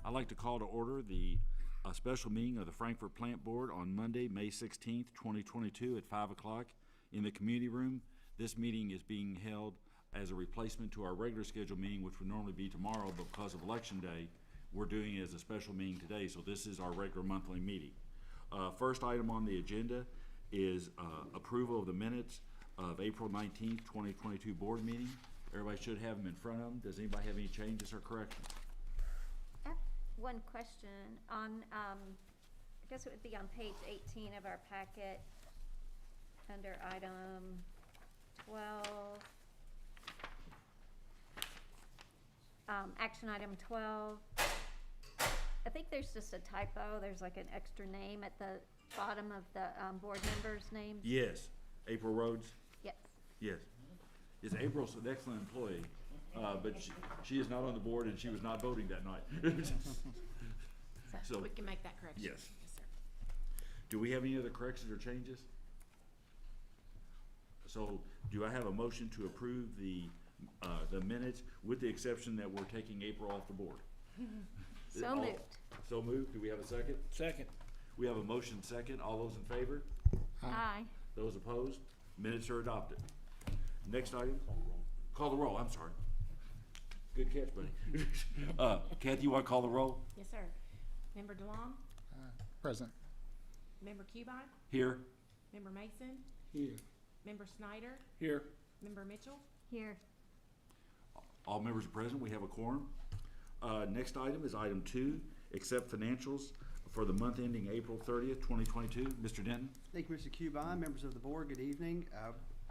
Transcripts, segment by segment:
I'd like to call to order the special meeting of the Frankfurt Plant Board on Monday, May 16th, 2022 at 5 o'clock in the community room. This meeting is being held as a replacement to our regular scheduled meeting, which would normally be tomorrow, but because of Election Day, we're doing it as a special meeting today, so this is our regular monthly meeting. First item on the agenda is approval of the minutes of April 19th, 2022 board meeting. Everybody should have them in front of them. Does anybody have any changes or corrections? I have one question on, I guess it would be on page 18 of our packet, under item 12. Action item 12. I think there's just a typo. There's like an extra name at the bottom of the board members' names. Yes. April Rhodes? Yes. Yes. Yes, April's an excellent employee, but she is not on the board and she was not voting that night. So we can make that correction. Yes. Yes, sir. Do we have any other corrections or changes? So do I have a motion to approve the minutes with the exception that we're taking April off the board? So moved. So moved. Do we have a second? Second. We have a motion second. All those in favor? Aye. Those opposed? Minutes are adopted. Next item? Call the roll. I'm sorry. Good catch, buddy. Kathy, you want to call the roll? Yes, sir. Member DeLong? Present. Member Cubine? Here. Member Mason? Here. Member Snyder? Here. Member Mitchell? Here. All members are present. We have a quorum. Next item is item 2, accept financials for the month ending April 30th, 2022. Mr. Denton? Thank you, Mr. Cubine. Members of the board, good evening.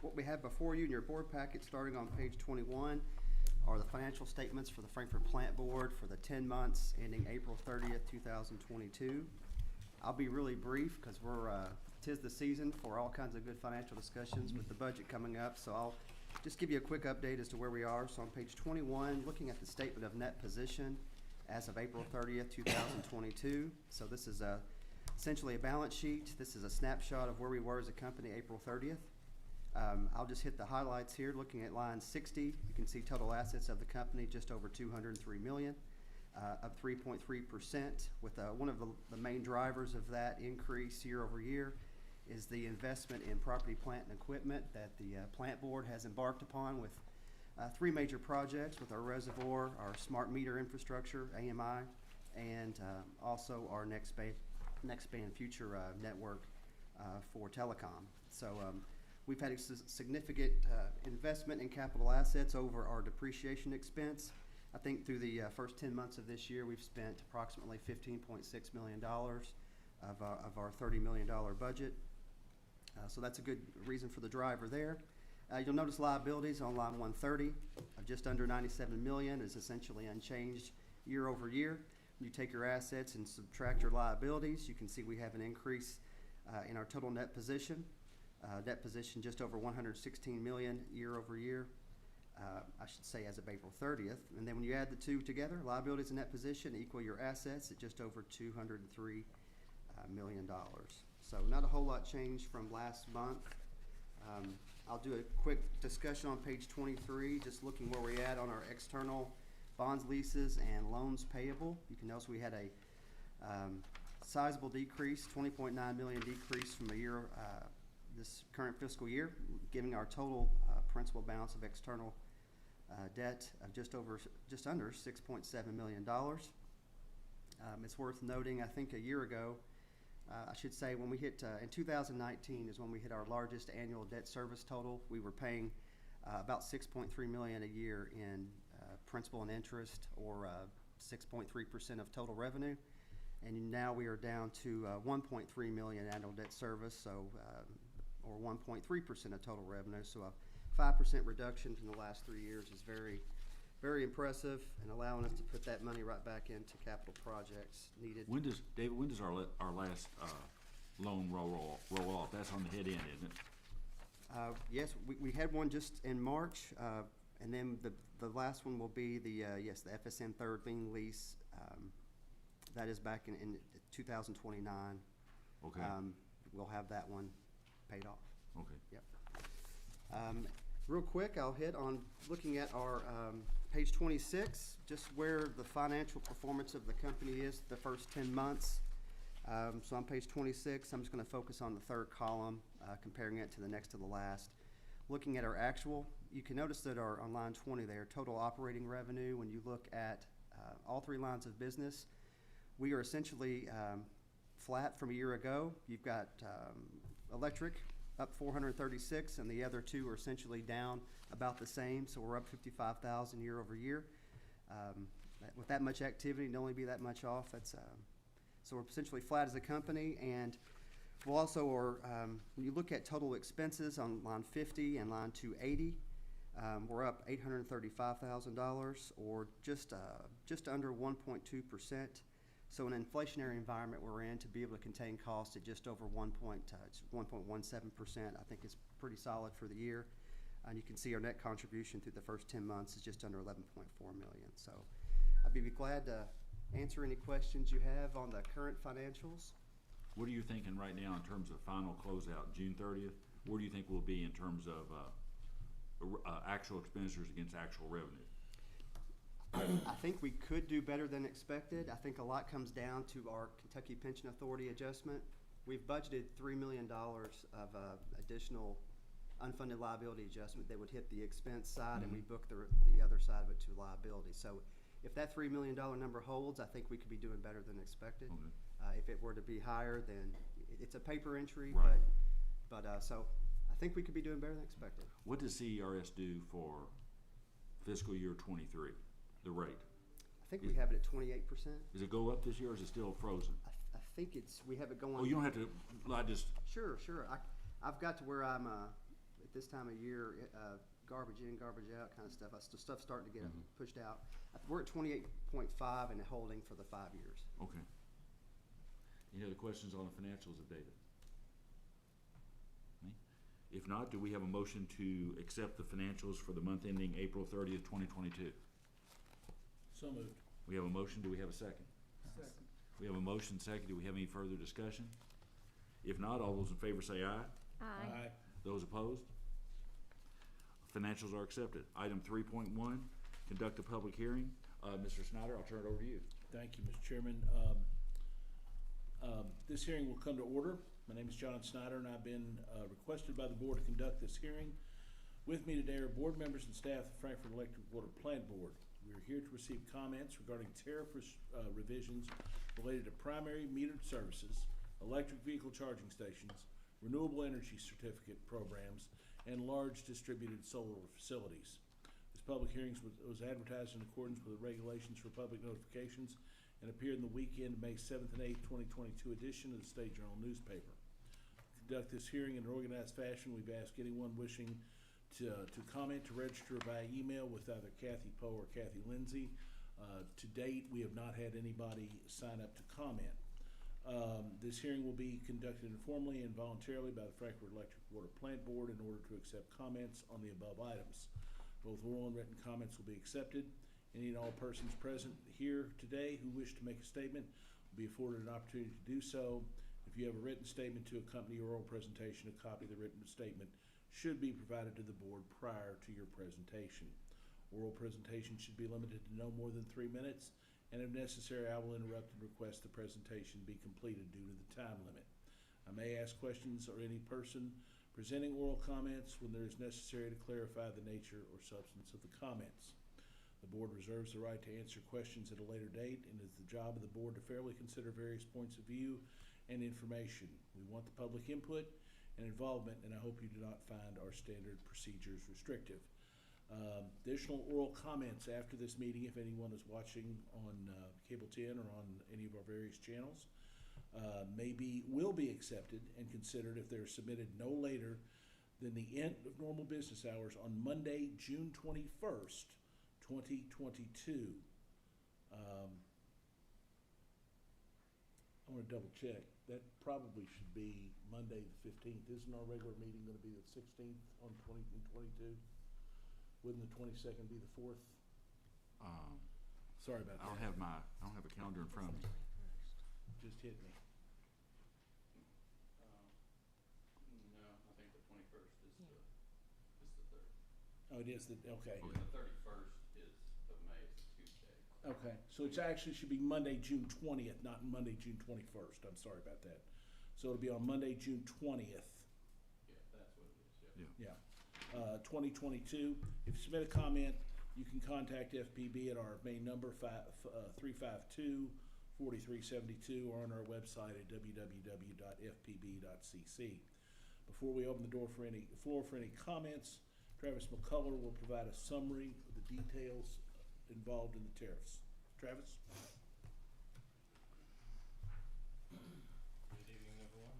What we have before you in your board packet, starting on page 21, are the financial statements for the Frankfurt Plant Board for the 10 months ending April 30th, 2022. I'll be really brief because tis the season for all kinds of good financial discussions with the budget coming up, so I'll just give you a quick update as to where we are. So on page 21, looking at the statement of net position as of April 30th, 2022. So this is essentially a balance sheet. This is a snapshot of where we were as a company April 30th. I'll just hit the highlights here. Looking at line 60, you can see total assets of the company just over $203 million, up 3.3%, with one of the main drivers of that increase year over year is the investment in property, plant, and equipment that the plant board has embarked upon with 3 major projects with our reservoir, our smart meter infrastructure, AMI, and also our next band future network for telecom. So we've had a significant investment in capital assets over our depreciation expense. I think through the first 10 months of this year, we've spent approximately $15.6 million of our $30 million budget. So that's a good reason for the driver there. You'll notice liabilities on line 130 of just under $97 million is essentially unchanged year over year. When you take your assets and subtract your liabilities, you can see we have an increase in our total net position. Net position just over $116 million year over year, I should say as of April 30th. And then when you add the two together, liabilities and net position equal your assets at just over $203 million. So not a whole lot changed from last month. I'll do a quick discussion on page 23, just looking where we're at on our external bonds, leases, and loans payable. You can notice we had a sizable decrease, $20.9 million decrease from a year, this current fiscal year, giving our total principal balance of external debt of just under $6.7 million. It's worth noting, I think a year ago, I should say when we hit, in 2019 is when we hit our largest annual debt service total. We were paying about $6.3 million a year in principal and interest, or 6.3% of total revenue. And now we are down to 1.3 million annual debt service, so or 1.3% of total revenue. So a 5% reduction from the last 3 years is very, very impressive, and allowing us to put that money right back into capital projects needed. When does our last loan roll off? That's on the head end, isn't it? Yes, we had one just in March, and then the last one will be the FSM third lien lease. That is back in 2029. Okay. We'll have that one paid off. Okay. Yep. Real quick, I'll hit on looking at our Page 26, just where the financial performance of the company is the first 10 months. So on page 26, I'm just going to focus on the third column, comparing it to the next to the last. Looking at our actual, you can notice that on line 20 there, total operating revenue, when you look at all three lines of business, we are essentially flat from a year ago. You've got electric up 436, and the other two are essentially down about the same, so we're up 55,000 year over year. With that much activity, to only be that much off, that's so we're essentially flat as a company. And we'll also, when you look at total expenses on line 50 and line 280, we're up $835,000, or just under 1.2%. So in an inflationary environment we're in, to be able to contain costs at just over 1.17%, I think is pretty solid for the year. And you can see our net contribution through the first 10 months is just under 11.4 million. So I'd be glad to answer any questions you have on the current financials. What are you thinking right now in terms of final closeout, June 30th? Where do you think we'll be in terms of actual expenditures against actual revenue? I think we could do better than expected. I think a lot comes down to our Kentucky Pension Authority adjustment. We've budgeted $3 million of additional unfunded liability adjustment that would hit the expense side, and we book the other side of it to liability. So if that $3 million number holds, I think we could be doing better than expected. Okay. If it were to be higher, then it's a paper entry, Right. but so I think we could be doing better than expected. What does CERS do for fiscal year 23, the rate? I think we have it at 28%. Does it go up this year, or is it still frozen? I think we have it going. Oh, you don't have to, I just, Sure. I've got to where I'm, at this time of year, garbage in, garbage out kind of stuff. Stuff's starting to get pushed out. We're at 28.5 and holding for the 5 years. okay. Any other questions on the financials of David? Me? If not, do we have a motion to accept the financials for the month ending April 30th, 2022? So moved. We have a motion, do we have a second? Second. We have a motion, second, do we have any further discussion? If not, all those in favor say aye. Aye. Those opposed? Financials are accepted. Item 3.1, conduct a public hearing. Mr. Snyder, I'll turn it over to you. Thank you, Mr. Chairman. This hearing will come to order. My name is John Snyder, and I've been requested by the board to conduct this hearing. With me today are board members and staff of the Frankfurt Electric Water Plant Board. We are here to receive comments regarding tariff revisions related to primary metered services, electric vehicle charging stations, renewable energy certificate programs, and large distributed solar facilities. This public hearing was advertised in accordance with the regulations for public notifications and appeared in the weekend May 7th and 8th, 2022 edition of the State Journal newspaper. To conduct this hearing in an organized fashion, we've asked anyone wishing to comment to register via email with either Kathy Poe or Kathy Lindsay. To date, we have not had anybody sign up to comment. This hearing will be conducted informally and voluntarily by the Frankfurt Electric Water Plant Board in order to accept comments on the above items. Both oral and written comments will be accepted. Any and all persons present here today who wish to make a statement will be afforded an opportunity to do so. If you have a written statement to accompany your oral presentation, a copy of the written statement should be provided to the board prior to your presentation. Oral presentation should be limited to no more than 3 minutes, and if necessary, I will interrupt and request the presentation be completed due to the time limit. I may ask questions or any person presenting oral comments when there is necessary to clarify the nature or substance of the comments. The board reserves the right to answer questions at a later date, and it is the job of the board to fairly consider various points of view and information. We want the public input and involvement, and I hope you do not find our standard procedures restrictive. Additional oral comments after this meeting, if anyone is watching on Cable 10 or on any of our various channels, will be accepted and considered if they're submitted no later than the end of normal business hours on Monday, June 21st, 2022. I want to double check. That probably should be Monday the 15th. Isn't our regular meeting going to be the 16th on 2022? Wouldn't the 22nd be the 4th? Sorry about that. I don't have a calendar in front of me. Just hit me. No, I think the 21st is the 3rd. Oh, it is the, okay. Okay. The 31st is the Okay, so it's actually should be Monday, June 20th, not Monday, June 21st. I'm sorry about that. So it'll be on Monday, June 20th. Yeah, that's what it is, yeah. Yeah. 2022. If you submit a comment, you can contact FPB at our main number, 352-4372, or on our website at www.fpb.cc. Before we open the floor for any comments, Travis McCullough will provide a summary of the details involved in the tariffs. Travis? Good evening, everyone.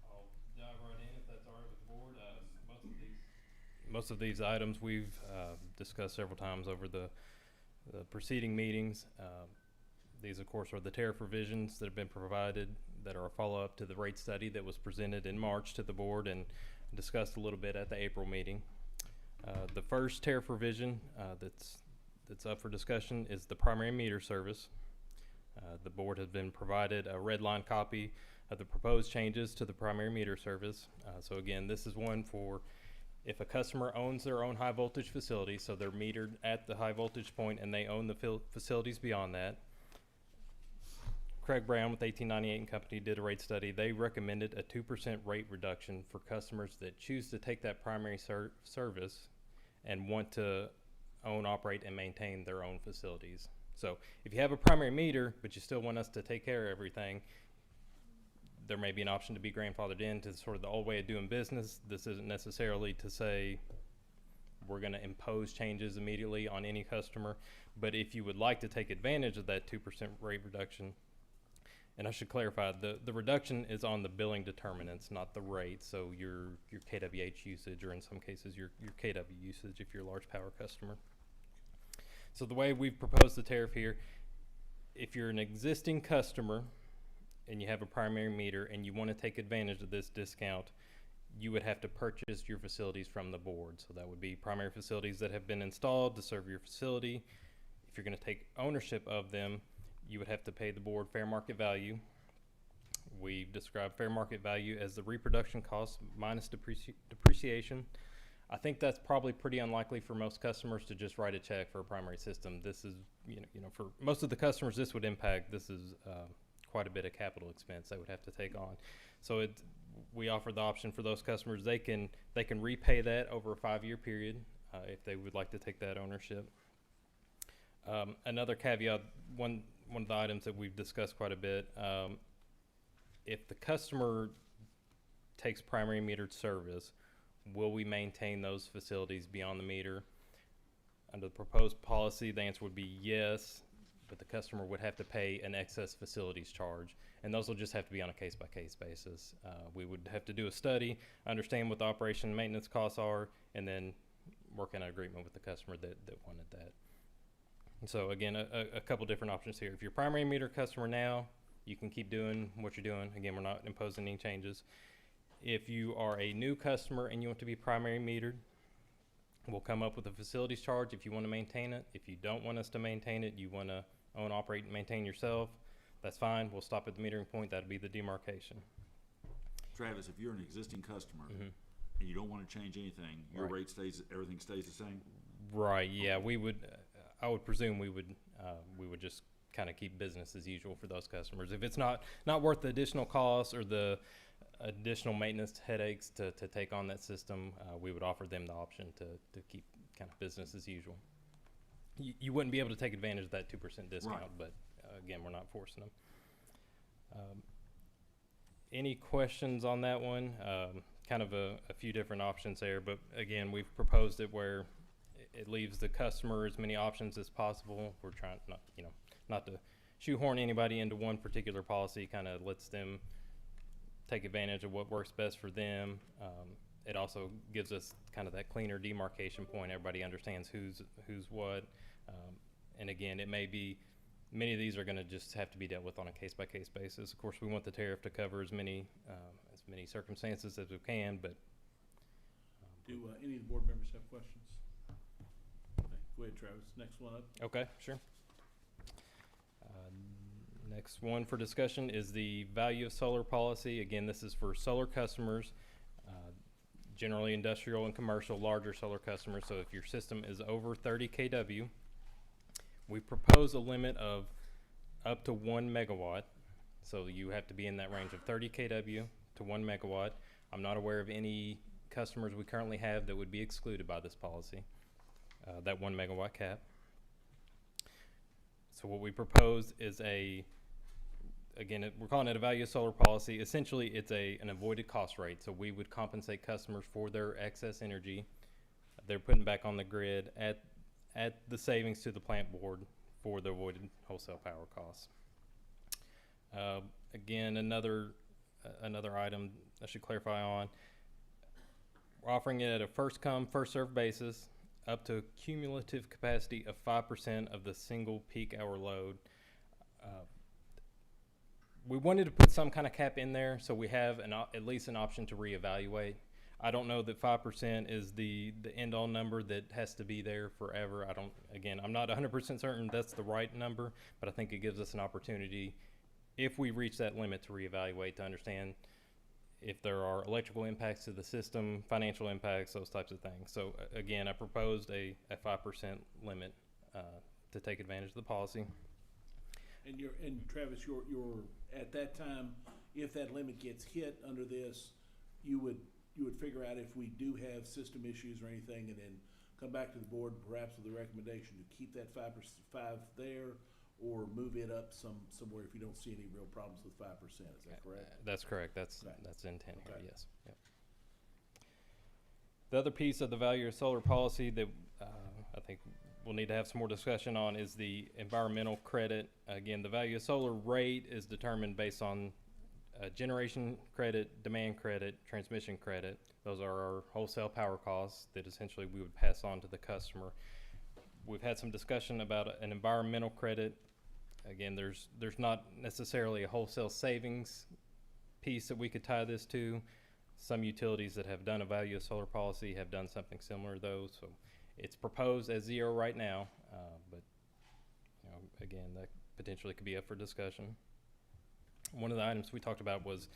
I'll dive right in if that's all right with the board. Most of these items we've discussed several times over the preceding meetings. These, of course, are the tariff revisions that have been provided that are a follow-up to the rate study that was presented in March to the board and discussed a little bit at the April meeting. The first tariff revision that's up for discussion is the primary meter service. The board has been provided a red line copy of the proposed changes to the primary meter service. So again, this is one for if a customer owns their own high voltage facility, so they're metered at the high voltage point and they own the facilities beyond that. Craig Brown with 1898 and Company did a rate study. They recommended a 2% rate reduction for customers that choose to take that primary service and want to own, operate, and maintain their own facilities. So if you have a primary meter, but you still want us to take care of everything, there may be an option to be grandfathered in to sort of the old way of doing business. This isn't necessarily to say we're going to impose changes immediately on any customer, but if you would like to take advantage of that 2% rate reduction, and I should clarify, the reduction is on the billing determinants, not the rate. So your kWh usage, or in some cases your kW usage if you're a large power customer. So the way we've proposed the tariff here, if you're an existing customer and you have a primary meter and you want to take advantage of this discount, you would have to purchase your facilities from the board. So that would be primary facilities that have been installed to serve your facility. If you're going to take ownership of them, you would have to pay the board fair market value. We've described fair market value as the reproduction cost minus depreciation. I think that's probably pretty unlikely for most customers to just write a check for a primary system. This is, you know, for most of the customers this would impact, this is quite a bit of capital expense they would have to take on. So we offer the option for those customers. They can repay that over a 5-year period if they would like to take that ownership. Another caveat, one of the items that we've discussed quite a bit, if the customer takes primary metered service, will we maintain those facilities beyond the meter? Under the proposed policy, the answer would be yes, but the customer would have to pay an excess facilities charge, and those will just have to be on a case-by-case basis. We would have to do a study, understand what the operation and maintenance costs are, and then work in an agreement with the customer that wanted that. So again, a couple different options here. If you're a primary meter customer now, you can keep doing what you're doing. Again, we're not imposing any changes. If you are a new customer and you want to be primary metered, we'll come up with a facilities charge if you want to maintain it. If you don't want us to maintain it, you want to own, operate, and maintain yourself, that's fine. We'll stop at the metering point. That'll be the demarcation. Travis, if you're an existing customer and you don't want to change anything, your Right. rate stays, everything stays the same? Right, yeah, we would, I would presume we would just kind of keep business as usual for those customers. If it's not worth the additional costs or the additional maintenance headaches to take on that system, we would offer them the option to keep kind of business as usual. You wouldn't be able to take advantage of that 2% discount, Right. but again, we're not forcing them. Any questions on that one? Kind of a few different options there, but again, we've proposed it where it leaves the customer as many options as possible. We're trying not to shoehorn anybody into one particular policy, kind of lets them take advantage of what works best for them. It also gives us kind of that cleaner demarcation point. Everybody understands who's what. And again, it may be many of these are going to just have to be dealt with on a case-by-case basis. Of course, we want the tariff to cover as many circumstances as we can, but Do any of the board members have questions? Okay, go ahead, Travis. Next one up. okay, sure. Next one for discussion is the value of solar policy. Again, this is for solar customers, generally industrial and commercial, larger solar customers. So if your system is over 30 kW, We propose a limit of up to 1 megawatt. So you have to be in that range of 30 kW to 1 megawatt. I'm not aware of any customers we currently have that would be excluded by this policy, that 1 megawatt cap. So what we propose is we're calling it a value of solar policy. Essentially, it's an avoided cost rate. So we would compensate customers for their excess energy they're putting back on the grid at the savings to the plant board for the avoided wholesale power costs. Again, another item I should clarify on. We're offering it at a first come, first served basis, up to a cumulative capacity of 5% of the single peak hour load. We wanted to put some kind of cap in there so we have at least an option to reevaluate. I don't know that 5% is the end all number that has to be there forever. I'm not 100% certain that's the right number, but I think it gives us an opportunity, if we reach that limit, to reevaluate, to understand if there are electrical impacts to the system, financial impacts, those types of things. So again, I proposed a 5% limit to take advantage of the policy. And Travis, you're at that time, if that limit gets hit under this, you would figure out if we do have system issues or anything, and then come back to the board perhaps with a recommendation to keep that 5 there, or move it up somewhere if you don't see any real problems with 5%. Is that correct? That's correct. That's Okay. the intent here. Okay. Yes. Yep. The other piece of the value of solar policy that I think we'll need to have some more discussion on is the environmental credit. Again, the value of solar rate is determined based on generation credit, demand credit, transmission credit. Those are our wholesale power costs that essentially we would pass on to the customer. We've had some discussion about an environmental credit. Again, there's not necessarily a wholesale savings piece that we could tie this to. Some utilities that have done a value of solar policy have done something similar to those. So it's proposed as 0 right now, but again, that potentially could be up for discussion. One of the items we talked about was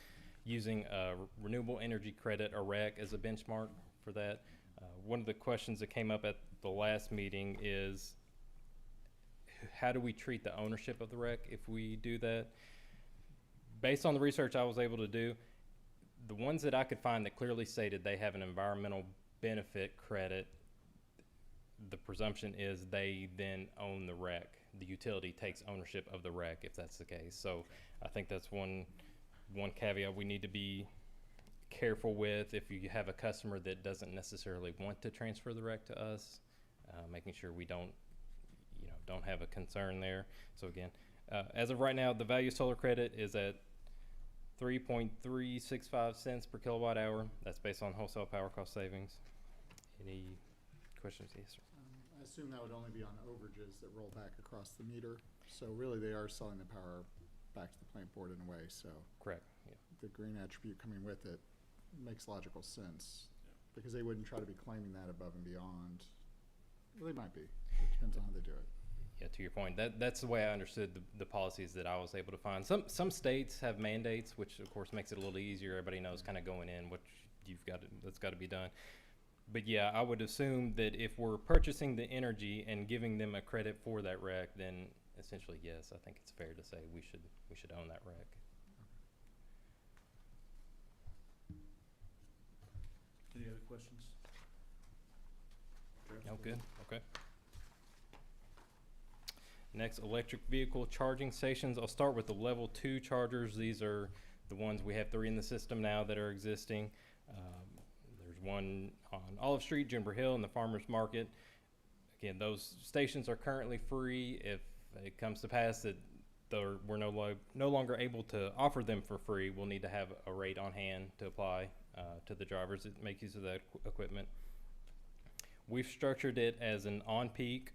using a renewable energy credit, or REC, as a benchmark for that. One of the questions that came up at the last meeting is, how do we treat the ownership of the REC if we do that? Based on the research I was able to do, the ones that I could find that clearly stated they have an environmental benefit credit, the presumption is they then own the REC. The utility takes ownership of the REC if that's the case. So I think that's one caveat we need to be careful with if you have a customer that doesn't necessarily want to transfer the REC to us, making sure we don't have a concern there. So again, as of right now, the value of solar credit is at 3.365 cents per kilowatt hour. That's based on wholesale power cost savings. Any questions? Yes, sir. I assume that would only be on overages that roll back across the meter. So really they are selling the power back to the plant board in a way. So Correct. Yeah. the green attribute coming with it makes logical sense, because they wouldn't try to be claiming that above and beyond. Well, they might be. It depends on how they do it. Yeah, to your point, that's the way I understood the policies that I was able to find. Some states have mandates, which of course makes it a little easier. Everybody knows kind of going in what that's got to be done. But yeah, I would assume that if we're purchasing the energy and giving them a credit for that REC, then essentially yes, I think it's fair to say we should own that REC. Any other questions? Travis? Oh, good. Okay. Next, electric vehicle charging stations. I'll start with the level 2 chargers. These are the ones we have 3 in the system now that are existing. There's one on Olive Street, Juniper Hill, and the Farmers Market. Again, those stations are currently free. If it comes to pass that we're no longer able to offer them for free, we'll need to have a rate on hand to apply to the drivers that make use of that equipment. We've structured it as an on-peak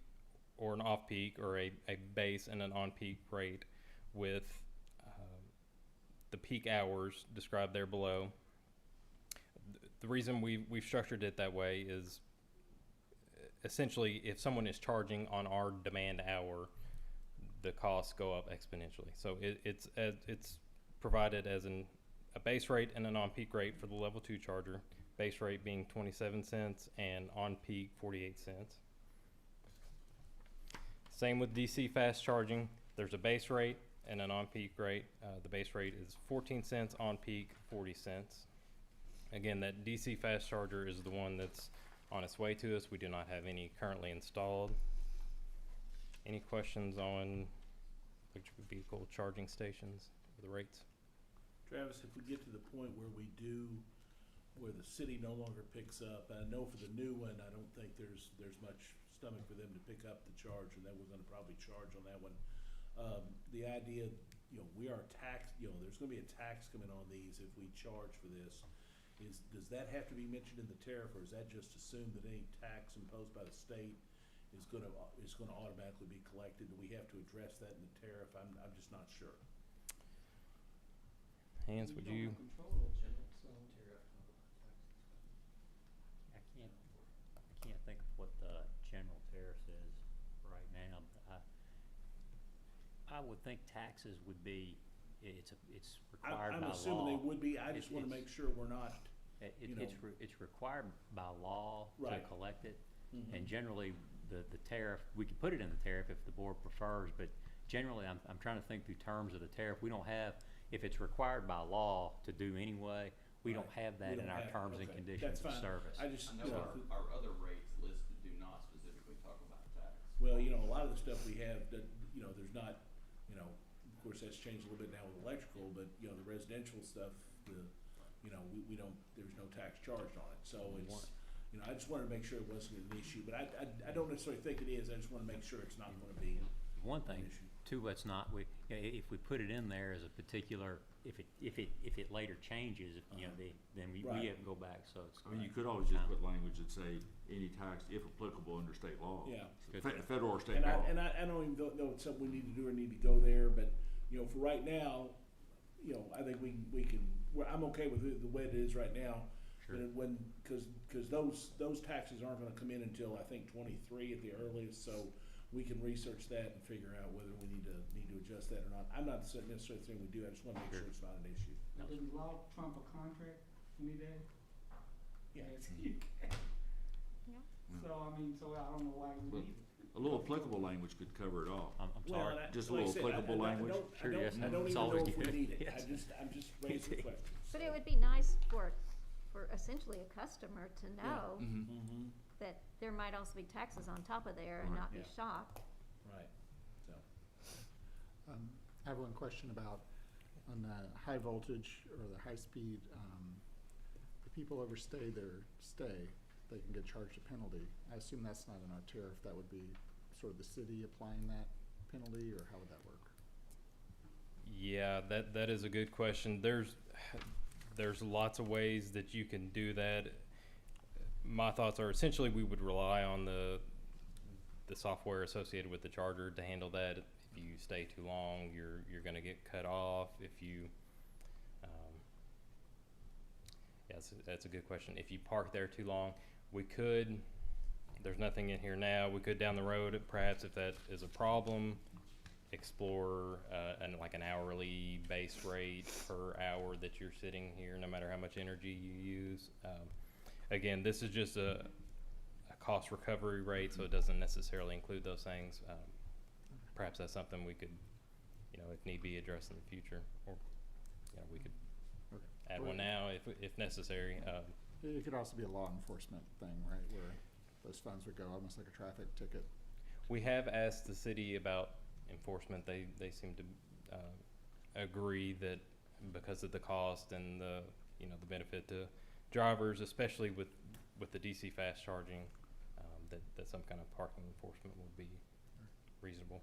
or an off-peak, or a base and an on-peak rate, with the peak hours described there below. The reason we've structured it that way is essentially if someone is charging on our demand hour, the costs go up exponentially. So it's provided as a base rate and an on-peak rate for the level 2 charger, base rate being 27 cents and on-peak 48 cents. Same with DC fast charging. There's a base rate and an on-peak rate. The base rate is 14 cents, on-peak 40 cents. Again, that DC fast charger is the one that's on its way to us. We do not have any currently installed. Any questions on electric vehicle charging stations or the rates? Travis, if we get to the point where where the city no longer picks up, and I know for the new one, I don't think there's much stomach for them to pick up the charge, and that we're gonna probably charge on that one. The idea, we are taxed, there's gonna be a tax coming on these if we charge for this. Does that have to be mentioned in the tariff, or is that just assumed that any tax imposed by the state is gonna automatically be collected? Do we have to address that in the tariff? I'm just not sure. Hans, would you? I can't think of what the general tariff is right now, but I would think taxes would be, it's required by law. I'm assuming they would be, I just wanna make sure we're not, It's required by law to Right. collect it, Mhm. and generally, the tariff, we could put it in the tariff if the board prefers, but generally, I'm trying to think through terms of the tariff. We don't have, if it's required by law to do anyway, we don't Right. have that We don't in our have- terms and okay, conditions that's of fine. service. I just, I know our other rates listed do not specifically talk about tax. well, a lot of the stuff we have that, there's not, of course, that's changed a little bit now with electrical, but, the residential stuff, we don't, there's no tax charged on it, so it's, I just wanted to make sure it wasn't an issue, but I don't necessarily think it is, I just wanna make sure it's not gonna be One an thing, issue. too, what's not, if we put it in there as a particular, if it later changes, then we Right. have to go back, so it's. I mean, you could always just put language that say any tax, if applicable under state law. Yeah. Federal or state And law. I don't even know it's something we need to do or need to go there, but, for right now, I think we can, I'm okay with it the way it is right now. Sure. But cause those taxes aren't gonna come in until, I think, 23 at the earliest, so we can research that and figure out whether we need to adjust that or not. I'm not necessarily saying we do, I just wanna make sure it's not an issue. Now, does law trump a contract any day? Yeah. Yes, you can. Yeah. So, so I don't know why we Well, need it. A little applicable language could cover it all. I'm Well, sorry. and I- Just a like I little said, applicable language? Sure, yes, I don't it's even know always if we good. need it, Yes. I'm just raising the question. But it would be nice for essentially a customer to know Mm-hmm, that there might also be taxes on top of there and not be Yeah. shocked. right, so. I have one question about, on the high voltage or the high speed, if people overstay their stay, they can get charged a penalty. I assume that's not in our tariff, that would be sort of the city applying that penalty, or how would that work? Yeah, that is a good question. There's lots of ways that you can do that. My thoughts are essentially we would rely on the software associated with the charger to handle that. If you stay too long, you're going to get cut off. If you, that's a good question. If you park there too long, we could. There's nothing in here now. We could down the road, perhaps if that is a problem, explore an hourly base rate per hour that you're sitting here, no matter how much energy you use. Again, this is just a cost recovery rate, so it doesn't necessarily include those things. Perhaps that's something we could, if need be, address in the future, or we could Okay. add one now if necessary. It could also be a law enforcement thing, right, where those funds would go almost like a traffic ticket. We have asked the city about enforcement. They seem to agree that because of the cost and the benefit to drivers, especially with the DC fast charging, that some kind of parking enforcement will be reasonable.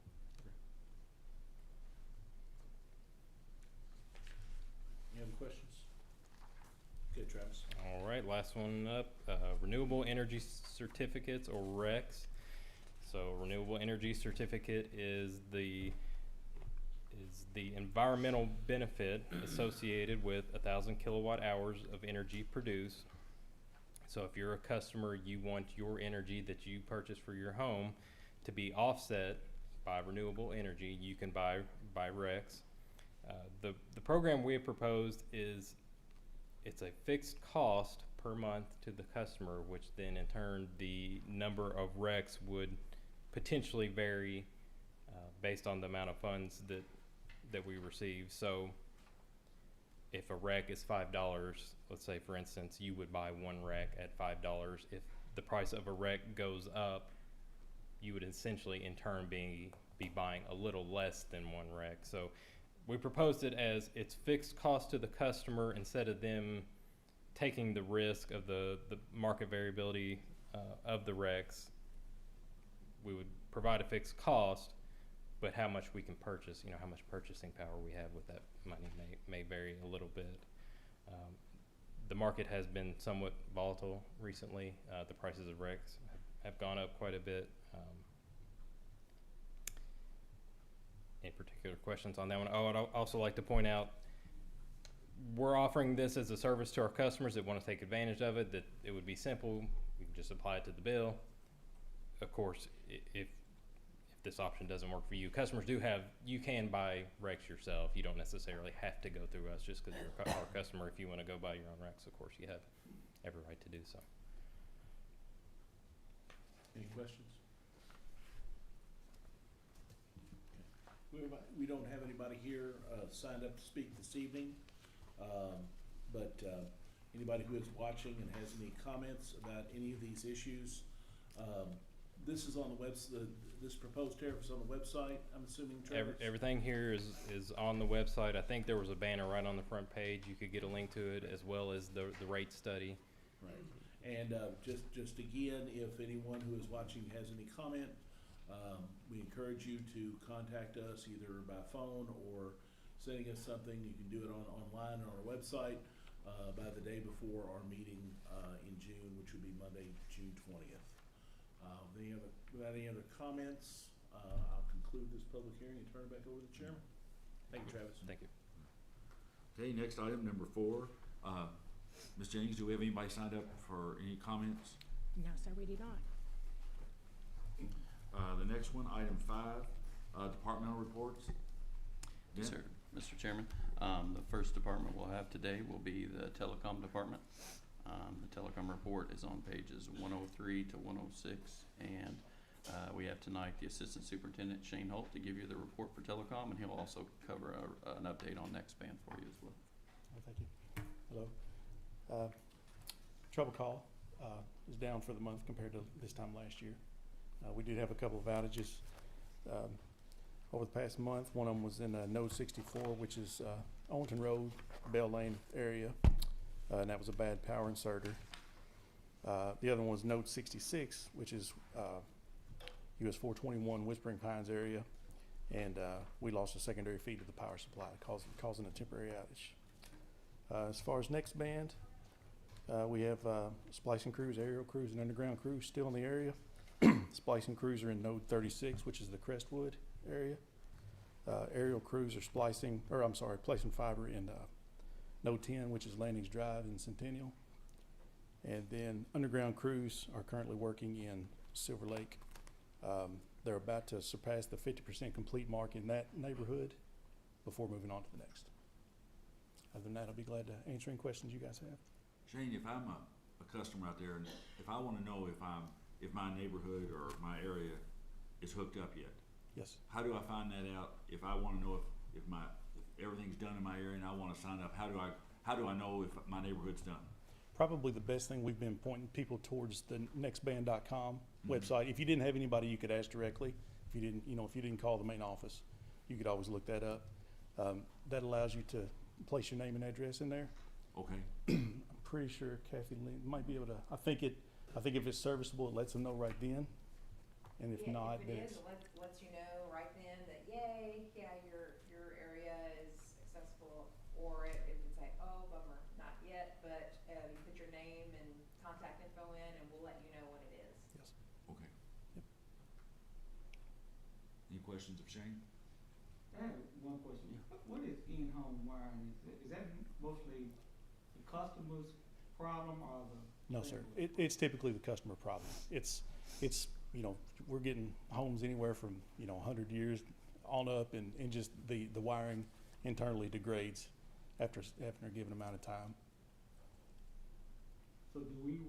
Any other questions? Okay, Travis. All right, last one up, renewable energy certificates, or RECs. So renewable energy certificate is the environmental benefit associated with 1,000 kilowatt hours of energy produced. So if you're a customer, you want your energy that you purchase for your home to be offset by renewable energy, you can buy RECs. The program we have proposed is it's a fixed cost per month to the customer, which then in turn the number of RECs would potentially vary based on the amount of funds that we receive. So if a rec is $5, let's say for instance, you would buy one rec at $5. If the price of a rec goes up, you would essentially in turn be buying a little less than one rec. So we proposed it as it's fixed cost to the customer instead of them taking the risk of the market variability of the recs. We would provide a fixed cost, but how much we can purchase, how much purchasing power we have with that money may vary a little bit. The market has been somewhat volatile recently. The prices of recs have gone up quite a bit. Any particular questions on that one? Oh, I'd also like to point out, we're offering this as a service to our customers that want to take advantage of it, that it would be simple. We can just apply it to the bill. Of course, if this option doesn't work for you, customers you can buy recs yourself. You don't necessarily have to go through us just because you're our customer. If you want to go buy your own recs, of course, you have every right to do so. Any questions? We don't have anybody here signed up to speak this evening, but anybody who is watching and has any comments about any of these issues, this is on the website. This proposed tariff is on the website, I'm assuming, Travis? Everything here is on the website. I think there was a banner right on the front page. You could get a link to it, as well as the rate study. Right. And just again, if anyone who is watching has any comment, we encourage you to contact us either by phone or sending us something. You can do it online on our website by the day before our meeting in June, which would be Monday, June 20th. Without any other comments, I'll conclude this public hearing and turn it back over to the chairman. Thank you, Travis. Thank you. Okay, next item, number 4. Ms. Jennings, do we have anybody signed up for any comments? No, sir, we do not. The next one, item 5, departmental reports. Yes, sir. Mr. Chairman, the first department we'll have today will be the Telecom Department. The Telecom Report is on pages 103 to 106, and we have tonight the Assistant Superintendent Shane Holt to give you the report for Telecom, and he'll also cover an update on Nextband for you as well. Thank you. Hello. Trouble call is down for the month compared to this time last year. We did have a couple of outages over the past month. One of them was in Node 64, which is Owington Road, Bell Lane area, and that was a bad power inserter. The other one was Node 66, which is US 421 Whispering Pines area, and we lost a secondary feed to the power supply, causing a temporary outage. As far as Nextband, we have splicing crews, aerial crews, and underground crews still in the area. Splicing crews are in Node 36, which is the Crestwood area. Aerial crews are placing fiber in Node 10, which is Landings Drive in Centennial. And then underground crews are currently working in Silver Lake. They're about to surpass the 50% complete mark in that neighborhood before moving on to the next. Other than that, I'll be glad to answer any questions you guys have. Shane, if I'm a customer out there, and if I want to know if my neighborhood or my area is hooked up yet, Yes. how do I find that out? If I want to know if everything's done in my area and I want to sign up, how do I know if my neighborhood's done? Probably the best thing, we've been pointing people towards the nextband.com website. If you didn't have anybody you could ask directly, if you didn't call the main office, you could always look that up. That allows you to place your name and address in there. Okay. I'm pretty sure Kathy Lynn might be able to, I think if it's serviceable, it lets them know right then. And if not, if then it it's, is, it lets you know right then that yay, yeah, your area is accessible. Or if it's like, oh, bummer, not yet, but you put your name and contact info in, and we'll let you know when it is. yes. Okay. Yep. Any questions of Shane? I have one question. What is in-home wiring? Is that mostly the customer's problem or the? No, sir. It's typically the customer problem. It's we're getting homes anywhere from 100 years on up, and just the wiring internally degrades after a given amount of time. So do we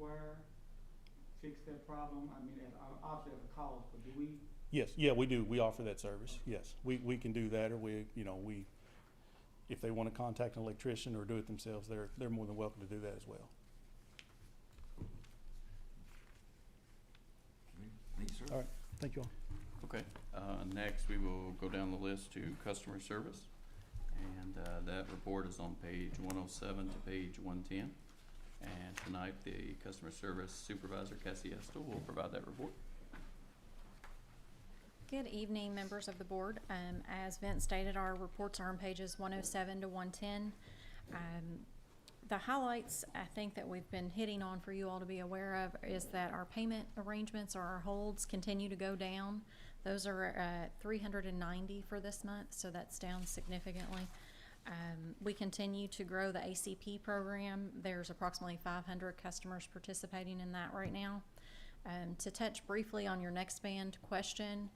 fix that problem? I mean, obviously at a cost, but do we Yes, yeah, we do. We offer that service. Yes, we can do that, or we, if they want to contact an electrician or do it themselves, they're more than welcome to do that as well. Thank you, sir. All right, thank you all. Okay, next we will go down the list to customer service. And, that report is on page 107 to page 110. And tonight, the customer service supervisor, Cassie Estel, will provide that report. Good evening, members of the board. As Vince stated, our reports are on pages 107 to 110. The highlights I think that we've been hitting on for you all to be aware of is that our payment arrangements or our holds continue to go down. Those are at 390 for this month, so that's down significantly. We continue to grow the ACP program. There's approximately 500 customers participating in that right now. To touch briefly on your next band question,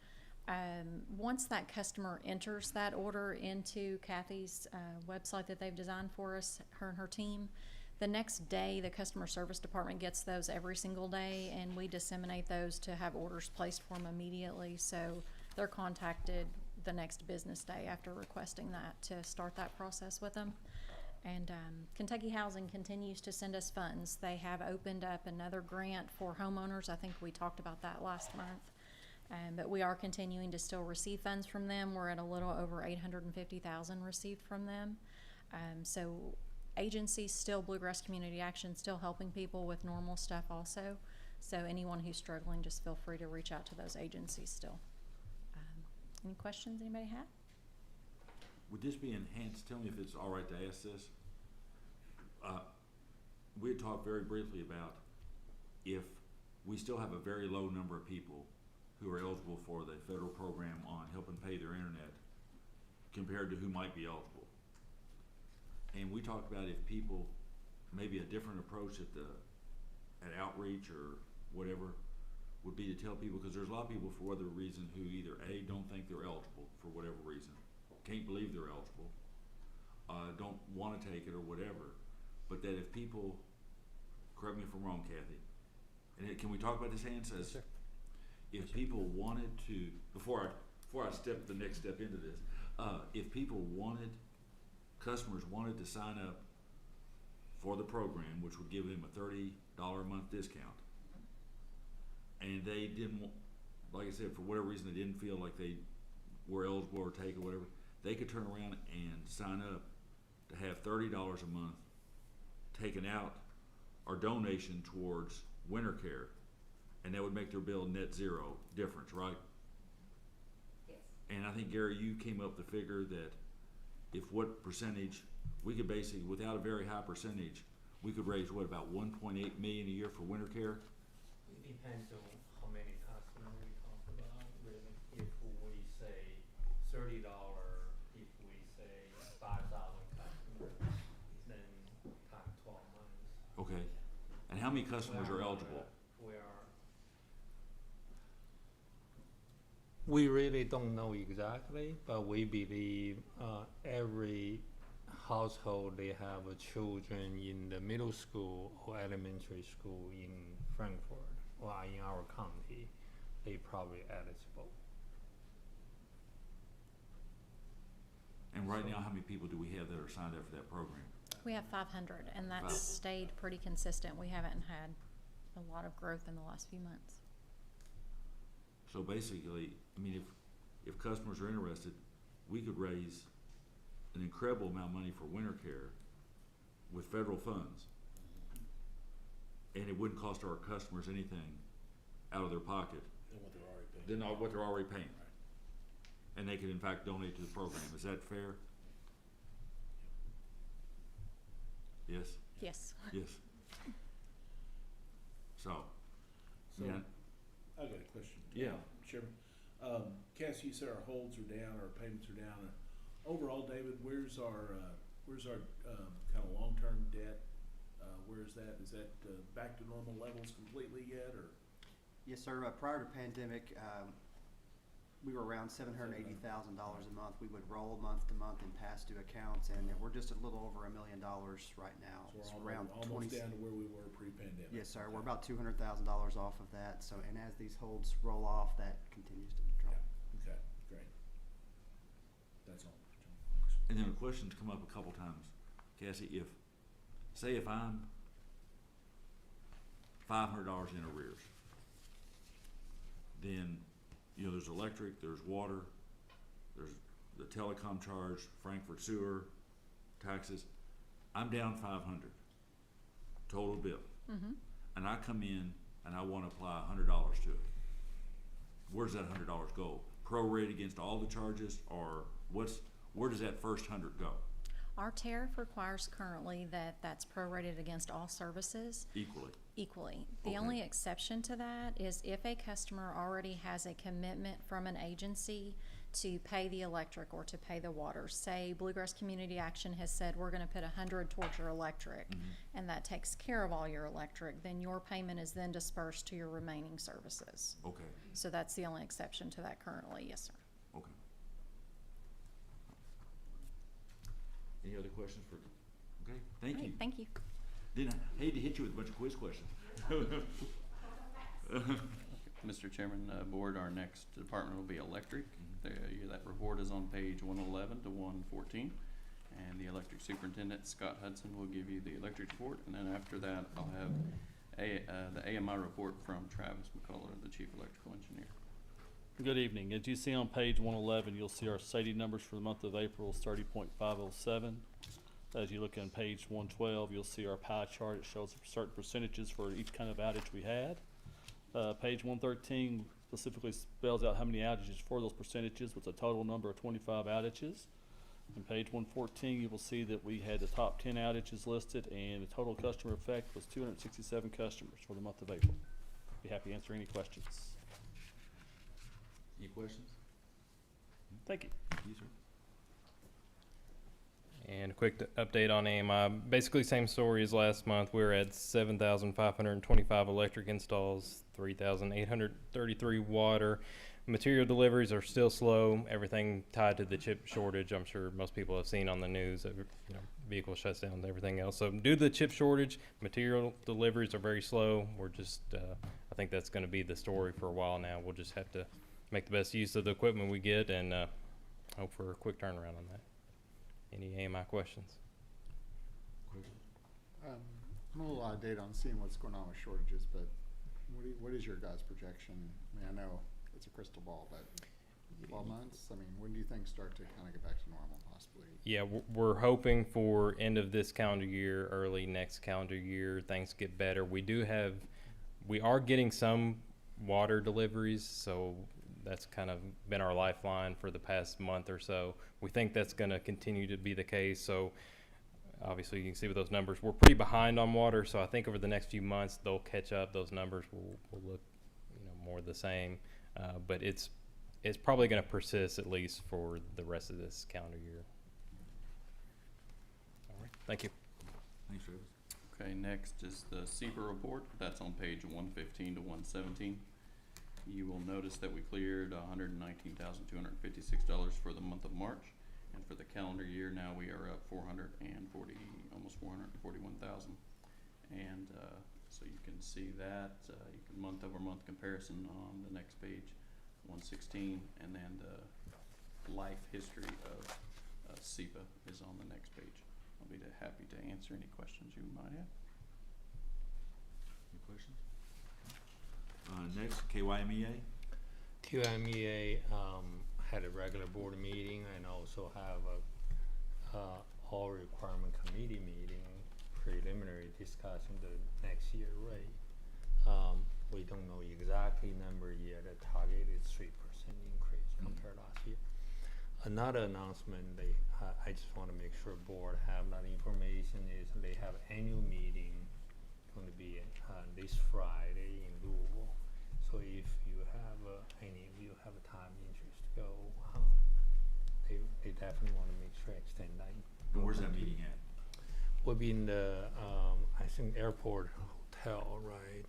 once that customer enters that order into Kathy's website that they've designed for us, her and her team, the next day the customer service department gets those every single day, and we disseminate those to have orders placed for them immediately. So they're contacted the next business day after requesting that to start that process with them. And Kentucky Housing continues to send us funds. They have opened up another grant for homeowners. I think we talked about that last month. But we are continuing to still receive funds from them. We're at a little over $850,000 received from them. So agencies still, Bluegrass Community Action, still helping people with normal stuff also. So anyone who's struggling, just feel free to reach out to those agencies still. Any questions anybody have? Would this be enhanced? Tell me if it's all right to ask this. We had talked very briefly about if we still have a very low number of people who are eligible for the federal program on helping pay their internet compared to who might be eligible. And we talked about if people, maybe a different approach at outreach or whatever, would be to tell people, because there's a lot of people for whatever reason who either A, don't think they're eligible for whatever reason, can't believe they're eligible, don't want to take it or whatever, but that if people, correct me if I'm wrong, Kathy, and can we talk about this, Hans? Yes, sir. If people wanted to, before I step the next step into this, if people customers wanted to sign up for the program, which would give them a $30 a month discount, and they didn't, like I said, for whatever reason they didn't feel like they were eligible or take or whatever, they could turn around and sign up to have $30 a month taken out or donation towards winter care, and that would make their bill net zero difference, right? Yes. And I think, Gary, you came up with the figure that if what percentage, we could basically, without a very high percentage, we could raise what, about 1.8 million a year for winter care? It depends on how many customers we talk about. Really, if we say $30, if we say 5,000 customers, then times 12 months. Okay. And how many customers are eligible? We really don't know exactly, but we believe every household they have children in the middle school or elementary school in Frankfurt or in our county, they probably eligible. And right now, how many people do we have that are signed up for that program? We have 500, and that's stayed pretty consistent. We haven't had a lot of growth in the last few months. So basically, I mean, if customers are interested, we could raise an incredible amount of money for winter care with federal funds, and it wouldn't cost our customers anything out of their pocket than what they're already paying. And they could in fact donate to the program. Is that fair? Yes? Yes. Yes. So, yeah. I got a question. Yeah. Chairman, Cassie, you said our holds are down, our payments are down. Overall, David, where's our kind of long-term debt? Where is that? Is that back to normal levels completely yet, or? Yes, sir. Prior to pandemic, we were around $780,000 a month. We would roll month to month in past due accounts, and we're just a little over $1 million right now. So we're almost down to where we were pre-pandemic. Yes, sir. We're about $200,000 off of that. So, and as these holds roll off, that continues to drop. That's all. And then a question's come up a couple times. Cassie, say if I'm $500 in arrears, then, you know, there's electric, there's water, there's the telecom charge, Frankfurt sewer, taxes. I'm down 500 total bill. Mm-hmm. And I come in and I want to apply $100 to it. Where does that $100 go? Prorate against all the charges, or where does that first 100 go? Our tariff requires currently that that's prorated against all services Equally. The Okay. only exception to that is if a customer already has a commitment from an agency to pay the electric or to pay the water. Say Bluegrass Community Action has said, we're gonna put 100 towards your electric, and that takes care of all your electric, then your payment is then dispersed to your remaining services. Okay. So that's the only exception to that currently, yes, sir. Okay. Any other questions for, okay, thank All right, you. thank you. Didn't hate to hit you with a bunch of quiz questions. Mr. Chairman, Board, our next department will be electric. That report is on page 111 to 114. And the electric superintendent, Scott Hudson, will give you the electric report. And then after that, I'll have the AMI report from Travis McCullough, the chief electrical engineer. Good evening. As you see on page 111, you'll see our SAIDI numbers for the month of April is 30.507. As you look on page 112, you'll see our pie chart. It shows certain percentages for each kind of outage we had. Page 113 specifically spells out how many outages for those percentages with a total number of 25 outages. On page 114, you will see that we had the top 10 outages listed, and the total customer effect was 267 customers for the month of April. Be happy to answer any questions. Any questions? Thank you. Yes, sir. And a quick update on AMI. Basically, same story as last month. We're at 7,525 electric installs, 3,833 water. Material deliveries are still slow. Everything tied to the chip shortage. I'm sure most people have seen on the news that, you know, vehicle shuts down and everything else. So due to the chip shortage, material deliveries are very slow. We're just, I think that's going to be the story for a while now. We'll just have to make the best use of the equipment we get and hope for a quick turnaround on that. Any AMI questions? I'm a little out of date on seeing what's going on with shortages, but what is your guys' projection? I mean, I know it's a crystal ball, but 12 months? I mean, when do you think start to kind of get back to normal, possibly? Yeah, we're hoping for end of this calendar year, early next calendar year, things get better. We are getting some water deliveries, so that's kind of been our lifeline for the past month or so. We think that's going to continue to be the case. So obviously you can see with those numbers, we're pretty behind on water. So I think over the next few months, they'll catch up. Those numbers will look, you know, more the same. But it's probably going to persist at least for the rest of this calendar year. All right. Thank you. Thanks, Travis. Okay, next is the SEPA report. That's on page 115 to 117. You will notice that we cleared $119,256 for the month of March, and for the calendar year now we are up almost 441,000. And so you can see that you can month over month comparison on the next page, 116, and then the life history of SEPA is on the next page. I'll be happy to answer any questions you might have. Any questions? Next, KYMEA. QMEA had a regular board meeting and also have a all requirement committee meeting, preliminary discussion the next year rate. We don't know exactly number yet. The target is 3% increase compared last year. Another announcement I just want to make sure board have that information is they have annual meeting going to be this Friday in Louisville. So if you have any of you have a time interest to go, they definitely want to make sure extend that. And where's that meeting at? Will be in the I think airport hotel, right?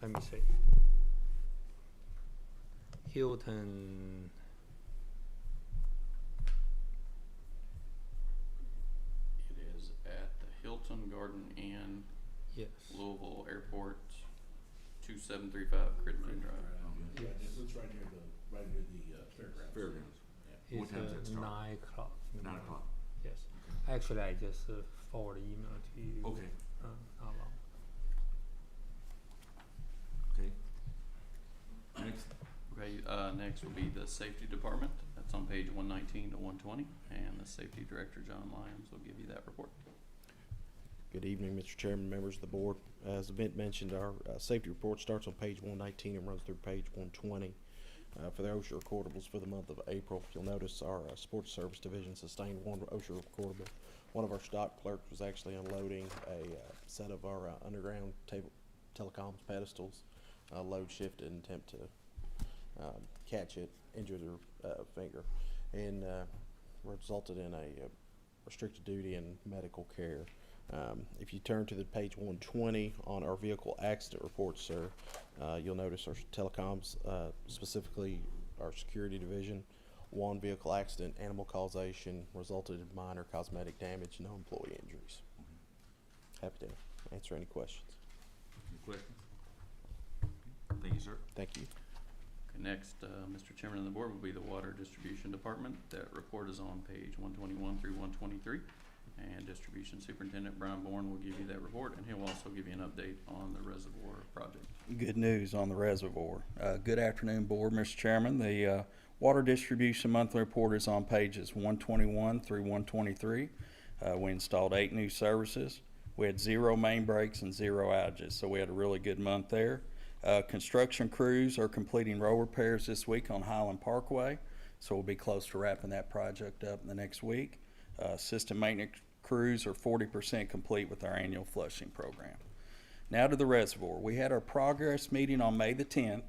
Let me see. Hilton. It is at the Hilton Garden Inn, Yes. Louisville Airport, 2735 Crittenden Drive. Yeah, it's right near the fairgrounds. Fairgrounds. Yeah. What It's time does that start? 9 o'clock. in the 9 morning. o'clock. Yes. Actually, I just forward email to you. Okay. Not long. Okay. Next. Okay, next will be the safety department. That's on page 119 to 120, and the safety director, John Lyons, will give you that report. Good evening, Mr. Chairman, members of the board. As the event mentioned, our safety report starts on page 119 and runs through page 120. For the OSHA recordables for the month of April, you'll notice our sports service division sustained one OSHA recordable. One of our stock clerks was actually unloading a set of our underground telecoms pedestals, load shifted and attempt to catch it, injure their finger, and resulted in a restricted duty and medical care. If you turn to the page 120 on our vehicle accident reports, sir, you'll notice our telecoms, specifically our security division, one vehicle accident, animal causation, resulted in minor cosmetic damage, no employee injuries. Happy to answer any questions. Any questions? Thank you, sir. Thank you. Okay, next, Mr. Chairman of the board, will be the water distribution department. That report is on page 121 through 123. And Distribution Superintendent Brian Bourne will give you that report, and he'll also give you an update on the reservoir project. Good news on the reservoir. Good afternoon, Board, Mr. Chairman. The Water Distribution Monthly Report is on pages 121 through 123. We installed 8 new services. We had 0 main breaks and 0 outages, so we had a really good month there. Construction crews are completing road repairs this week on Highland Parkway, so we'll be close to wrapping that project up in the next week. System maintenance crews are 40% complete with our annual flushing program. Now to the reservoir. We had our progress meeting on May the 10th,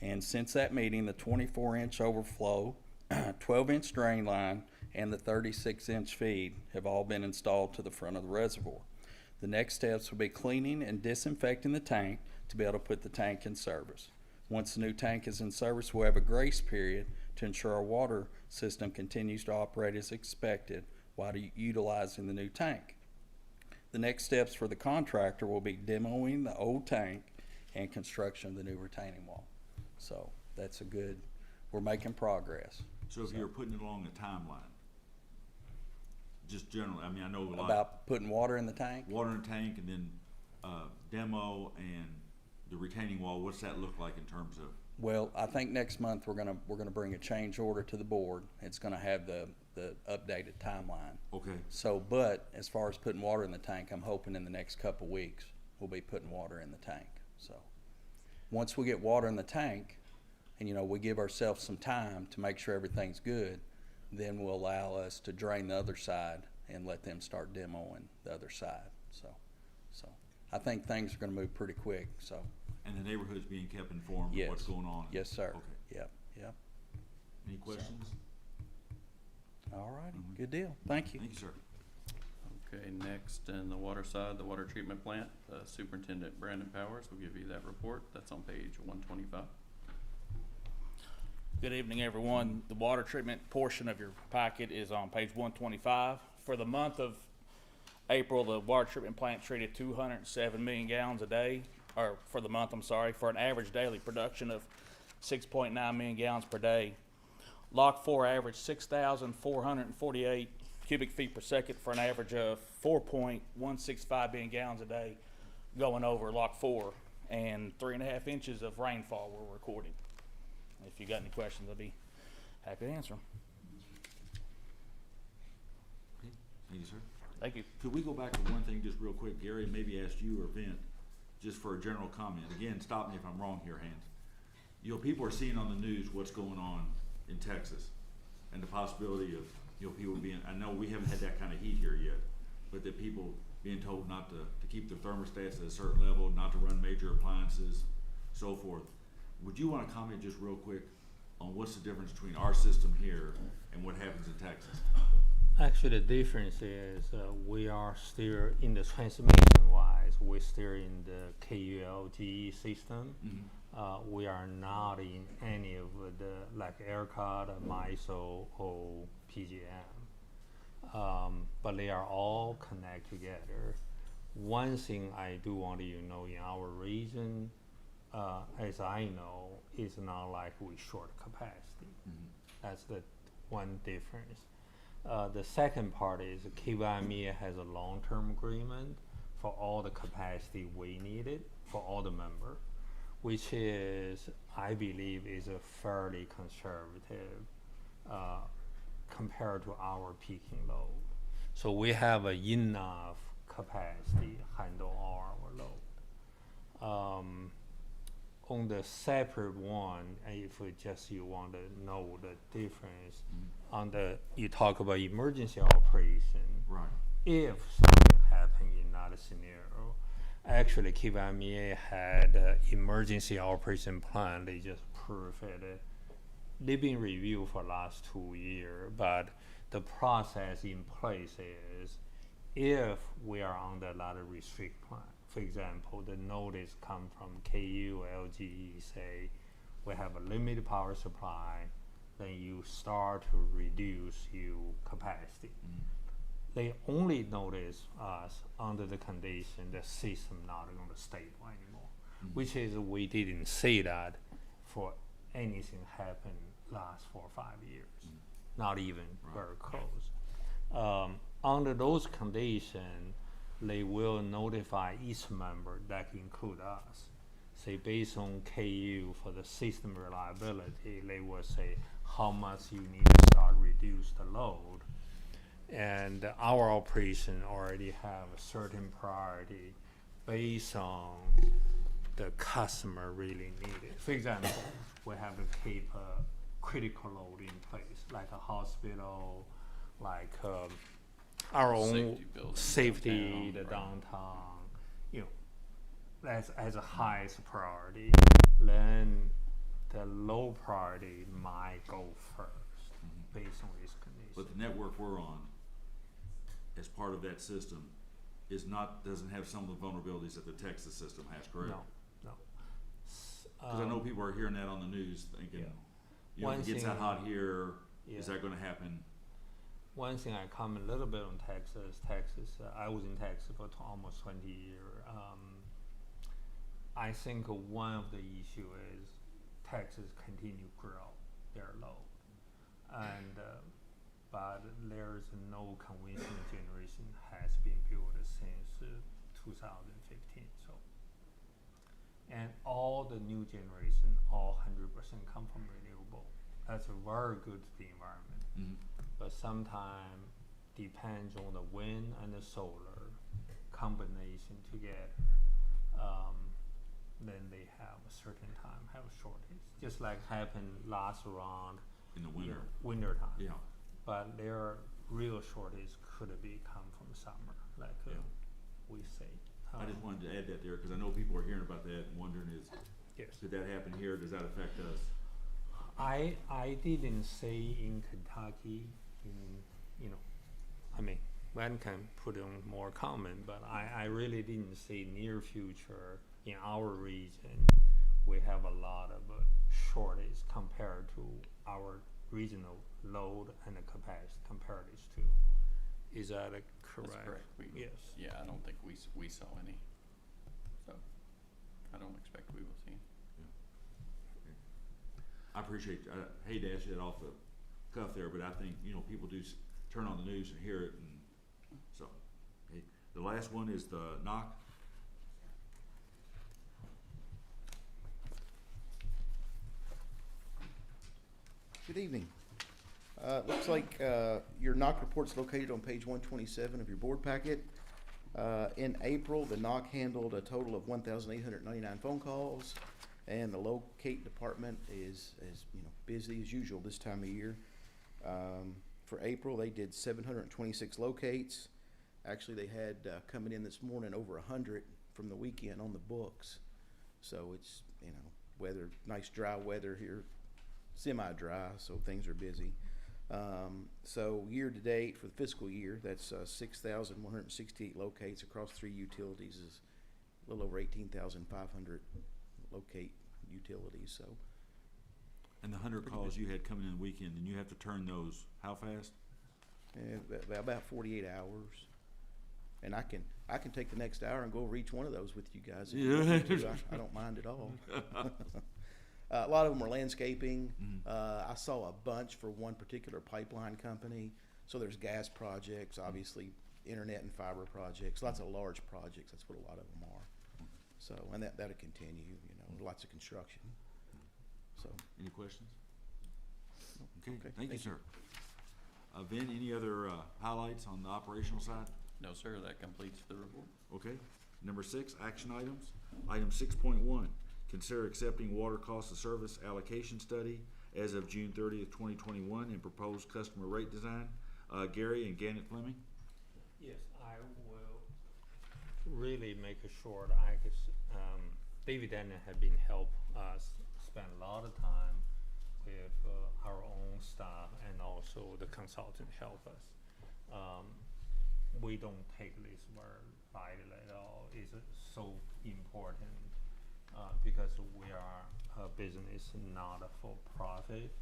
and since that meeting, the 24-inch overflow, 12-inch drain line, and the 36-inch feed have all been installed to the front of the reservoir. The next steps will be cleaning and disinfecting the tank to be able to put the tank in service. Once the new tank is in service, we'll have a grace period to ensure our water system continues to operate as expected while utilizing the new tank. The next steps for the contractor will be demoing the old tank and construction of the new retaining wall. So that's we're making progress. So if you're putting it along a timeline, just generally, I mean, I know a lot. About putting water in the tank? Water in the tank, and then demo and the retaining wall, what's that look like in terms of? Well, I think next month we're gonna bring a change order to the board. It's gonna have the updated timeline. Okay. So, but as far as putting water in the tank, I'm hoping in the next couple weeks we'll be putting water in the tank. So, once we get water in the tank, and we give ourselves some time to make sure everything's good, then we'll allow us to drain the other side and let them start demoing the other side. So I think things are gonna move pretty quick. So. And the neighborhood's being kept informed of what's going on? Yes, sir. Okay. Yep. Any questions? All righty, Good deal. Thank you. Thank you, sir. Okay, next in the water side, the water treatment plant, Superintendent Brandon Powers will give you that report. That's on page 125. Good evening, everyone. The water treatment portion of your packet is on page 125. For the month of April, the water treatment plant treated 207 million gallons a day, or for the month, I'm sorry, for an average daily production of 6.9 million gallons per day. Lock 4 averaged 6,448 cubic feet per second for an average of 4.165 billion gallons a day going over Lock 4, and 3.5 inches of rainfall we're recording. If you got any questions, I'll be happy to answer them. Okay. Thank you, sir. Thank you. Could we go back to one thing just real quick, Gary, and maybe ask you or Vint, just for a general comment. Again, stop me if I'm wrong here, Hans. People are seeing on the news what's going on in Texas, and the possibility of, people being, I know we haven't had that kind of heat here yet, but that people being told not to keep their thermostats at a certain level, not to run major appliances, so forth. Would you want to comment just real quick on what's the difference between our system here and what happens in Texas? Actually, the difference is we are still in the transmission-wise, we're still in the KULG system. Mm-hmm. We are not in any of the like ERCOT, MISO, or PGM. But they are all connected together. One thing I do want you to know in our region, as I know, it's not like we short capacity. Mm-hmm. That's the one difference. The second part is KYMEA has a long-term agreement for all the capacity we needed for all the members, which is, I believe, is a fairly conservative compared to our peaking load. So we have enough capacity to handle all our load. On the separate one, if we just you want to know the difference, on the you talk about emergency operation. Right. If something happened in that scenario, actually KYMEA had an emergency operation plan. They just approved it. They've been reviewed for the last 2 years, but the process in place is if we are under a lot of restrict plan. For example, the notice come from KU, LGE, say we have a limited power supply, then you start to reduce your capacity. They only notice us under the condition the system not going to stable anymore, which is we didn't see that for anything happen last 4 or 5 years, not even very close. Under those conditions, they will notify each member, that include us. Say based on KU for the system reliability, they will say how much you need to start reduce the load. And our operation already have a certain priority based on the customer really need it. For example, we have to keep a critical load in place, like a hospital, like our own safety, the downtown, you know, that's as a highest priority. Then the low priority might go first based on this condition. But the network we're on, as part of that system, doesn't have some of the vulnerabilities that the Texas system has, correct? No. Because I know people are hearing that on the news thinking, you know, if it gets that hot here, is that gonna happen? One thing I comment a little bit on Texas. I was in Texas for almost 20 years. I think one of the issue is Texas continue to grow their load, and but there's no conventional generation has been built since 2015. So, and all the new generation, all 100% come from renewable. That's a very good to the environment. But sometimes depends on the wind and the solar combination together. Then they have a certain time have a shortage, just like happened last round in the winter. Winter time. Yeah. But their real shortage could be come from summer, like we say. I just wanted to add that there because I know people are hearing about that and wondering did that happen here? Does that affect us? I didn't say in Kentucky, I mean, one can put on more comment, but I really didn't see near future in our region, we have a lot of shortage compared to our regional load and the capacity compared these two. Is that correct? That's correct. Yes. Yeah, I don't think we saw any, so I don't expect we will see. I appreciate, I hate to ask you that off the cuff there, but I think, people do turn on the news and hear it, and so. Okay. The last one is the knock. Good evening. Looks like your NOC report's located on page 127 of your board packet. In April, the NOC handled a total of 1,899 phone calls, and the locate department is busy as usual this time of year. For April, they did 726 locates. Actually, they had coming in this morning over 100 from the weekend on the books. So it's weather, nice dry weather here, semi-dry, so things are busy. So year to date for the fiscal year, that's 6,168 locates across 3 utilities, is a little over 18,500 locate utilities. So. And the 100 calls you had coming in the weekend, and you have to turn those how fast? About 48 hours. And I can take the next hour and go over each one of those with you guys. If you want me to. I don't mind at all. A lot of them were landscaping. I saw a bunch for one particular pipeline company. So there's gas projects, obviously internet and fiber projects, lots of large projects. That's what a lot of them are. So, and that'll continue, you know, lots of construction. So. Any questions? Okay, thank you, sir. Vin, any other highlights on the operational side? No, sir, that completes the report. Okay. Number 6, action items. Item 6.1, consider accepting water cost of service allocation study as of June 30th, 2021, and proposed customer rate design. Gary and Gannett Fleming. Yes, I will really make it short. David Daniel have been help us spend a lot of time with our own staff and also the consultant help us. We don't take this very lightly at all. It's so important because we are a business, not a for-profit.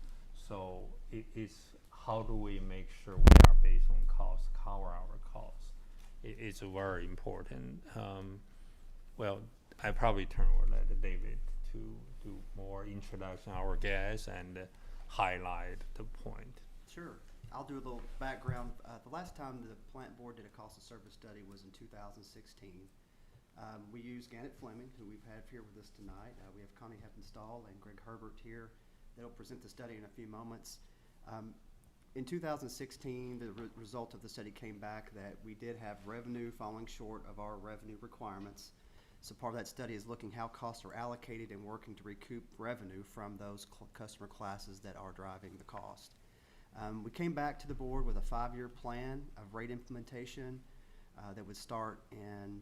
So it is how do we make sure we are based on cost, cover our costs. It's very important. Well, I probably turn over to David to do more introduction of our guests and highlight the point. Sure. I'll do a little background. The last time the plant board did a cost of service study was in 2016. We used Gannett Fleming, who we've had here with us tonight. We have Connie Heppenstall and Greg Herbert here. They'll present the study in a few moments. In 2016, the result of the study came back that we did have revenue falling short of our revenue requirements. So part of that study is looking how costs are allocated and working to recoup revenue from those customer classes that are driving the cost. We came back to the board with a 5-year plan of rate implementation that would start in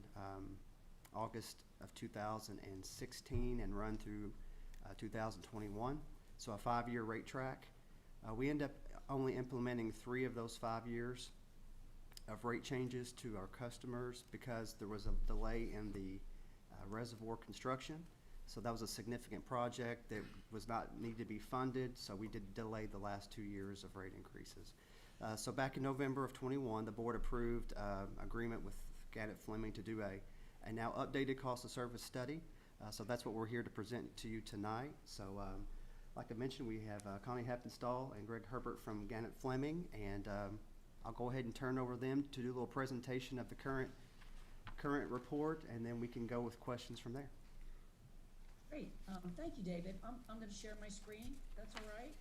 August of 2016 and run through 2021. So a 5-year rate track. We end up only implementing 3 of those 5 years of rate changes to our customers because there was a delay in the reservoir construction. So that was a significant project that was not need to be funded, so we did delay the last 2 years of rate increases. So back in November of 21, the board approved agreement with Gannett Fleming to do a now updated cost of service study. So that's what we're here to present to you tonight. So like I mentioned, we have Connie Heppenstall and Greg Herbert from Gannett Fleming, and I'll go ahead and turn over them to do a little presentation of the current report, and then we can go with questions from there. Great. Thank you, David. I'm going to share my screen. That's all right.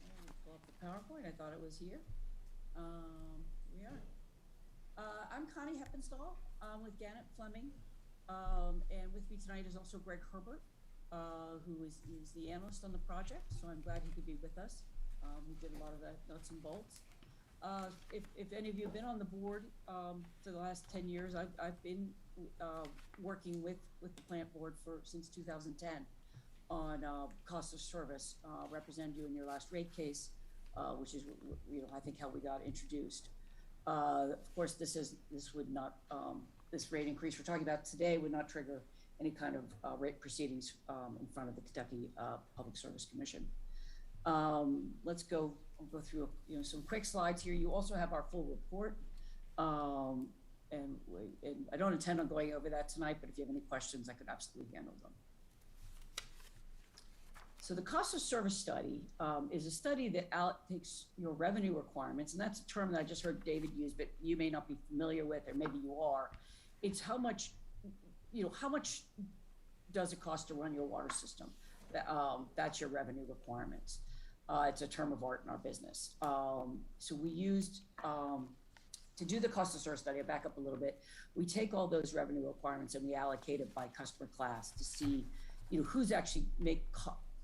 And pull up the PowerPoint. I thought it was here. We are. I'm Connie Heppenstall. I'm with Gannett Fleming. And with me tonight is also Greg Herbert, who is the analyst on the project, so I'm glad he could be with us. We did a lot of that nuts and bolts. If any of you have been on the board for the last 10 years, I've been working with the plant board since 2010 on cost of service. Represented you in your last rate case, which is I think how we got introduced. Of course, this would not this rate increase we're talking about today would not trigger any kind of rate proceedings in front of the Kentucky Public Service Commission. Let's go. I'll go through some quick slides here. You also have our full report, and I don't intend on going over that tonight. But if you have any questions, I could absolutely handle them. So the cost of service study is a study that takes your revenue requirements, and that's a term that I just heard David use, but you may not be familiar with, or maybe you are. It's how much does it cost to run your water system? That's your revenue requirements. It's a term of art in our business. So we used, to do the cost of service study, I'll back up a little bit, we take all those revenue requirements and we allocate it by customer class to see who's actually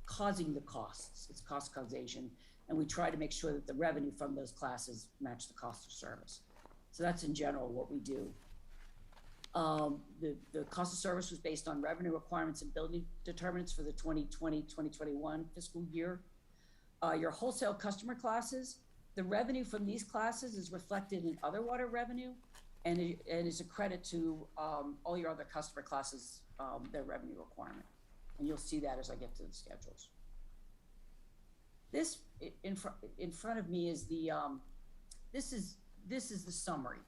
causing the costs. It's cost causation. And we try to make sure that the revenue from those classes match the cost of service. So that's in general what we do. The cost of service was based on revenue requirements and building determinants for the 2020-2021 fiscal year. Your wholesale customer classes, the revenue from these classes is reflected in other water revenue and is a credit to all your other customer classes, their revenue requirement. And you'll see that as I get to the schedules. This, in front of me is the, this is the summary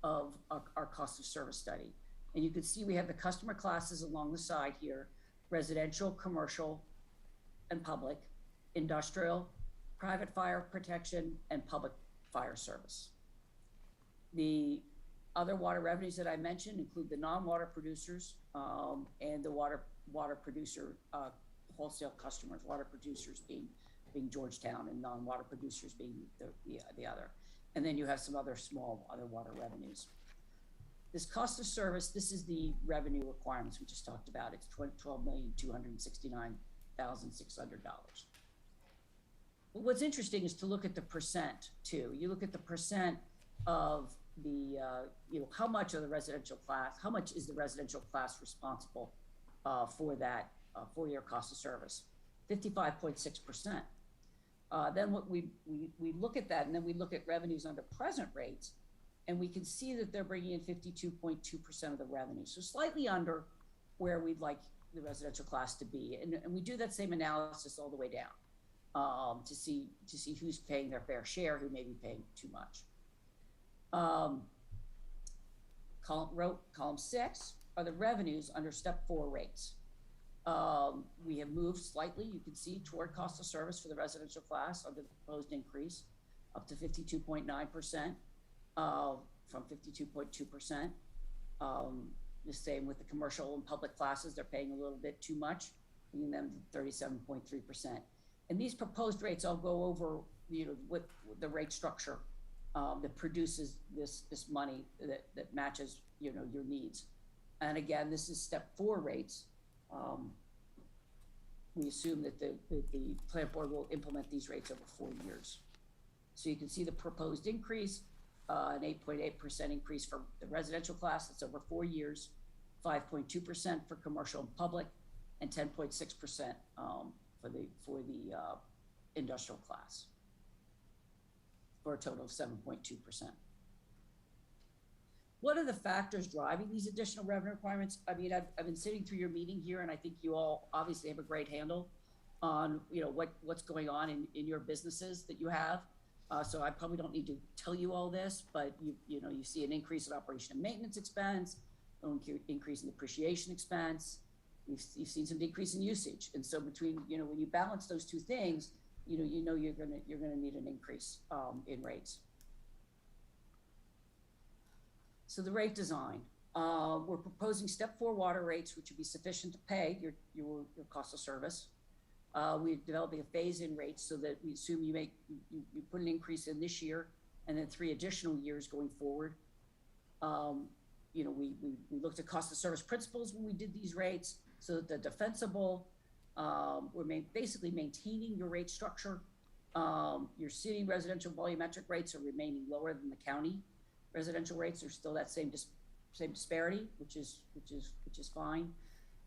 of our cost of service study. And you can see we have the customer classes along the side here: residential, commercial, and public, industrial, private fire protection, and public fire service. The other water revenues that I mentioned include the non-water producers, and the water producer wholesale customers, water producers being Georgetown, and non-water producers being the other. And then you have some other small other water revenues. This cost of service, this is the revenue requirements we just talked about. It's $12,269,600. But what's interesting is to look at the percent too. You look at the percent of the, how much of the residential class, how much is the residential class responsible for that, for your cost of service? 55.6%. Then what we look at that, and then we look at revenues under present rates, and we can see that they're bringing in 52.2% of the revenue. So slightly under where we'd like the residential class to be. And we do that same analysis all the way down to see who's paying their fair share, who may be paying too much. Column 6 are the revenues under step 4 rates. We have moved slightly, you can see, toward cost of service for the residential class under the proposed increase, up to 52.9%, from 52.2%. The same with the commercial and public classes, they're paying a little bit too much, bringing them to 37.3%. And these proposed rates, I'll go over, with the rate structure that produces this money that matches, your needs. And again, this is step 4 rates. We assume that the plant board will implement these rates over 4 years. So you can see the proposed increase, an 8.8% increase for the residential class, that's over 4 years, 5.2% for commercial and public, and 10.6% for the industrial class, for a total of 7.2%. What are the factors driving these additional revenue requirements? I mean, I've been sitting through your meeting here, and I think you all obviously have a great handle on, what's going on in your businesses that you have. So I probably don't need to tell you all this, but you see an increase in operation and maintenance expense, an increase in depreciation expense. You've seen some decrease in usage, and so between, when you balance those two things, you're gonna need an increase in rates. So the rate design, we're proposing step 4 water rates, which would be sufficient to pay your cost of service. We're developing a phase-in rate so that we assume you put an increase in this year and then 3 additional years going forward. We looked at cost of service principles when we did these rates so that they're defensible. We're basically maintaining your rate structure. Your city residential volumetric rates are remaining lower than the county residential rates. Are still that same disparity, which is fine.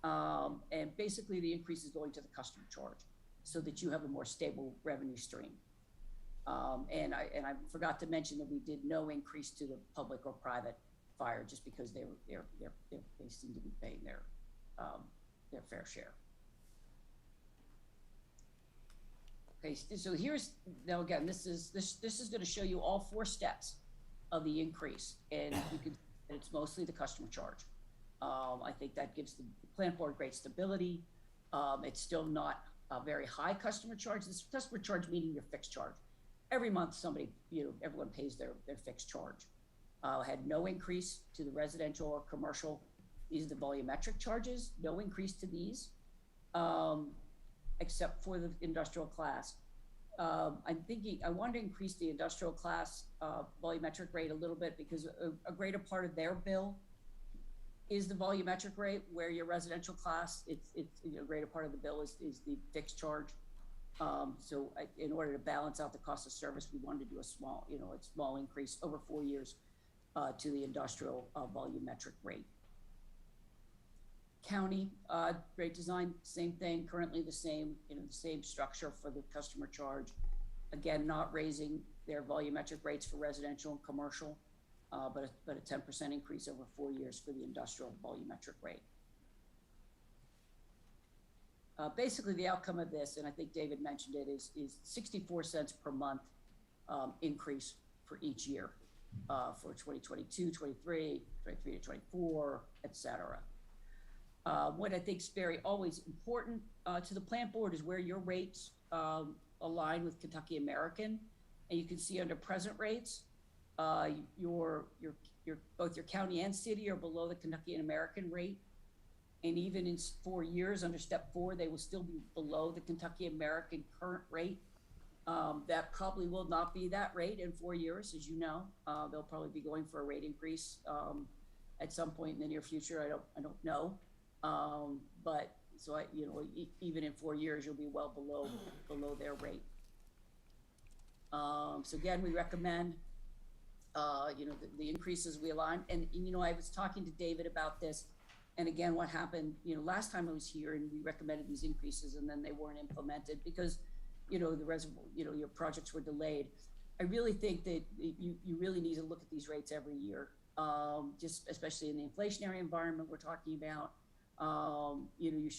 And basically the increase is going to the customer charge so that you have a more stable revenue stream. And I forgot to mention that we did no increase to the public or private fire, just because they seem to be paying their fair share. Okay, so now again, this is going to show you all 4 steps of the increase, and it's mostly the customer charge. I think that gives the plant board great stability. It's still not a very high customer charge. This customer charge meaning your fixed charge. Every month everyone pays their fixed charge. Had no increase to the residential or commercial. These are the volumetric charges, no increase to these, except for the industrial class. I want to increase the industrial class volumetric rate a little bit, because a greater part of their bill is the volumetric rate, where your residential class, it's a greater part of the bill is the fixed charge. So in order to balance out the cost of service, we wanted to do a small increase over 4 years to the industrial volumetric rate. County rate design, same thing, currently the same, the same structure for the customer charge. Again, not raising their volumetric rates for residential and commercial, but a 10% increase over 4 years for the industrial volumetric rate. Basically, the outcome of this, and I think David mentioned it, is 64 cents per month increase for each year for 2022, 23, 23 to 24, et cetera. What I think is very always important to the plant board is where your rates align with Kentucky American. And you can see under present rates, your both your county and city are below the Kentucky American rate. And even in 4 years under step 4, they will still be below the Kentucky American current rate. That probably will not be that rate in 4 years, as you know. They'll probably be going for a rate increase at some point in the near future. I don't know. But so even in 4 years, you'll be well below their rate. So again, we recommend the increases we align. And I was talking to David about this. And again, what happened, last time I was here and we recommended these increases and then they weren't implemented because, the reservoir, your projects were delayed. I really think that you really need to look at these rates every year, just especially in the inflationary environment we're talking about. You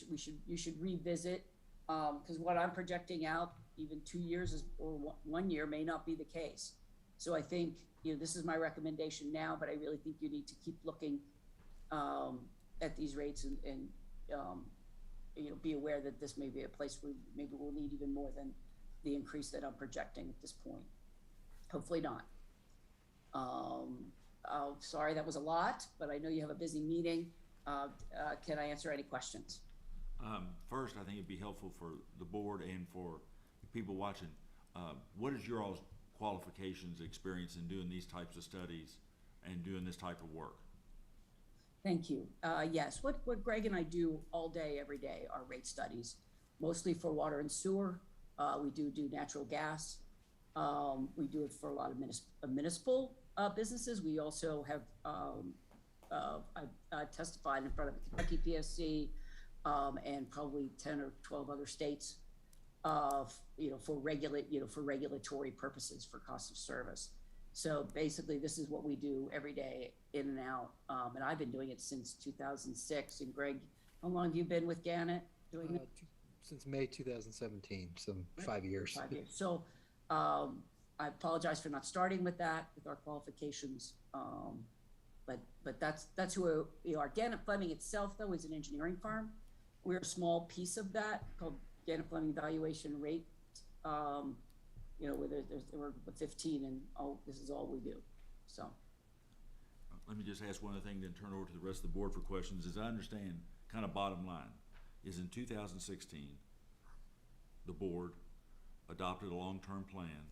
should revisit, because what I'm projecting out even 2 years or 1 year may not be the case. So I think, this is my recommendation now, but I really think you need to keep looking at these rates and be aware that this may be a place where maybe we'll need even more than the increase that I'm projecting at this point. Hopefully not. Sorry, that was a lot, but I know you have a busy meeting. Can I answer any questions? First, I think it'd be helpful for the board and for people watching. What is your all's qualifications, experience in doing these types of studies and doing this type of work? Thank you. Yes, what Greg and I do all day, every day, are rate studies, mostly for water and sewer. We do natural gas. We do it for a lot of municipal businesses. We also have I testified in front of the Kentucky PSC and probably 10 or 12 other states for regulatory purposes for cost of service. So basically, this is what we do every day, in and out. And I've been doing it since 2006. And Greg, how long have you been with Gannett doing it? Since May 2017, so 5 years. 5 years. So I apologize for not starting with that, with our qualifications. But that's who our Gannett Fleming itself, though, is an engineering firm. We're a small piece of that called Gannett Fleming Valuation Rate. Where we're 15 and this is all we do. So. Let me just ask one other thing, then turn over to the rest of the board for questions. As I understand, kind of bottom line, is in 2016, the board adopted a long-term plan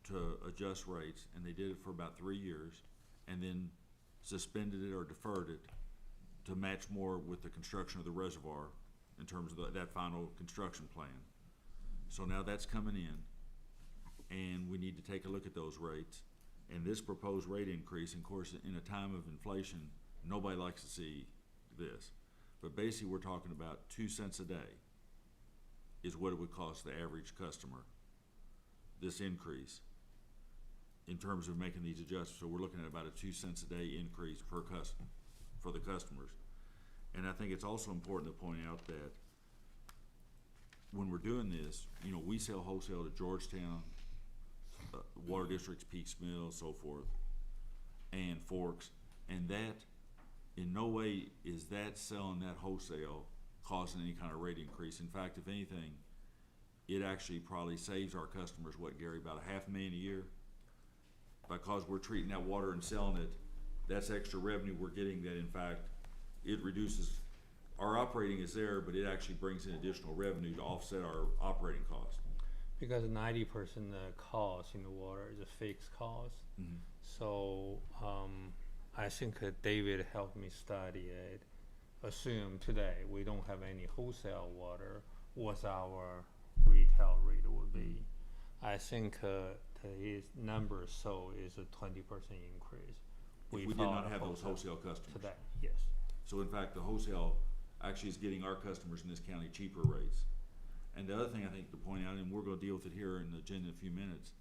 to adjust rates, and they did it for about 3 years, and then suspended it or deferred it to match more with the construction of the reservoir in terms of that final construction plan. So now that's coming in, and we need to take a look at those rates. And this proposed rate increase, of course, in a time of inflation, nobody likes to see this. But basically, we're talking about 2 cents a day is what it would cost the average customer, this increase, in terms of making these adjustments. So we're looking at about a 2 cents a day increase per customer for the customers. And I think it's also important to point out that when we're doing this, we sell wholesale to Georgetown, Water Districts, Peaks Mill, so forth, and Forks, and that in no way is that selling that wholesale causing any kind of rate increase. In fact, if anything, it actually probably saves our customers, what, Gary, about $500,000 a year? Because we're treating that water and selling it, that's extra revenue we're getting that, in fact, it reduces, our operating is there, but it actually brings in additional revenue to offset our operating costs. Because 90% of the cost in the water is a fixed cost. Mm-hmm. So I think David helped me study it. Assume today we don't have any wholesale water, what our retail rate would be. I think his number so is a 20% increase. We did not have those wholesale customers today. Yes. So in fact, the wholesale actually is getting our customers in this county cheaper rates. And the other thing I think to point out, and we're going to deal with it here in the agenda in a few minutes,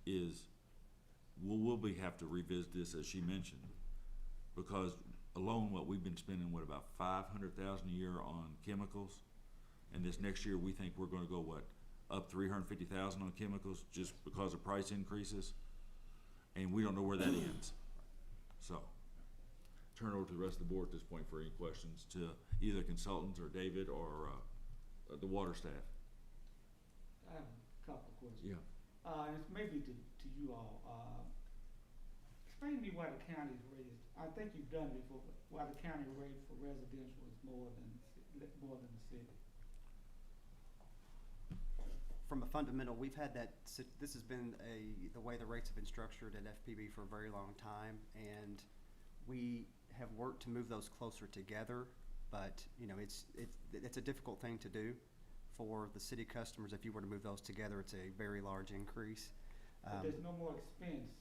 is we'll have to revisit this, as she mentioned, because alone what we've been spending, about $500,000 a year on chemicals. And this next year, we think we're gonna go, what, up 350,000 on chemicals just because of price increases? And we don't know where that ends. So, turn it over to the rest of the board at this point for any questions to either consultants or David or the water staff. I have a couple of questions. Yeah. It's maybe to you all. Explain to me why the county's raised, I think you've done it before, but why the county rate for residential is more than the city. From a fundamental, we've had that, this has been the way the rates have been structured at FPB for a very long time, and we have worked to move those closer together, but, you know, it's a difficult thing to do for the city customers. If you were to move those together, it's a very large increase. But there's no more expense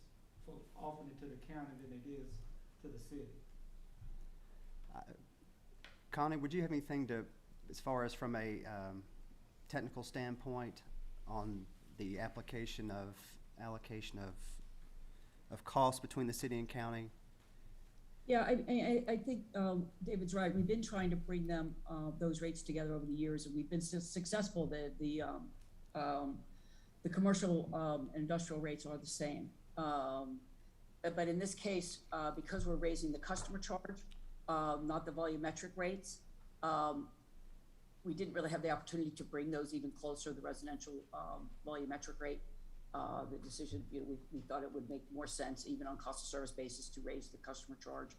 for offering it to the county than it is to the city. Connie, would you have anything to, as far as from a technical standpoint, on the allocation of costs between the city and county? Yeah, I think David's right. We've been trying to bring them, those rates together over the years, and we've been successful. The commercial and industrial rates are the same. But in this case, because we're raising the customer charge, not the volumetric rates, we didn't really have the opportunity to bring those even closer, the residential volumetric rate. The decision, you know, we thought it would make more sense, even on cost of service basis, to raise the customer charge.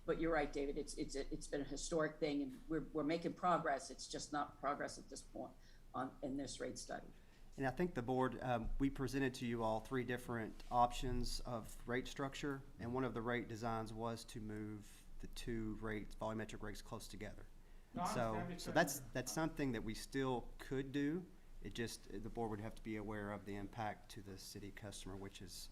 But you're right, David. It's been a historic thing, and we're making progress. It's just not progress at this point in this rate study. And I think the board, we presented to you all 3 different options of rate structure, and one of the rate designs was to move the 2 rates, volumetric rates, close together. No, So that's something that we still could do. It just, the board would have to be aware of the impact to the city customer, which is.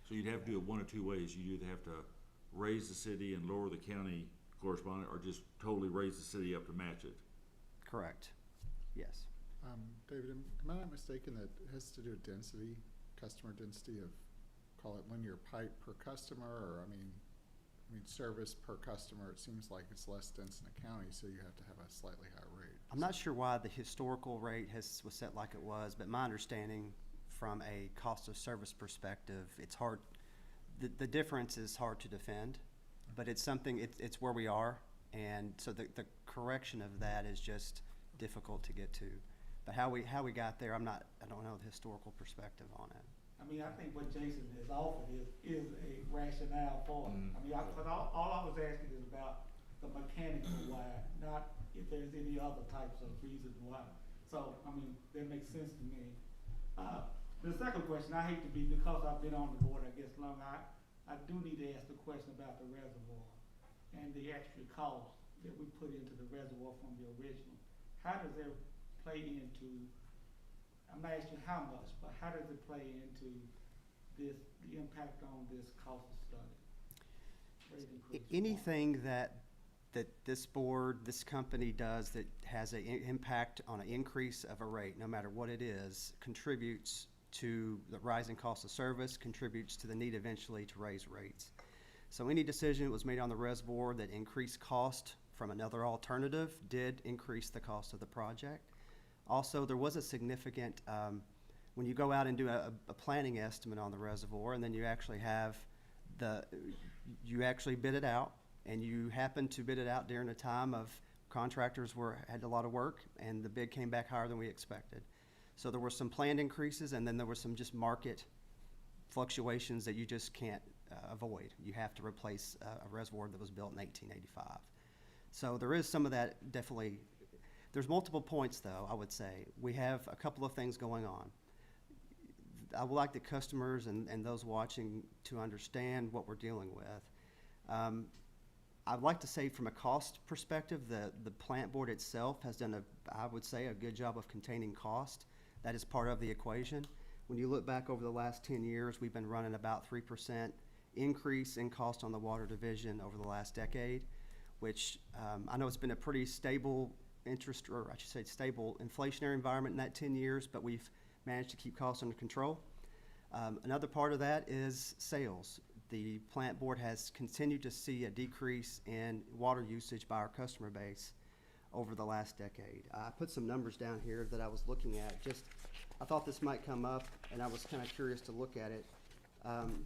So you'd have to do it one of 2 ways. You either have to raise the city and lower the county correspondent, or just totally raise the city up to match it. Correct. Yes. David, am I not mistaken that it has to do with density, customer density of, call it linear pipe per customer, or I mean service per customer? It seems like it's less dense in a county, so you have to have a slightly higher rate. I'm not sure why the historical rate was set like it was, but my understanding from a cost of service perspective, it's hard, the difference is hard to defend, but it's something, it's where we are, and so the correction of that is just difficult to get to. But how we got there, I don't know the historical perspective on it. I mean, I think what Jason has offered is a rationale for it. I mean, because all I was asking is about the mechanical why, not if there's any other types of reasons why. So, I mean, that makes sense to me. The second question, I hate to be, because I've been on the board, I guess, long, I do need to ask the question about the reservoir and the extra cost that we put into the reservoir from the original. How does that play into, I'm not asking how much, but how does it play into the impact on this cost of study? Anything that this board, this company does that has an impact on an increase of a rate, no matter what it is, contributes to the rising cost of service, contributes to the need eventually to raise rates. So any decision that was made on the reservoir that increased cost from another alternative did increase the cost of the project. Also, there was a significant, when you go out and do a planning estimate on the reservoir, and then you actually have you actually bid it out, and you happen to bid it out during a time of contractors had a lot of work, and the bid came back higher than we expected. So there were some planned increases, and then there were some just market fluctuations that you just can't avoid. You have to replace a reservoir that was built in 1885. So there is some of that, definitely. There's multiple points, though, I would say. We have a couple of things going on. I would like the customers and those watching to understand what we're dealing with. I'd like to say from a cost perspective, the plant board itself has done, I would say, a good job of containing cost. That is part of the equation. When you look back over the last 10 years, we've been running about 3% increase in cost on the water division over the last decade, which I know it's been a pretty stable stable inflationary environment in that 10 years, but we've managed to keep costs under control. Another part of that is sales. the plant board has continued to see a decrease in water usage by our customer base over the last decade. I put some numbers down here that I was looking at. I thought this might come up, and I was kind of curious to look at it.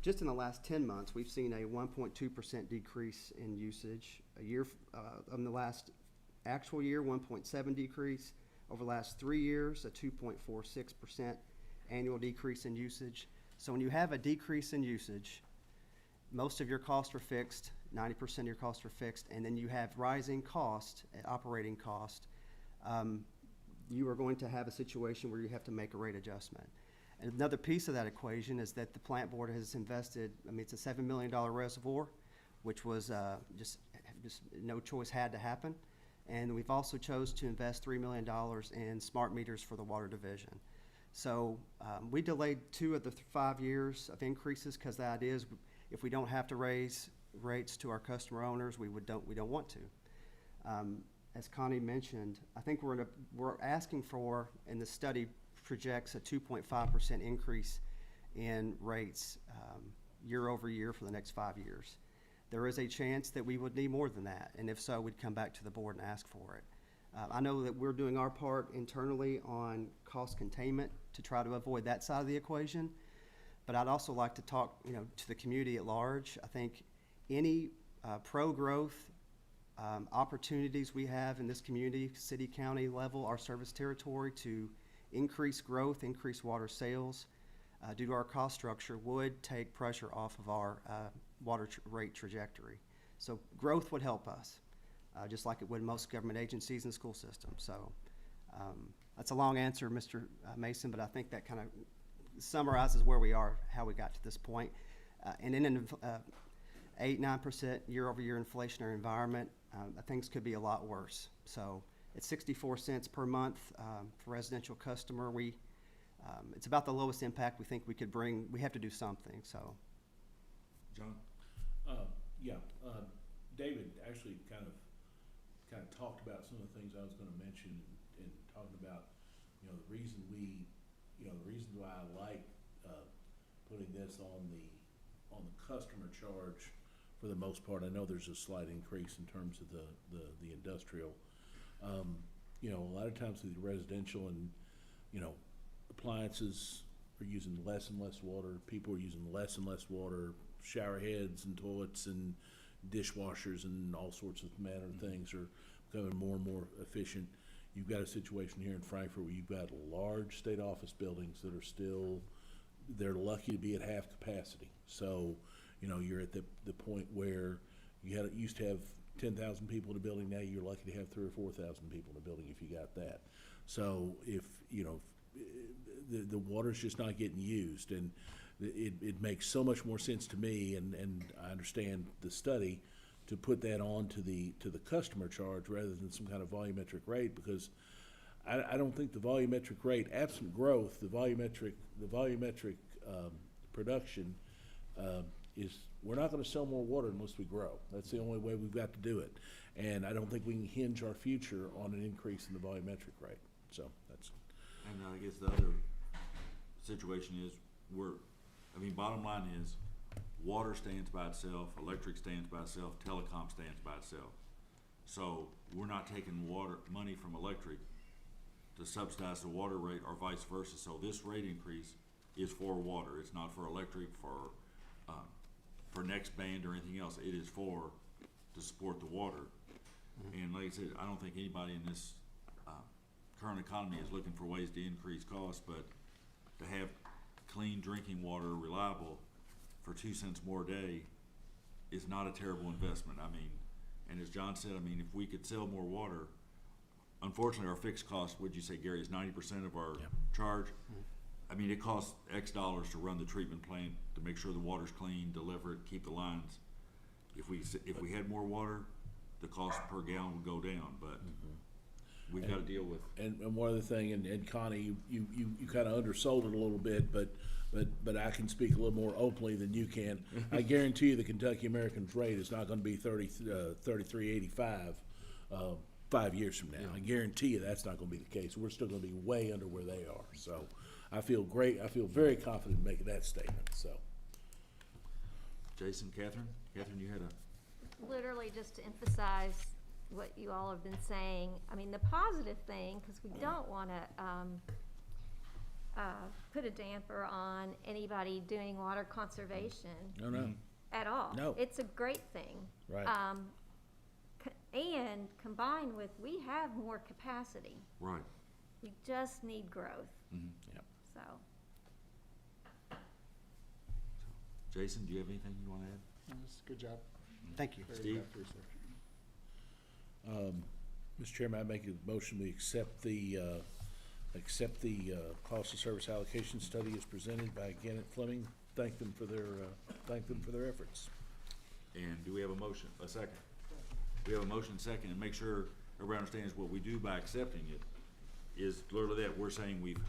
Just in the last 10 months, we've seen a 1.2% decrease in usage. In the last actual year, 1.7 decrease. Over the last 3 years, a 2.46% annual decrease in usage. So when you have a decrease in usage, most of your costs are fixed, 90% of your costs are fixed, and then you have rising cost, operating cost, you are going to have a situation where you have to make a rate adjustment. And another piece of that equation is that the plant board has invested, it's a $7 million reservoir, which was just no choice had to happen. And we've also chose to invest $3 million in smart meters for the water division. So we delayed 2 of the 5 years of increases because the idea is if we don't have to raise rates to our customer owners, we don't want to. As Connie mentioned, I think we're asking for, and the study projects a 2.5% increase in rates year over year for the next 5 years. There is a chance that we would need more than that, and if so, we'd come back to the board and ask for it. I know that we're doing our part internally on cost containment to try to avoid that side of the equation, but I'd also like to talk, to the community at large. I think any pro-growth opportunities we have in this community, city, county level, our service territory to increase growth, increase water sales due to our cost structure would take pressure off of our water rate trajectory. So growth would help us, just like it would most government agencies and school systems. So that's a long answer, Mr. Mason, but I think that kind of summarizes where we are, how we got to this point. And in an 8-9% year-over-year inflationary environment, things could be a lot worse. So at 64 cents per month for residential customer, it's about the lowest impact we think we could bring. We have to do something. So, John. David actually kind of talked about some of the things I was going to mention in talking about, the reason why I like putting this on the customer charge for the most part. I know there's a slight increase in terms of the industrial. A lot of times with the residential and appliances are using less and less water. People are using less and less water. Shower heads and toilets and dishwashers and all sorts of manner of things are becoming more and more efficient. You've got a situation here in Frankfurt where you've got large state office buildings that are they're lucky to be at half capacity. So, you're at the point where you used to have 10,000 people in a building. Now you're lucky to have 3,000 or 4,000 people in a building if you got that. So if the water's just not getting used, and it makes so much more sense to me, and I understand the study, to put that on to the customer charge rather than some kind of volumetric rate, because I don't think the volumetric rate, absent growth, the volumetric production we're not going to sell more water unless we grow. That's the only way we've got to do it, and I don't think we can hinge our future on an increase in the volumetric rate. So that's. And I guess the other situation is bottom line is water stands by itself, electric stands by itself, telecom stands by itself. So we're not taking money from electric to subsidize the water rate or vice versa. So this rate increase is for water. It's not for electric, for next band or anything else. It is to support the water. And like I said, I don't think anybody in this current economy is looking for ways to increase costs, but to have clean drinking water reliable for 2 cents more a day is not a terrible investment. And as John said, if we could sell more water, unfortunately our fixed cost, would you say, Gary, is 90% of our charge? It costs X dollars to run the treatment plant to make sure the water's clean, deliver it, keep the lines. If we had more water, the cost per gallon would go down, but we've got to deal with. And one other thing, and Connie, you kind of undersold it a little bit, but I can speak a little more openly than you can. I guarantee you the Kentucky American's rate is not going to be $33.85 5 years from now. I guarantee you that's not going to be the case. We're still going to be way under where they are. So I feel great. I feel very confident in making that statement. So. Jason, Catherine, you had a, Literally just to emphasize what you all have been saying, I mean, the positive thing, because we don't want to put a damper on anybody doing water conservation No. at all. No. It's a great thing. Right. And combined with, we have more capacity. right. We just need growth, Yep. so. Jason, do you have anything you want to add? Yes, good job. Thank you. Very Steve? in-depth research. Mr. Chairman, I make a motion, we accept the cost of service allocation study as presented by Gannett Fleming. Thank them for their efforts. And do we have a motion, a second? We have a motion second, and make sure everybody understands what we do by accepting it is literally that, we're saying we've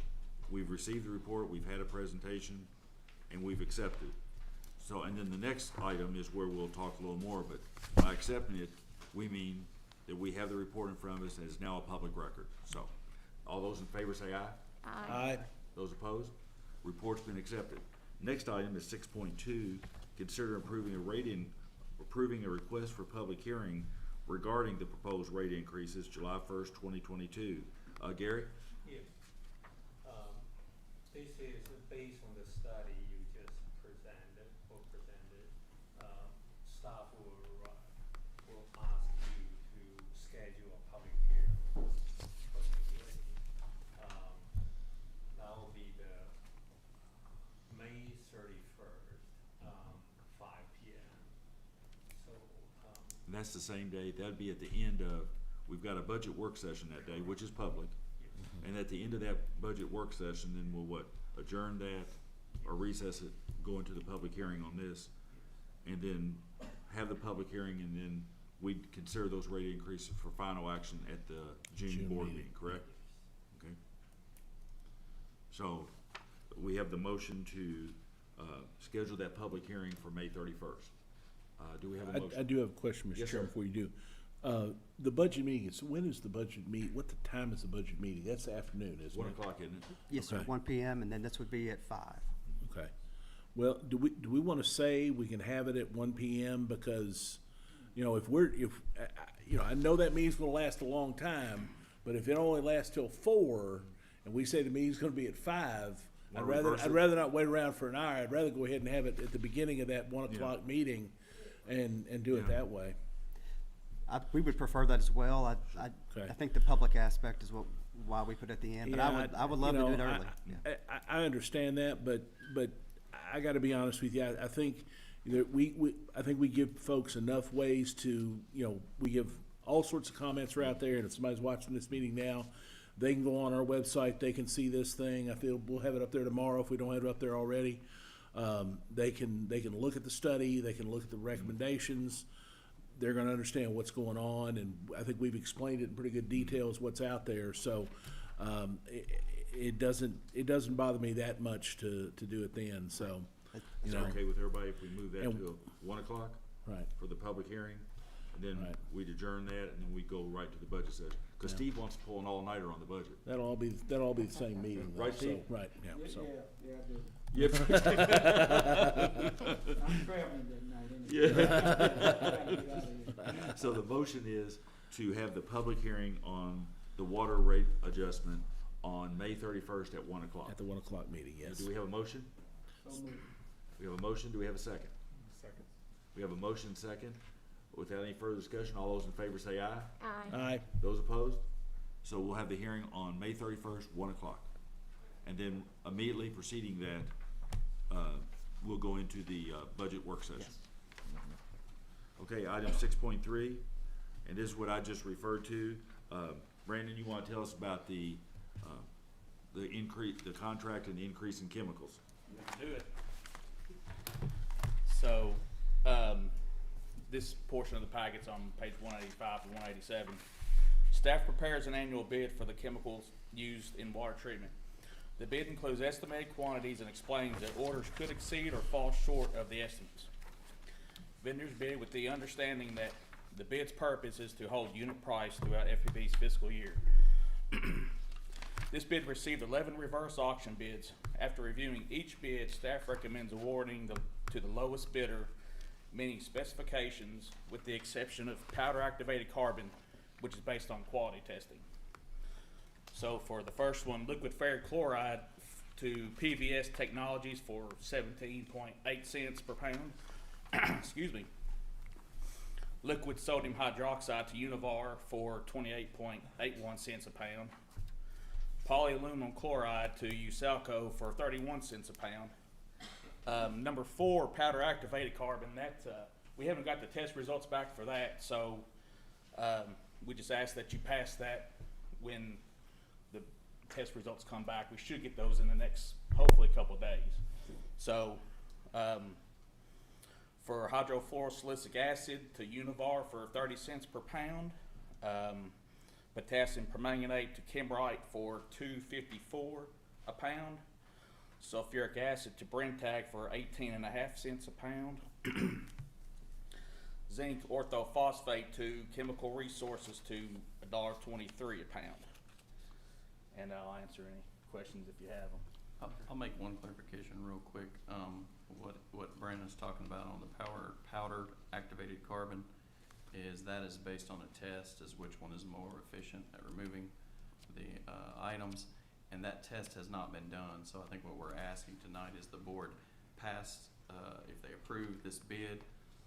received the report, we've had a presentation, and we've accepted. So, and then the next item is where we'll talk a little more, but by accepting it, we mean that we have the report in front of us and it's now a public record. So, all those in favor say aye. Aye. Those opposed? Report's been accepted. Next item is 6.2, consider approving a request for public hearing regarding the proposed rate increases July 1st, 2022. Gary? Yes. This is based on the study you just presented. Staff will ask you to schedule a public hearing for the rate. That will be the May 31st, 5 p.m. So, And that's the same day, that'd be at the end of, we've got a budget work session that day, which is public. And at the end of that budget work session, then we'll what, adjourn that or recess it, go into the public hearing on this, and then have the public hearing, and then we'd consider those rate increases for final action at the June board meeting, correct? Okay. So, we have the motion to, schedule that public hearing for May 31st. Do we have a motion? I do have a question, Mr. Yes, Chairman, sir. before you do. The budget meeting, when is the budget meet, what the time is the budget meeting? That's the afternoon, isn't it? 1 o'clock, isn't it? Yes, sir, Okay. 1 PM, and then this would be at 5. Okay. Well, do we want to say we can have it at 1 PM? Because, you know, I know that meeting's gonna last a long time, but if it only lasts till 4, and we say the meeting's gonna be at 5, I'd reverse it? rather not wait around for an hour. I'd rather go ahead and have it at the beginning of that 1 o'clock meeting and do it Yeah. that way. We would prefer that as well. Okay. I think the public aspect is why we put it at the end, but Yeah, I would love to do it early. Yeah. I understand that, but I gotta be honest with you, I think that I think we give folks enough ways to, we give all sorts of comments are out there, and if somebody's watching this meeting now, they can go on our website, they can see this thing. I feel we'll have it up there tomorrow if we don't have it up there already. They can look at the study, they can look at the recommendations. They're gonna understand what's going on, and I think we've explained it in pretty good details what's out there, so, it doesn't bother me that much to do it then, so. Is it okay with everybody if we move that And- to 1 o'clock? Right. For the public hearing? And then Right. we'd adjourn that, and then we go right to the budget session. Cause Yeah. Steve wants to pull an all-nighter on the budget. That'll all be the same meeting, though, Right, so, Steve? right, yeah, so. Yeah, I do. Yep. I'm traveling that night anyway. So the motion is to have the public hearing on the water rate adjustment on May 31st at 1 o'clock. At the 1 o'clock meeting, yes. Do we have a motion? So moved. We have a motion, do we have a second? Second. We have a motion second. Without any further discussion, all those in favor say aye. Aye. Aye. Those opposed? So we'll have the hearing on May 31st, 1 o'clock. And then immediately preceding that, we'll go into the budget work session. Yes. Okay, item 6.3, and this is what I just referred to. Brandon, you want to tell us about the increase, the contract and the increase in chemicals? Do it. So, this portion of the packet's on page 185 to 187. Staff prepares an annual bid for the chemicals used in water treatment. The bid includes estimated quantities and explains that orders could exceed or fall short of the estimates. Vendors bid with the understanding that the bid's purpose is to hold unit price throughout FPB's fiscal year. This bid received 11 reverse auction bids. After reviewing each bid, staff recommends awarding to the lowest bidder meaning specifications with the exception of powder activated carbon, which is based on quality testing. So for the first one, liquid ferric chloride to PVS Technologies for 17.8 cents per pound. Excuse me. Liquid sodium hydroxide to Univar for 28.81 cents a pound. Polyaluminum chloride to Usalco for 31 cents a pound. Number 4, powder activated carbon. That we haven't got the test results back for that, so we just ask that you pass that when the test results come back. We should get those in the next, hopefully, couple days. So for hydrofluorosilicic acid to Univar for 30 cents per pound. Potassium permanganate to Kimbrite for $2.54 a pound. Sulfuric acid to Brentag for 18.5 cents a pound. Zinc orthophosphate to Chemical Resources to $1.23 a pound. And I'll answer any questions if you have them. I'll make one clarification real quick. What Brandon's talking about on the powdered activated carbon is based on a test as which one is more efficient at removing the items, and that test has not been done. So I think what we're asking tonight is the board pass, if they approve this bid,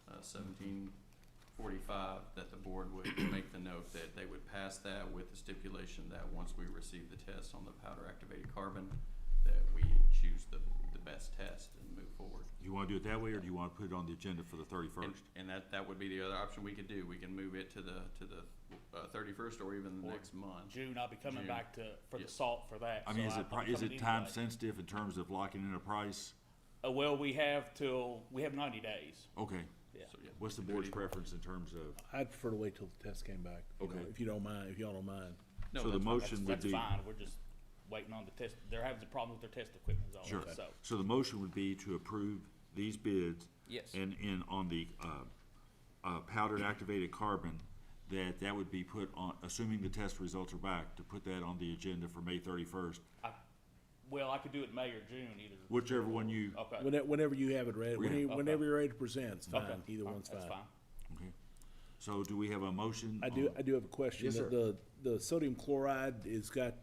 1745, that the board would make the note that they would pass that with the stipulation that once we receive the test on the powder activated carbon, that we choose the best test and move forward. You want to do it that way, or do you want to put it on the agenda for the 31st? And that would be the other option we could do. We can move it to the 31st or even the next month. June, I'll be coming back for the salt for that. I mean, so is it time anyway. sensitive in terms of locking in a price? Well, we have 90 days. Okay. Yeah. So, yeah, What's the board's preference in terms of? I'd prefer to wait till the test came back. you know, Okay. If you don't mind, if y'all don't mind. No, So the that's fine. motion would That's be. fine. We're just waiting on the test. They're having a problem with their test equipment. Sure. So So the motion would be to approve these bids. yes. And on the powdered activated carbon, that would be put on, assuming the test results are back, to put that on the agenda for May 31st. Well, I could do it May or June either. Whichever one you. Okay. Whenever you have it ready, whenever you're ready to present, it's fine. Okay. Either All one's right, fine. That's fine. Okay. So do we have a motion? I do have a question. Yes, sir. The sodium chloride is got,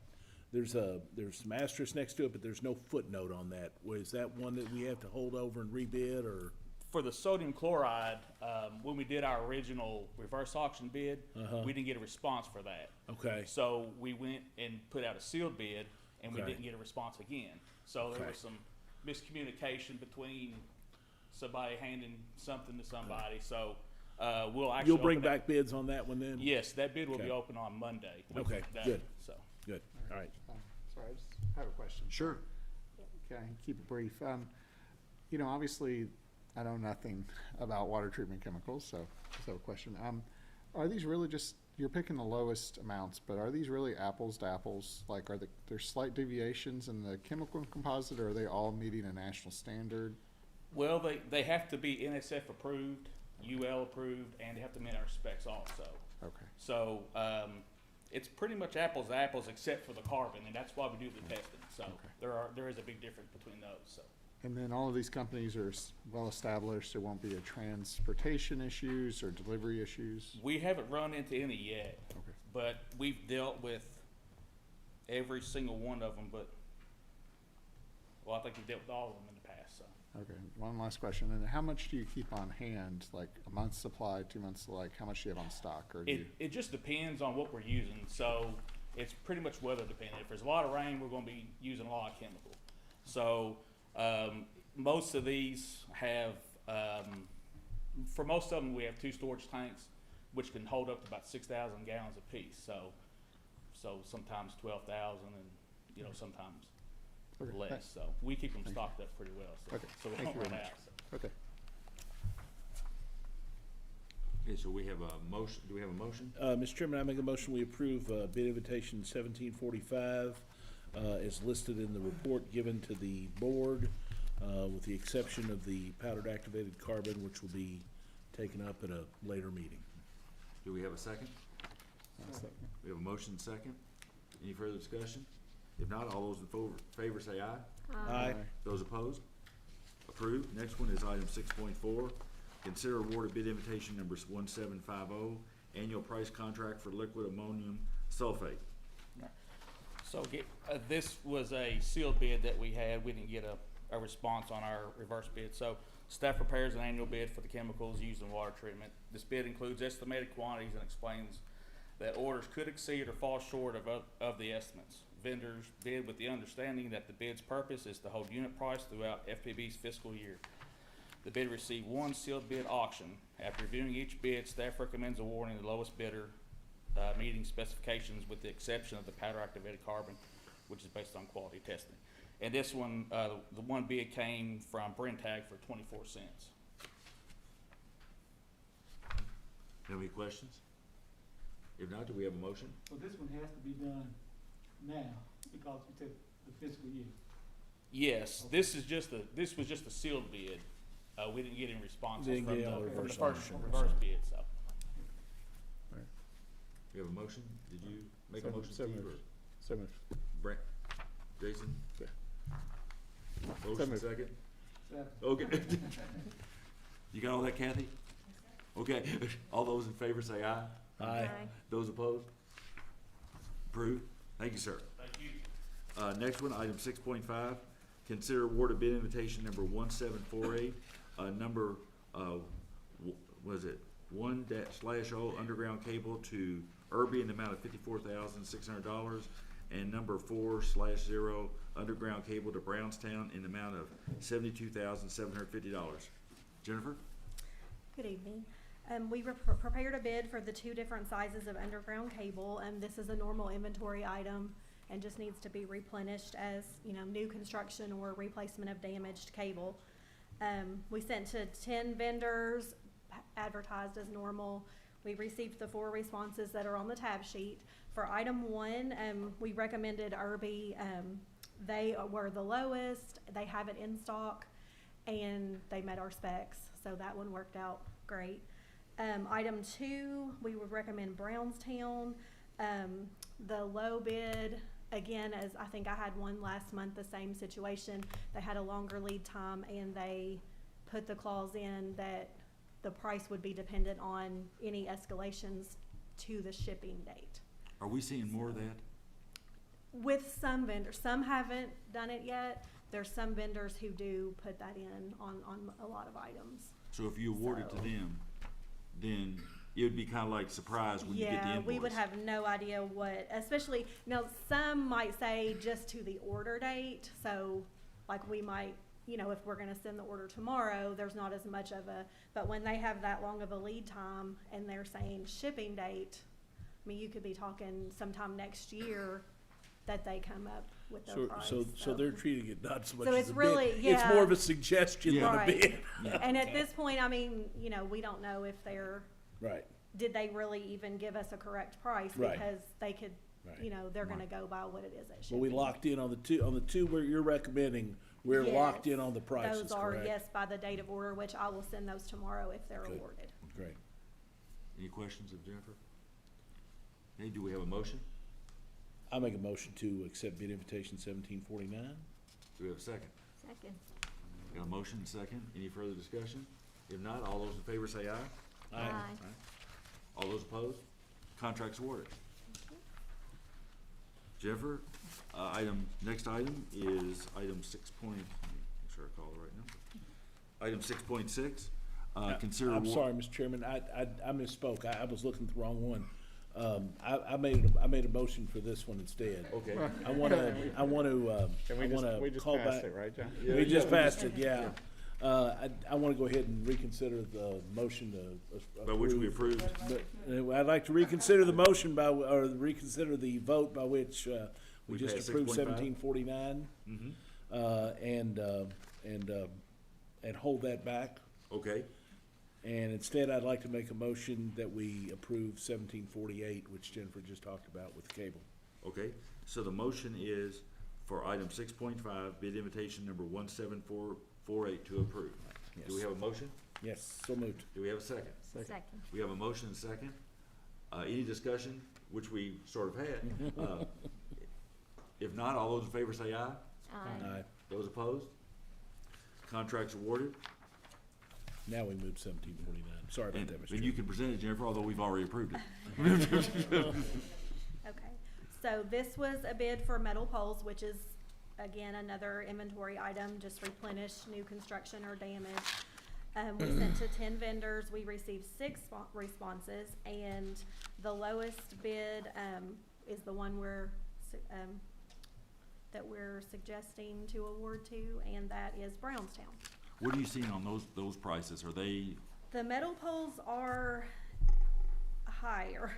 there's some asterisk next to it, but there's no footnote on that. Is that one that we have to hold over and rebid, or? For the sodium chloride, when we did our original reverse auction bid, we didn't get a response for that. Okay. So we went and put out a sealed bid, and we Okay. didn't get a response again. So there Okay. was some miscommunication between somebody handing something to somebody. So we'll actually You'll bring open that- back bids on that one then? Yes, that bid will be Okay. open on Monday. Okay, That, good. So Good, all right. Sorry, I just have a question. Sure. Okay, keep it brief. You know, obviously, I know nothing about water treatment chemicals, so I just have a question. Are these really just, you're picking the lowest amounts, but are these really apples to apples? Like, there slight deviations in the chemical composite, or are they all meeting a national standard? well, they have to be NSF approved, UL approved, and they have to meet our specs also. Okay. So it's pretty much apples to apples except for the carbon, and that's why we do the testing. So there is a big difference between those. So And then all of these companies are well established. There won't be a transportation issues or delivery issues. we haven't run into any yet, Okay. but we've dealt with every single one of them. But I think we've dealt with all of them in the past. So Okay. One last question. And how much do you keep on hand? Like a month's supply, 2 months? Like how much do you have on stock? Or do you? it just depends on what we're using. So it's pretty much weather dependent. If there's a lot of rain, we're going to be using a lot of chemical. So most of these have, for most of them, we have 2 storage tanks, which can hold up to about 6,000 gallons apiece. So sometimes 12,000, and sometimes Okay, less. thanks. So we keep them stocked up pretty well. So, Okay, so we thank don't you very run much. out. So. Okay. Okay, so we have a motion. Do we have a motion? Mr. Chairman, I make a motion, we approve bid invitation 1745 as listed in the report given to the board, with the exception of the powdered activated carbon, which will be taken up at a later meeting. Do we have a second? We have a motion second. Any further discussion? If not, all those in favor say aye. Aye. Those opposed? Approved. Next one is item 6.4, consider award of bid invitation number 1750, annual price contract for liquid ammonium sulfate. So this was a sealed bid that we had. We didn't get a response on our reverse bid. So staff prepares an annual bid for the chemicals used in water treatment. This bid includes estimated quantities and explains that orders could exceed or fall short of the estimates. Vendors bid with the understanding that the bid's purpose is to hold unit price throughout FPB's fiscal year. The bid received one sealed bid auction. After reviewing each bid, staff recommends awarding the lowest bidder meeting specifications with the exception of the powder activated carbon, which is based on quality testing. And this one, the one bid came from Brentag for 24 cents. Have any questions? If not, do we have a motion? So this one has to be done now, because we took the fiscal year. Yes, this was just a sealed bid. We didn't get any responses Didn't from get the all from the reverse first auction. reverse bid, so. We have a motion? Did you make a So- motion, so Steve, moved. or So moved. Brent? Jason? Yeah. Motion moved. second? Second. Okay. You got all that, Kathy? Okay, all those in favor say aye. Aye. Those opposed? Approved. Thank you, sir. Thank you. Next one, item 6.5, consider award of bid invitation number 1748, number, was it 1/0 underground cable to Irby in the amount of $54,600, and number 4/0 underground cable to Brownstown in the amount of $72,750. Jennifer? Good evening. We prepared a bid for the two different sizes of underground cable, and this is a normal inventory item and just needs to be replenished as, new construction or replacement of damaged cable. We sent to 10 vendors, advertised as normal. We received the 4 responses that are on the tab sheet. For item 1, we recommended Irby. They were the lowest, they have it in stock, and they met our specs, so that one worked out great. Item 2, we would recommend Brownstown. The low bid, again, as I think I had one last month, the same situation. They had a longer lead time, and they put the clause in that the price would be dependent on any escalations to the shipping date. Are we seeing more of that? With some vendors, some haven't done it yet. There's some vendors who do put that in on a lot of items. So if you award it to So- them, then it would be kind of like surprise when you get the Yeah, invoice. we would have no idea what, especially, some might say just to the order date, so, like, we might, if we're gonna send the order tomorrow, there's not as much of but when they have that long of a lead time and they're saying shipping date, you could be talking sometime next year that they come up with their price. So they're treating it not so much So as it's a really- bid. yeah. It's more of a suggestion than a Right. bid. And at this point, we don't know if Right. did they really even give us a correct price? Right. Because they could, Right. they're gonna go by what it is at But shipping. we locked in on the two where you're recommending, we're locked in on the prices, Those are, correct? yes, by the date of order, which I will send those tomorrow if they're Good. awarded. Great. Any questions of Jennifer? Hey, do we have a motion? I make a motion to accept bid invitation 1749. Do we have a second? Second. Got a motion and second. Any further discussion? If not, all those in favor say aye. Aye. All those opposed? Contract's awarded. Jennifer, next item is item 6 point, make sure I call the right number. Item 6.6, consider. I'm sorry, Mr. Chairman, I misspoke. I was looking at the wrong one. I made a motion for this one instead. Okay. I wanna call back. it, right, John? We just passed it, yeah. I wanna go ahead and reconsider the motion to By which we approved. But I'd like to reconsider the motion or reconsider the vote by which we We just passed approved 6.5? 1749. And hold that back. Okay, And instead, I'd like to make a motion that we approve 1748, which Jennifer just talked about with the cable. okay. So the motion is for item 6.5, bid invitation number 17448 to approve. Do we have a motion? Yes, so moved. Do we have a second? Second. We have a motion and second. Any discussion, which we sort of had? If not, all those in favor say aye. Aye. Aye. Those opposed? Contracts awarded. Now we move 1749. Sorry about that, Mr. And you Chairman. can present it, Jennifer, although we've already approved it. Okay, so this was a bid for metal poles, which is, again, another inventory item, just replenish new construction or damage. We sent to 10 vendors, we received 6 responses, and the lowest bid, is the one that we're suggesting to award to, and that is Brownstown. What are you seeing on those prices? Are they, The metal poles are higher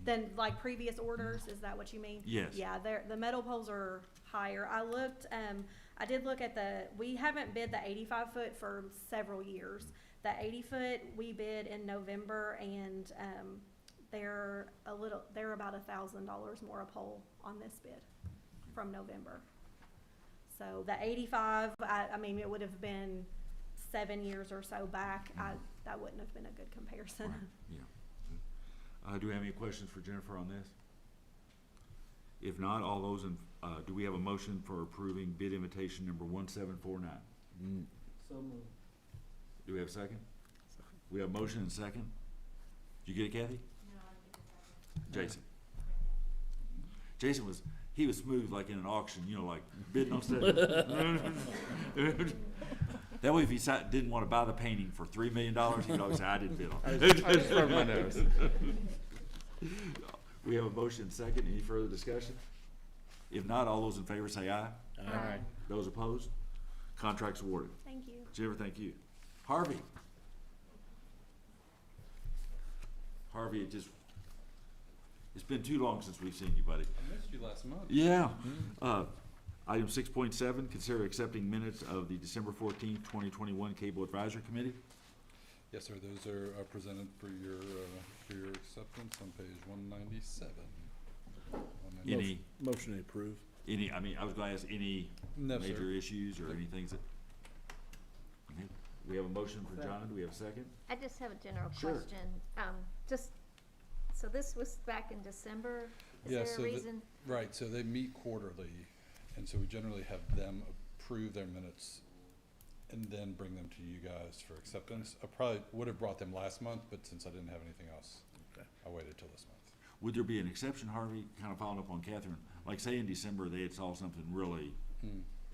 than like previous orders, is that what you mean? Yes. Yeah, the metal poles are higher. I looked, I did look at we haven't bid the 85-foot for several years. The 80-foot we bid in November, and they're about $1,000 more a pole on this bid from November. So the 85, I mean, it would have been 7 years or so back. That wouldn't have been a good comparison. right, yeah. Do we have any questions for Jennifer on this? If not, all those do we have a motion for approving bid invitation number 1749? So moved. Do we have a second? We have a motion and a second. Did you get it, Kathy? No, I didn't get a second. Jason was smooth like in an auction, like bidding on stuff. That way, if he didn't want to buy the painting for $3 million, he could always say, I didn't bid on it. I just rubbed my nose. We have a motion and second. Any further discussion? If not, all those in favor say aye. Aye. Those opposed? Contract's awarded. Thank you. Jennifer, thank you. Harvey, it's been too long since we've seen you, buddy. I missed you last month. Yeah. Item 6.7, consider accepting minutes of the December 14th, 2021 Cable Advisory Committee. Yes, sir. Those are presented for your acceptance on page 197. Any, Motion to approve. I was going to ask any No, major sir. issues or any things that, okay. We have a motion for John. Do we have a second? I just have a general Sure. question. So this was back in December? Is Yeah, there so a reason? Right, so they meet quarterly, and so we generally have them approve their minutes and then bring them to you guys for acceptance. I probably would have brought them last month, but since I didn't have anything else, Okay. I waited till this month. Would there be an exception, Harvey, kind of following up on Catherine? Like say in December, they had saw something really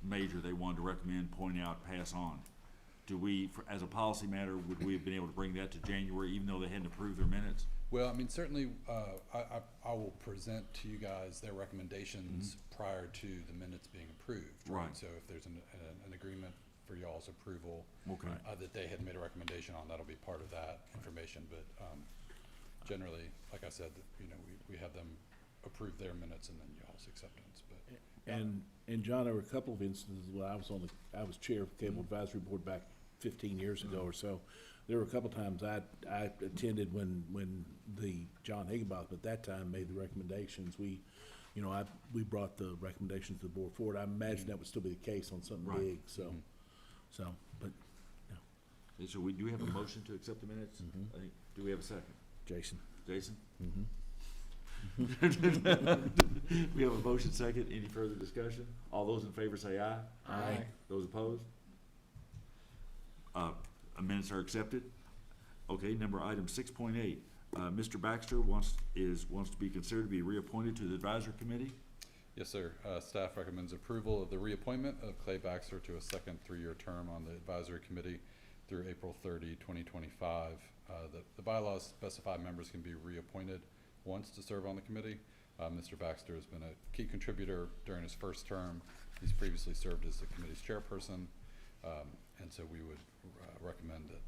major they wanted to recommend, point out, pass on. Do we, as a policy matter, would we have been able to bring that to January even though they hadn't approved their minutes? Well, I mean, certainly, I will present to you guys their recommendations prior to the minutes being approved, right? Right. So if there's an agreement for y'all's approval, Okay. that they had made a recommendation on, that'll be part of that information, but, generally, like I said, we have them approve their minutes and then y'all's acceptance, but. And John, there were a couple of instances when I was chair of the Cable Advisory Board back 15 years ago or so. There were a couple times I attended when the John Higginbotham at that time made the recommendations. We brought the recommendations to the board forward. I imagine that would still be the case on something Right. big, but, Okay, so do we have a motion to accept the minutes? I think, do we have a second? Jason. Jason? We have a motion second. Any further discussion? All those in favor say aye. Aye. Those opposed? Minutes are accepted. Okay, item 6.8. Mr. Baxter wants to be considered to be reappointed to the advisory committee. Yes, sir. Staff recommends approval of the reappointment of Clay Baxter to a second 3-year term on the advisory committee through April 30, 2025. The bylaws specify members can be reappointed once to serve on the committee. Mr. Baxter has been a key contributor during his first term. He's previously served as the committee's chairperson, and so we would recommend that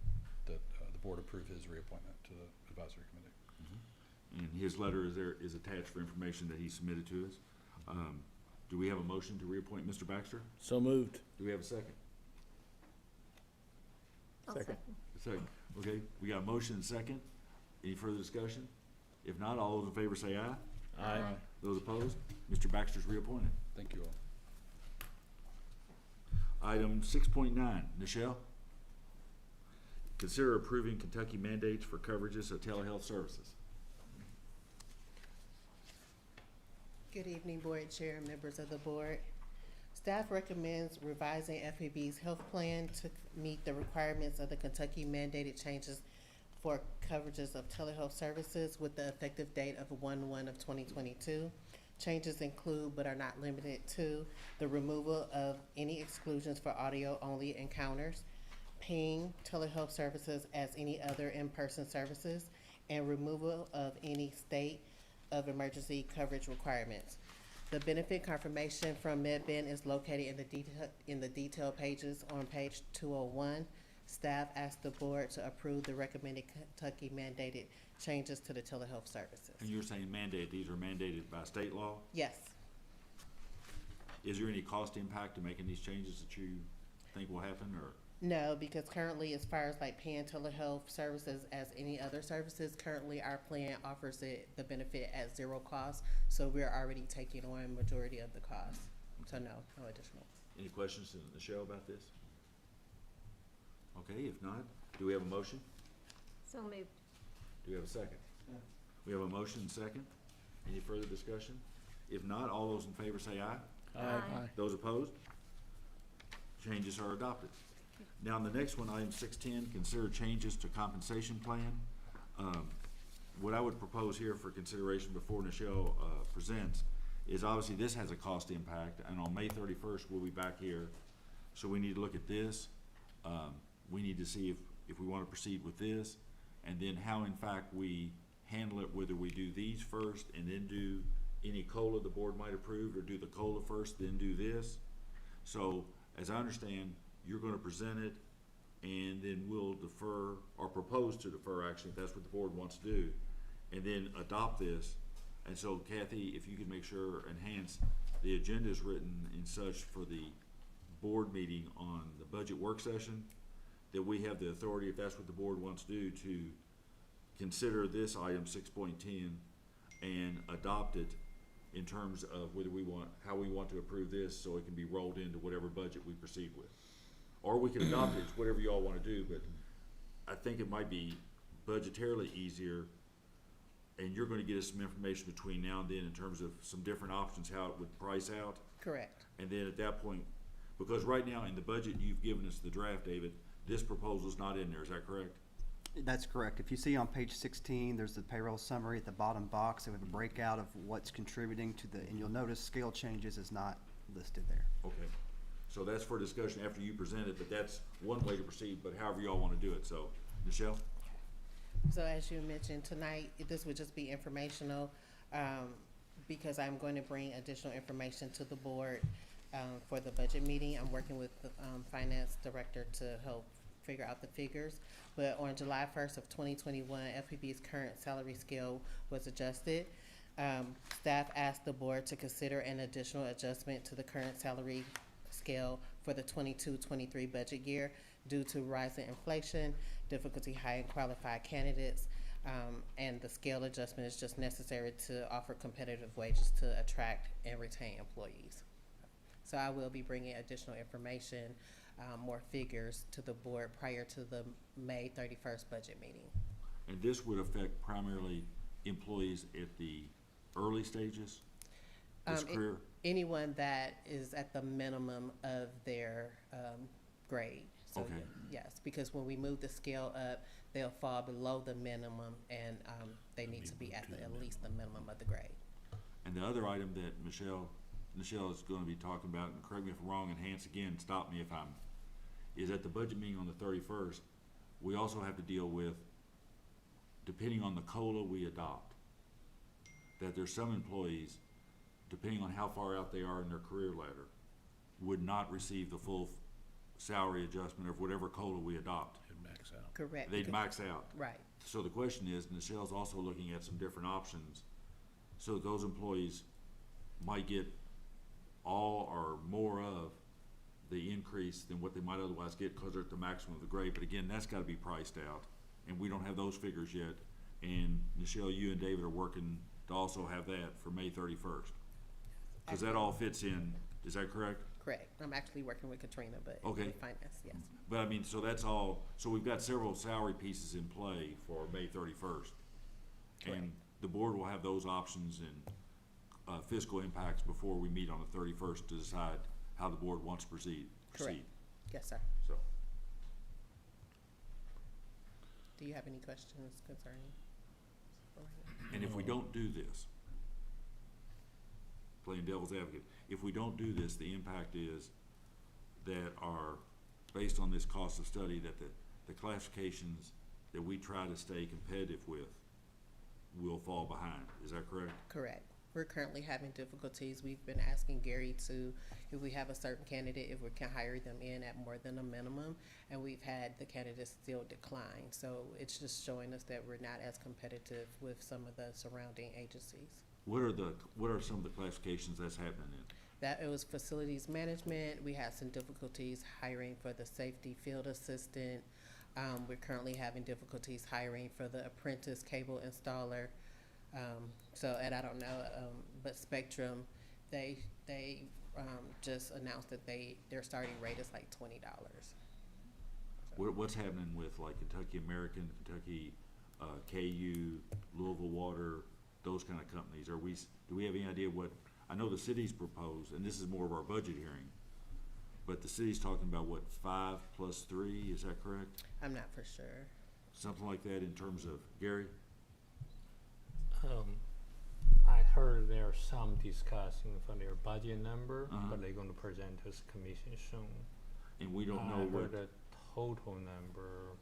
the board approve his reappointment to the advisory committee. And his letter is attached for information that he submitted to us. Do we have a motion to reappoint Mr. Baxter? So moved. Do we have a second? I'll second. Second. Okay, we got a motion and second. Any further discussion? If not, all those in favor say aye. Aye. Those opposed? Mr. Baxter's reappointed. Thank you all. Item 6.9, Nichelle. Consider approving Kentucky mandates for coverages of telehealth services. Good evening, Board Chair and members of the board. Staff recommends revising FPB's health plan to meet the requirements of the Kentucky mandated changes for coverages of telehealth services with the effective date of 1/1/2022. Changes include, but are not limited to, the removal of any exclusions for audio-only encounters, paying telehealth services as any other in-person services, and removal of any state of emergency coverage requirements. The benefit confirmation from MedBen is located in the detail pages on page 201. Staff asked the board to approve the recommended Kentucky mandated changes to the telehealth services. And you're saying mandated, these are mandated by state law? Yes. Is there any cost impact to making these changes that you think will happen, or? No, because currently, as far as like paying telehealth services as any other services, currently our plan offers it, the benefit at zero cost. So we're already taking on majority of the cost. So no additional. Any questions to Michelle about this? Okay, if not, do we have a motion? So moved. Do we have a second? We have a motion and second. Any further discussion? If not, all those in favor say aye. Aye. Those opposed? Changes are adopted. Now, on the next one, item 610, consider changes to compensation plan. What I would propose here for consideration before Nichelle presents is obviously this has a cost impact, and on May 31st, we'll be back here. So we need to look at this. We need to see if we want to proceed with this, and then how in fact we handle it, whether we do these first and then do any COLA the board might approve, or do the COLA first, then do this. So, as I understand, you're gonna present it, and then we'll defer, or propose to defer, actually, if that's what the board wants to do, and then adopt this. And so Kathy, if you could make sure, enhance, the agenda is written in such for the board meeting on the budget work session, that we have the authority, if that's what the board wants to do, to consider this item 6.10 and adopt it in terms of whether we want, how we want to approve this, so it can be rolled into whatever budget we proceed with. Or we can adopt it, it's whatever y'all wanna do, but I think it might be budgetarily easier, and you're gonna get us some information between now and then in terms of some different options, how it would price out. Correct. And then at that point, because right now in the budget, you've given us the draft, David, this proposal's not in there, is that correct? That's correct. If you see on page 16, there's the payroll summary at the bottom box. It would have a breakout of what's contributing to the, and you'll notice scale changes is not listed there. Okay, so that's for discussion after you present it, but that's one way to proceed, but however y'all wanna do it, so, Michelle? So as you mentioned tonight, this would just be informational, because I'm going to bring additional information to the board, for the budget meeting. I'm working with the, finance director to help figure out the figures. But on July 1st of 2021, FPB's current salary scale was adjusted. Staff asked the board to consider an additional adjustment to the current salary scale for the 22-23 budget year due to rising inflation, difficulty hiring qualified candidates, and the scale adjustment is just necessary to offer competitive wages to attract and retain employees. So I will be bringing additional information, more figures to the board prior to the May 31st budget meeting. And this would affect primarily employees at the early stages, this career? Anyone that is at the minimum of their grade. So Okay. yes, because when we move the scale up, they'll fall below the minimum, and they need to be at least the minimum of the grade. And the other item that Michelle is gonna be talking about, and correct me if I'm wrong, and Hans, again, stop me if I'm, is at the budget meeting on the 31st, we also have to deal with, depending on the COLA we adopt, that there's some employees, depending on how far out they are in their career ladder, would not receive the full salary adjustment of whatever COLA we adopt. It'd max out. Correct. They'd max out. Right. So the question is, Michelle's also looking at some different options, so that those employees might get all or more of the increase than what they might otherwise get because they're at the maximum of the grade. But again, that's gotta be priced out, and we don't have those figures yet. And Michelle, you and David are working to also have that for May 31st. Cause that all fits in, is that correct? Correct. I'm actually working with Katrina, but Okay. with finance, yes. But I mean, so that's all, so we've got several salary pieces in play for May 31st. And the board will have those options and fiscal impacts before we meet on the 31st to decide how the board wants to proceed. Correct. Yes, sir. So, Do you have any questions concerning? and if we don't do this, playing devil's advocate, if we don't do this, the impact is that are, based on this cost of study, that the classifications that we try to stay competitive with will fall behind. Is that correct? Correct. We're currently having difficulties. We've been asking Gary to, if we have a certain candidate, if we can hire them in at more than a minimum, and we've had the candidates still decline. So it's just showing us that we're not as competitive with some of the surrounding agencies. What are some of the classifications that's happening in? That it was facilities management. We had some difficulties hiring for the safety field assistant. We're currently having difficulties hiring for the apprentice cable installer. And I don't know, but Spectrum, they just announced that their starting rate is like $20. What's happening with like Kentucky American, Kentucky, KU, Louisville Water, those kind of companies? Do we have any idea what, I know the city's proposed, and this is more of our budget hearing, but the city's talking about what, 5 plus 3, is that correct? I'm not for sure. Something like that in terms of, Gary? I heard there are some discussing for their budget number, but they're going to present to us commission soon. And we don't know I what. heard a total number,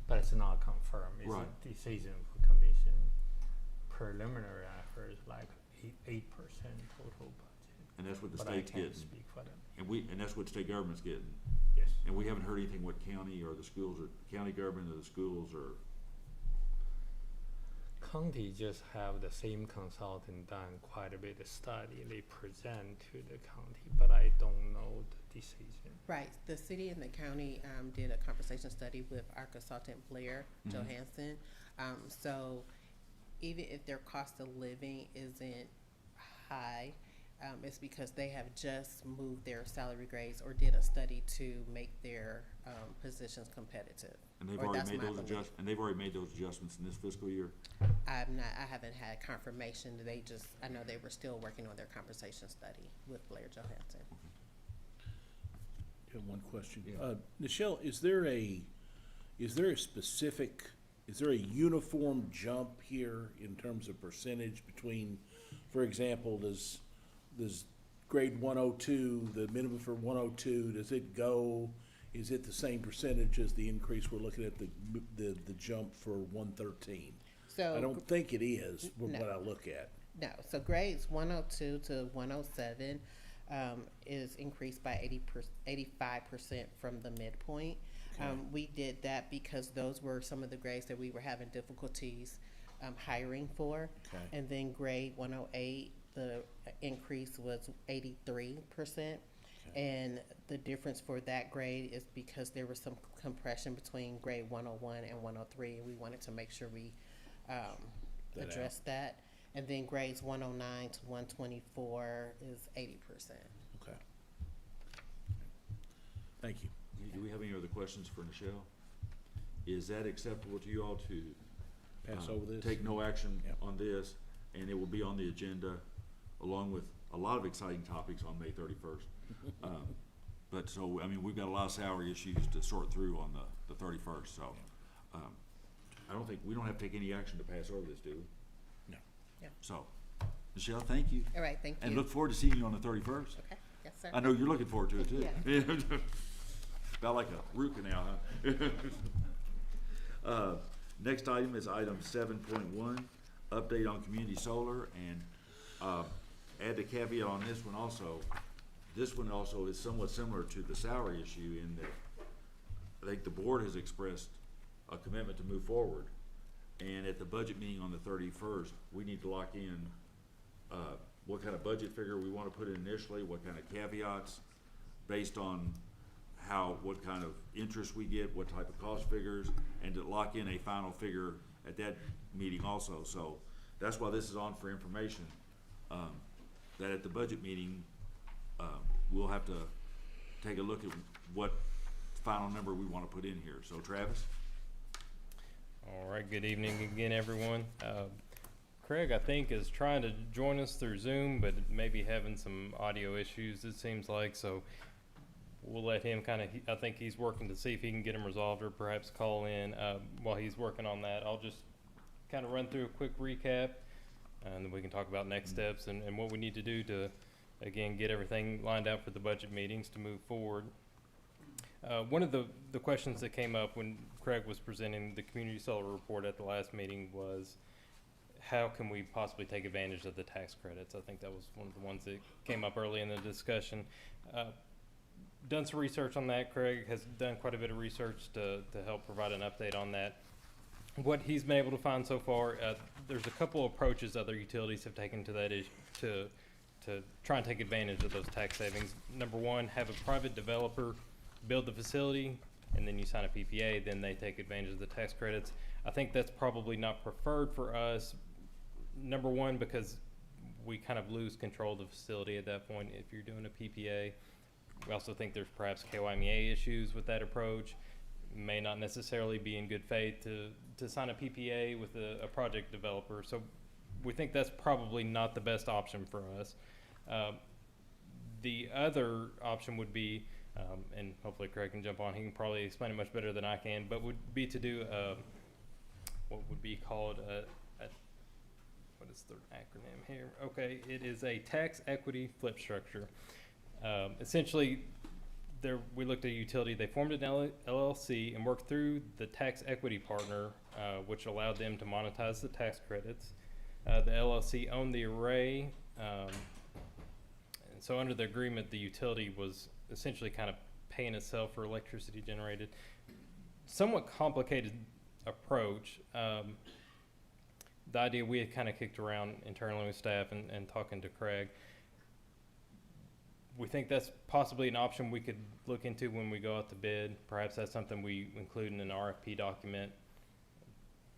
but it's not confirmed. It's Right. a decision for commission. Preliminary effort is like 8% total budget. And that's what the but state's I can't getting. speak for them. And that's what state government's getting. Yes. And we haven't heard anything what county or the schools or county government or the schools or. County just have the same consultant done quite a bit of study. They present to the county, but I don't know the decision. Right. The city and the county did a conversation study with our consultant Blair Johansson. So even if their cost of living isn't high, it's because they have just moved their salary grades or did a study to make their positions competitive. And they've Or already that's made my those belief. and they've already made those adjustments in this fiscal year. I haven't had confirmation. I know they were still working on their conversation study with Blair Johansson. I have one question. Yeah. Nichelle, is there a uniform jump here in terms of percentage between, for example, does grade 102, the minimum for 102, is it the same percentage as the increase we're looking at the jump for 113? So I don't think it is from No. what I look at. No, so grades 102 to 107 is increased by 85% from the midpoint. Okay. We did that because those were some of the grades that we were having difficulties hiring for. Okay. And then grade 108, the increase was 83%. And the difference for that grade is because there was some compression between grade 101 and 103, and we wanted to make sure we address that. And then grades 109 to 124 is 80%. Okay. Thank you. Do we have any other questions for Nichelle? Is that acceptable to you all to Pass over this? take no action Yep. on this, and it will be on the agenda along with a lot of exciting topics on May 31st. But so, I mean, we've got a lot of salary issues to sort through on the 31st, so, I don't think, we don't have to take any action to pass over this, do we? No. Yeah. So, Nichelle, thank you. All right, thank you. And look forward to seeing you on the 31st. Okay, yes, sir. I know you're looking forward to it too. Yeah. About like a root canal, huh? Next item is item 7.1, update on community solar, and add the caveat on this one also. This one also is somewhat similar to the salary issue in that I think the board has expressed a commitment to move forward. And at the budget meeting on the 31st, we need to lock in what kind of budget figure we want to put in initially, what kind of caveats based on what kind of interest we get, what type of cost figures, and to lock in a final figure at that meeting also. So that's why this is on for information, that at the budget meeting, we'll have to take a look at what final number we want to put in here. So Travis? All right, good evening again, everyone. Craig, I think, is trying to join us through Zoom, but maybe having some audio issues, it seems like, so we'll let him I think he's working to see if he can get them resolved or perhaps call in. While he's working on that, I'll just kind of run through a quick recap, and then we can talk about next steps and what we need to do to, again, get everything lined out for the budget meetings to move forward. One of the questions that came up when Craig was presenting the community solar report at the last meeting was, how can we possibly take advantage of the tax credits? I think that was one of the ones that came up early in the discussion. Done some research on that. Craig has done quite a bit of research to help provide an update on that. What he's been able to find so far, there's a couple approaches other utilities have taken to that issue to try and take advantage of those tax savings. Number one, have a private developer build the facility, and then you sign a PPA, then they take advantage of the tax credits. I think that's probably not preferred for us. Number one, because we kind of lose control of the facility at that point if you're doing a PPA. We also think there's perhaps KYMEA issues with that approach. May not necessarily be in good faith to sign a PPA with a project developer. So we think that's probably not the best option for us. The other option would be, and hopefully Craig can jump on, he can probably explain it much better than I can, but would be to do what would be called what is the acronym here? Okay, it is a tax equity flip structure. Essentially, we looked at a utility. They formed an LLC and worked through the tax equity partner, which allowed them to monetize the tax credits. The LLC owned the array, and so under the agreement, the utility was essentially kind of paying itself for electricity generated. Somewhat complicated approach. The idea we had kind of kicked around internally with staff and talking to Craig. We think that's possibly an option we could look into when we go out to bid. Perhaps that's something we include in an RFP document,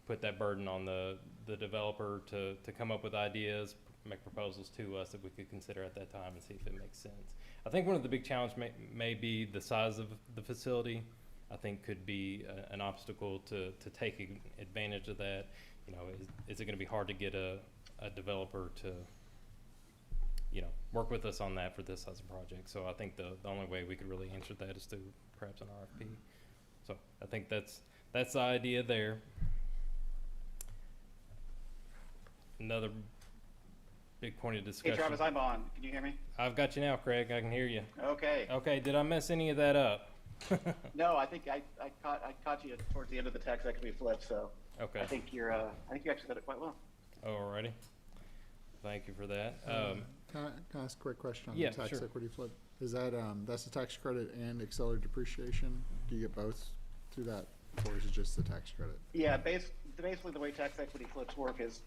put that burden on the developer to come up with ideas, make proposals to us that we could consider at that time and see if it makes sense. I think one of the big challenges may be the size of the facility. I think could be an obstacle to take advantage of that. You know, is it going to be hard to get a developer to, you know, work with us on that for this size of project? So I think the only way we could really answer that is through perhaps an RFP. So I think that's the idea there. Another big point of discussion. Hey Travis, I'm on. Can you hear me? I've got you now, Craig. I can hear you. Okay. Okay. Did I mess any of that up? No, I think I caught you towards the end of the tax equity flip, so Okay. I think you actually did it quite well. Alrighty. Thank you for that. Can I ask a quick question on Yeah, the tax sure. equity flip? Is that, that's the tax credit and accelerated depreciation? Do you get both through that, or is it just the tax credit? Yeah, basically the way tax equity flips work is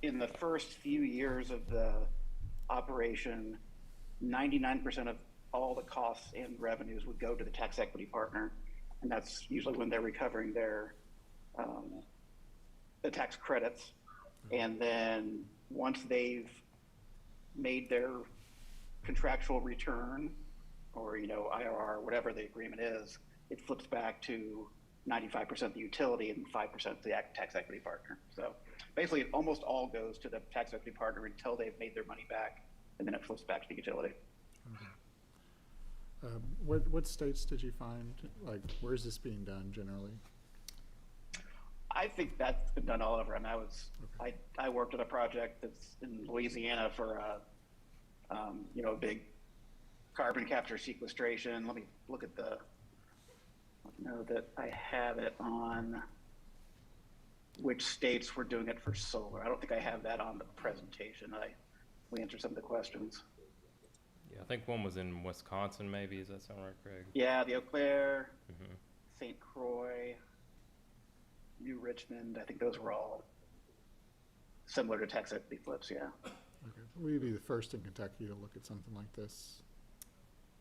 in the first few years of the operation, 99% of all the costs and revenues would go to the tax equity partner, and that's usually when they're recovering their the tax credits. And then once they've made their contractual return, or IRR, whatever the agreement is, it flips back to 95% the utility and 5% the tax equity partner. So basically, it almost all goes to the tax equity partner until they've made their money back, and then it flips back to the utility. Okay. What states did you find, like, where is this being done generally? I think that's been done all over. I mean, I worked on a project that's in Louisiana for a big carbon capture sequestration. Let me look at know that I have it on which states were doing it for solar. I don't think I have that on the presentation. We answered some of the questions. Yeah, I think one was in Wisconsin, maybe. Does that sound right, Craig? Yeah, the Eau Claire, St. Croix, New Richmond. I think those were all similar to tax equity flips. Yeah. Okay. Will you be the first in Kentucky to look at something like this?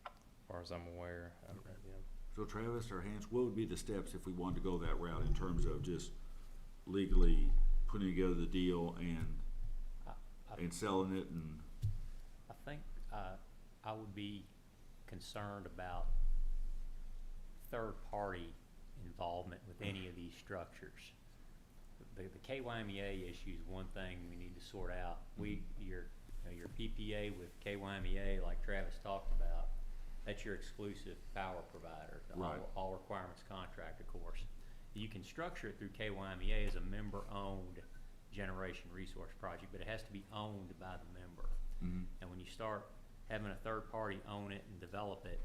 As far as I'm aware. Okay. Yeah. So Travis or Hans, what would be the steps if we wanted to go that route in terms of just legally putting together the deal and selling it? And I think I would be concerned about third-party involvement with any of these structures. the KYMEA issue is one thing we need to sort out. Your PPA with KYMEA, like Travis talked about, that's your exclusive power provider, the Right. all requirements contract, of course. You can structure it through KYMEA as a member-owned generation resource project, but it has to be owned by the member. And when you start having a third party own it and develop it,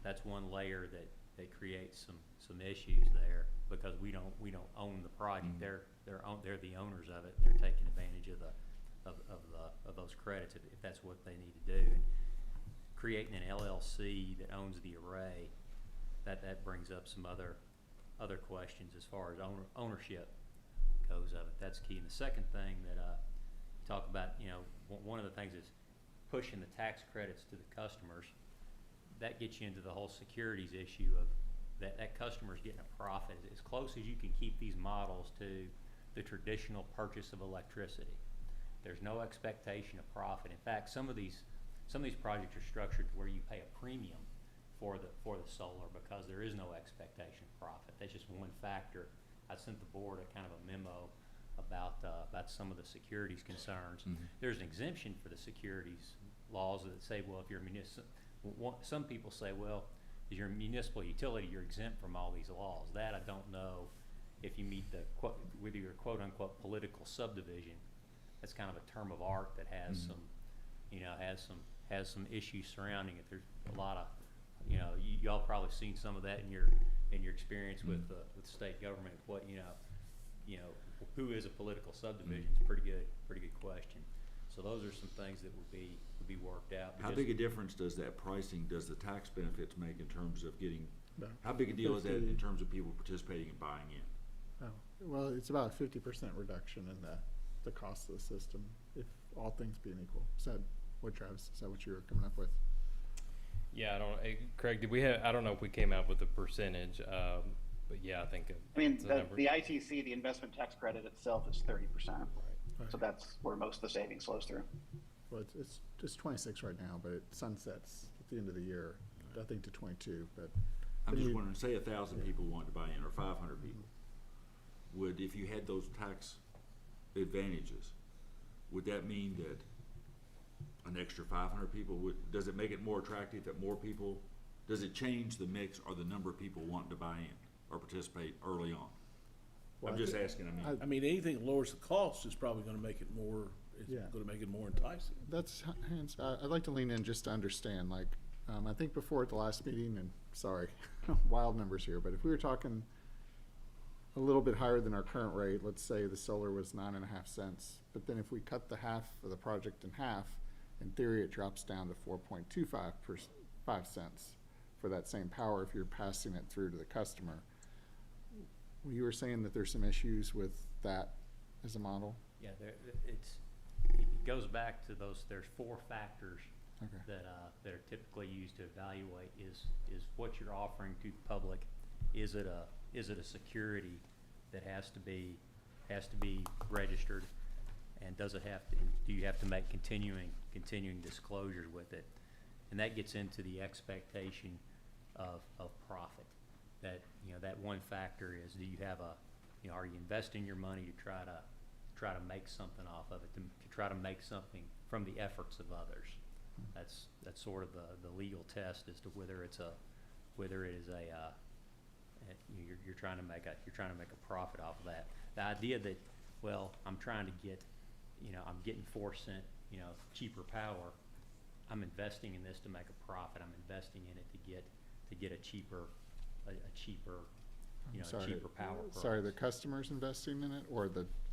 that's one layer that creates some issues there, because we don't own the project. They're the owners of it. They're taking advantage of those credits if that's what they need to do. And creating an LLC that owns the array, that brings up some other questions as far as ownership goes of it. That's key. And the second thing that you talk about, one of the things is pushing the tax credits to the customers. That gets you into the whole securities issue of that customer's getting a profit as close as you can keep these models to the traditional purchase of electricity. There's no expectation of profit. In fact, some of these projects are structured to where you pay a premium for the solar because there is no expectation of profit. That's just one factor. I sent the board a kind of a memo about some of the securities concerns. There's an exemption for the securities laws that say, well, if you're some people say, well, as you're a municipal utility, you're exempt from all these laws. That I don't know if you meet whether you're quote unquote political subdivision. That's kind of a term of art that has some issues surrounding it. There's a lot of, y'all probably seen some of that in your experience with state government. What who is a political subdivision is a pretty good question. So those are some things that would be worked out. How big a difference does that pricing, does the tax benefits make in terms of getting, No. how big a deal is that in terms of people participating and buying in? Oh, well, it's about a 50% reduction in the cost of the system, if all things being equal. Is that what, Travis, is that what you were coming up with? Yeah, Craig, I don't know if we came out with a percentage, but yeah, I think. The ITC, the investment tax credit itself is 30%. Right. So that's where most of the savings flows through. Well, it's just 26 right now, but it sunsets at the end of the year, I think, to 22, but. I'm just wondering, say 1,000 people want to buy in, or 500 people. Would, if you had those tax advantages, would that mean that an extra 500 people does it make it more attractive that more people, does it change the mix or the number of people wanting to buy in or participate early on? Well, I'm just asking, I mean, anything that lowers the cost is probably gonna make it more, enticing. That's, I'd like to lean in just to understand, like, I think before at the last meeting, and sorry, wild numbers here, but if we were talking a little bit higher than our current rate, let's say the solar was 9.5 cents, but then if we cut the half of the project in half, in theory it drops down to 4.25 5 cents for that same power if you're passing it through to the customer. You were saying that there's some issues with that as a model? Yeah, it goes back to there's 4 factors that are typically used to evaluate is what you're offering to the public. Is it a security that has to be registered, and do you have to make continuing disclosures with it? And that gets into the expectation of profit. That one factor is, do you have are you investing your money to try to make something off of it, to try to make something from the efforts of others? That's sort of the legal test as to whether it is you're trying to make a profit off of that. The idea that, well, I'm trying to get, I'm getting 4 cent, cheaper power. I'm investing in this to make a profit. I'm investing in it to get a cheaper cheaper power price. Sorry, the customer's investing in it, or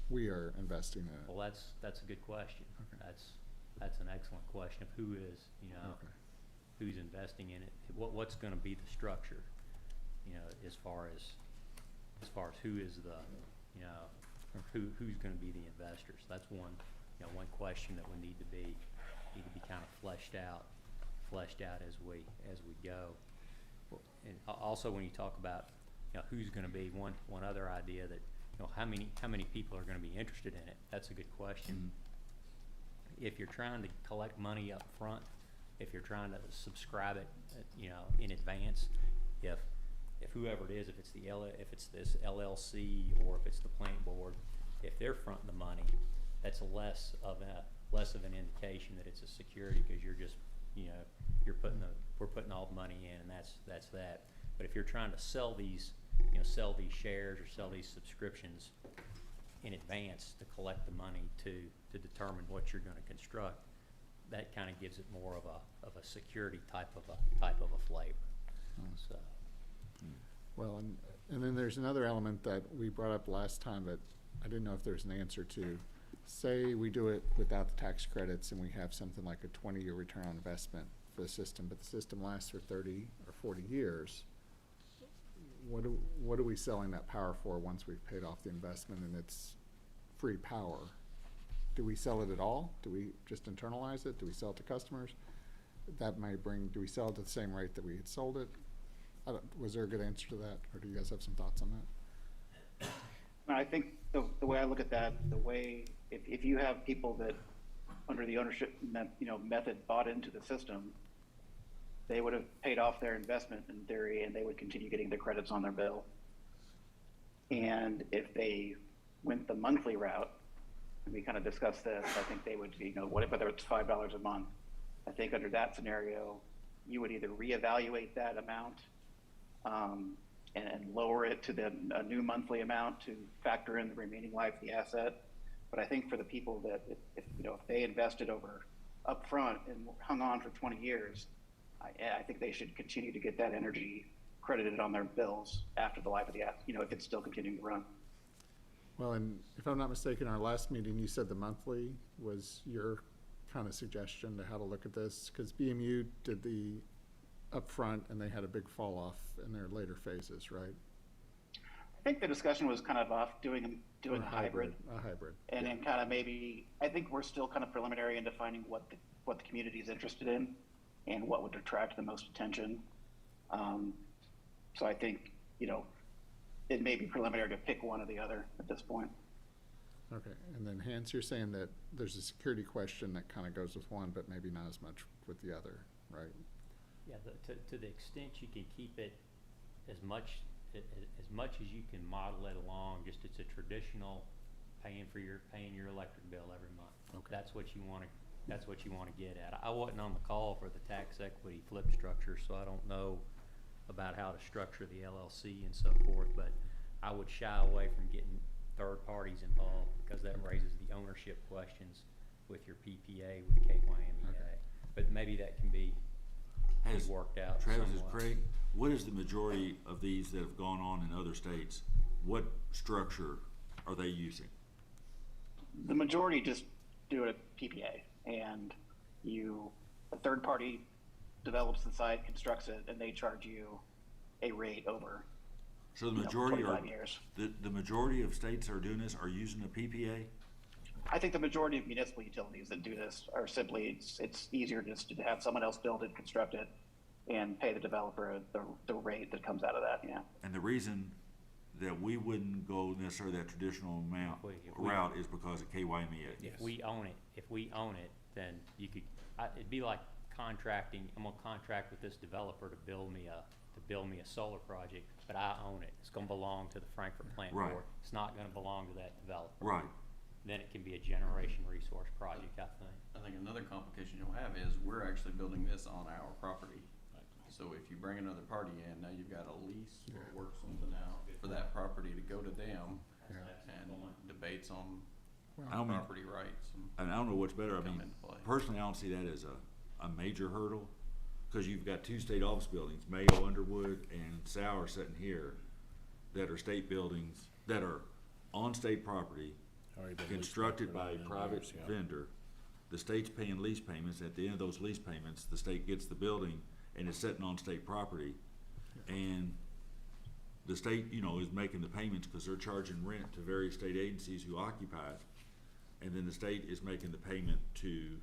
we are investing in it? Well, that's a good question. Okay. That's an excellent question of who is, who's investing in it. What's going to be the structure, as far as who is the, who's going to be the investors. That's one question that we need to be kind of fleshed out as we go. And also, when you talk about who's going to be, one other idea that how many people are going to be interested in it. That's a good question. If you're trying to collect money up front, if you're trying to subscribe it, in advance, if if whoever it is, if it's if it's this LLC or if it's the plant board, if they're fronting the money, that's less of an indication that it's a security, because you're just, you know, we're putting all the money in, and that's that. But if you're trying to sell these, you know, sell these shares or sell these subscriptions in advance to collect the money to determine what you're going to construct, that kind of gives it more of a security type of a flavor. So. Well, and then there's another element that we brought up last time that I didn't know if there's an answer to. Say we do it without the tax credits and we have something like a 20-year return on investment for the system, but the system lasts for 30 or 40 years. What are we selling that power for once we've paid off the investment and it's free power? Do we sell it at all? Do we just internalize it? Do we sell it to customers? That may bring, do we sell it at the same rate that we had sold it? Was there a good answer to that, or do you guys have some thoughts on that? I think the way I look at that, if you have people that under the ownership method bought into the system, they would have paid off their investment in theory, and they would continue getting the credits on their bill. And if they went the monthly route, and we kind of discussed this, I think they would, whether it's $5 a month, I think under that scenario, you would either reevaluate that amount and lower it to a new monthly amount to factor in the remaining life of the asset. But I think for the people that, if they invested up front and hung on for 20 years, I think they should continue to get that energy credited on their bills after the life of the asset, if it's still continuing to run. Well, and if I'm not mistaken, our last meeting, you said the monthly was your kind of suggestion to how to look at this, because BMU did the upfront and they had a big fall off in their later phases, right? I think the discussion was kind of off doing a hybrid. A hybrid. And then kind of maybe, I think we're still kind of preliminary in defining what the community is interested in and what would attract the most attention. So I think, it may be preliminary to pick one or the other at this point. Okay, and then Hans, you're saying that there's a security question that kind of goes with one, but maybe not as much with the other, right? Yeah, to the extent you can keep it as much as you can model it along, just it's a traditional paying your electric bill every month. Okay. That's what you want to get at. I wasn't on the call for the tax equity flip structure, so I don't know about how to structure the LLC and so forth, but I would shy away from getting third parties involved because that raises the ownership questions with your PPA with KYMEA. Okay. But maybe that can be worked out. Travis, is somewhat. Craig, what is the majority of these that have gone on in other states? What structure are they using? The majority just do it at PPA, and a third party develops the site, constructs it, and they charge you a rate over. So the majority 25 years. The majority of states that are doing this are using a PPA? I think the majority of municipal utilities that do this are simply, it's easier just to have someone else build it, construct it, and pay the developer the rate that comes out of that, yeah. And the reason that we wouldn't go necessarily that traditional route is because of KYMEA. If we own it, then you could, it'd be like contracting, I'm gonna contract with this developer to build me a solar project, but I own it. It's gonna belong to the Frankfurt Plant Right. Board. It's not gonna belong to that developer. Right. Then it can be a generation resource project, I think. I think another complication you'll have is we're actually building this on our property. So if you bring another party in, now you've got to lease or work something out for that property to go to them and debates on property rights. And I don't know what's better. I come mean, into play. personally, I don't see that as a major hurdle because you've got two state office buildings, Mayo, Underwood, and Sauer sitting here that are state buildings that are on state property, constructed by a private vendor. The state's paying lease payments. At the end of those lease payments, the state gets the building and it's sitting on state property. And the state, is making the payments because they're charging rent to various state agencies who occupy it. And then the state is making the payment to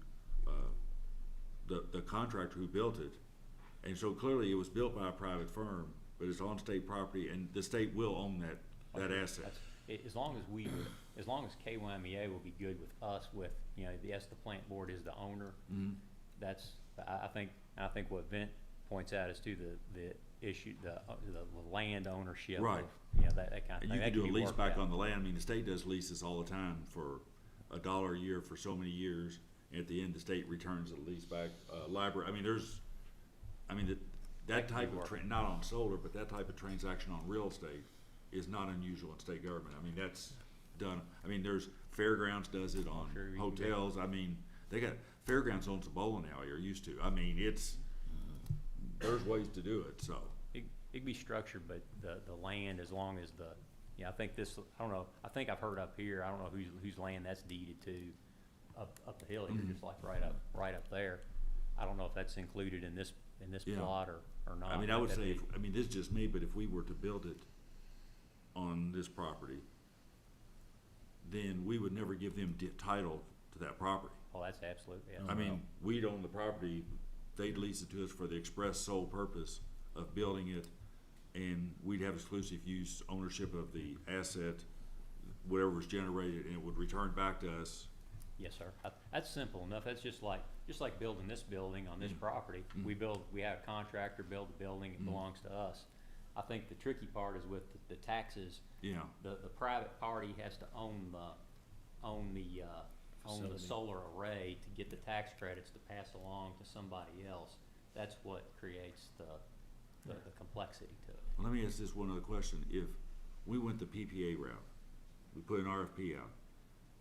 the contractor who built it. And so clearly it was built by a private firm, but it's on state property and the state will own that asset. As long as KYMEA will be good with us with, the plant board is the owner. Mhm. That's, I think what Vint points out is too, issue, the land ownership. Right. You know, that kind of And thing. you That can do a be lease worked back out. on the land. I mean, the state does leases all the time for $1 a year for so many years. At the end, the state returns the lease back. Library, I mean, that can type be of, worked. not on solar, but that type of transaction on real estate is not unusual in state government. I mean, that's done, I mean, there's, Fairgrounds does it on Sure, you can get- hotels. I mean, Fairgrounds owns a bowling alley, or used to. I mean, there's ways to do it, so. It can be structured, but the land, as long as I think this, I don't know, I think I've heard up here, I don't know whose land that's deeded to up the hill here, just like right up there. I don't know if that's included in this Yeah. plot or not. I mean, I would That'd say, be- this is just me, but if we were to build it on this property, then we would never give them title to that property. Oh, that's absolutely. I mean, we'd own the property, they'd lease it to us for the express sole purpose of building it, and we'd have exclusive use ownership of the asset, whatever was generated, and it would return back to us. Yes, sir. That's simple enough. That's just like building this building on this property. We have a contractor build the building, it belongs to us. I think the tricky part is with the taxes. Yeah. The private party has to own the Facility. solar array to get the tax credits to pass along to somebody else. That's what creates the complexity to it. Let me ask this one other question. If we went the PPA route, we put an RFP out,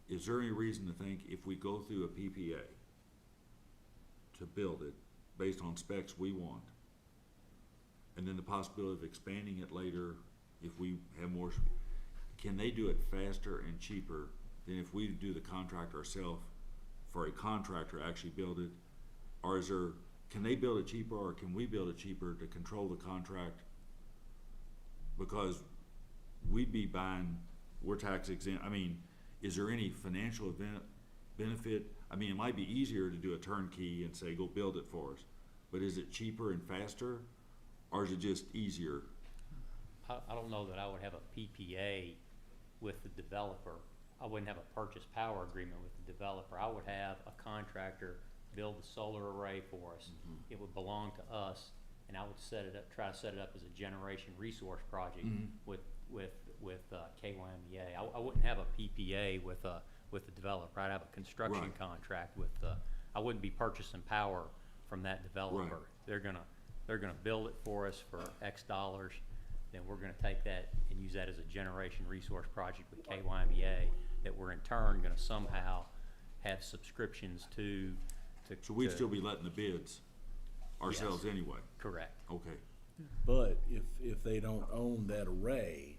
is there any reason to think if we go through a PPA to build it based on specs we want, and then the possibility of expanding it later if we have more, can they do it faster and cheaper than if we do the contract ourselves for a contractor to actually build it? Or can they build it cheaper, or can we build it cheaper to control the contract? Because we'd be buying, we're tax exempt. I mean, is there any financial benefit? I mean, it might be easier to do a turnkey and say, go build it for us, but is it cheaper and faster, or is it just easier? I don't know that I would have a PPA with the developer. I wouldn't have a purchase power agreement with the developer. I would have a contractor build the solar array for us. It would belong to us, and I would try to set it up as a generation resource project with KYMEA. I wouldn't have a PPA with the developer. I'd have a construction Right. contract I wouldn't be purchasing power from that developer. Right. They're gonna build it for us for X dollars, then we're gonna take that and use that as a generation resource project with KYMEA that we're in turn gonna somehow have subscriptions to. So we'd still be letting the bids ourselves anyway? Correct. Okay. But if they don't own that array,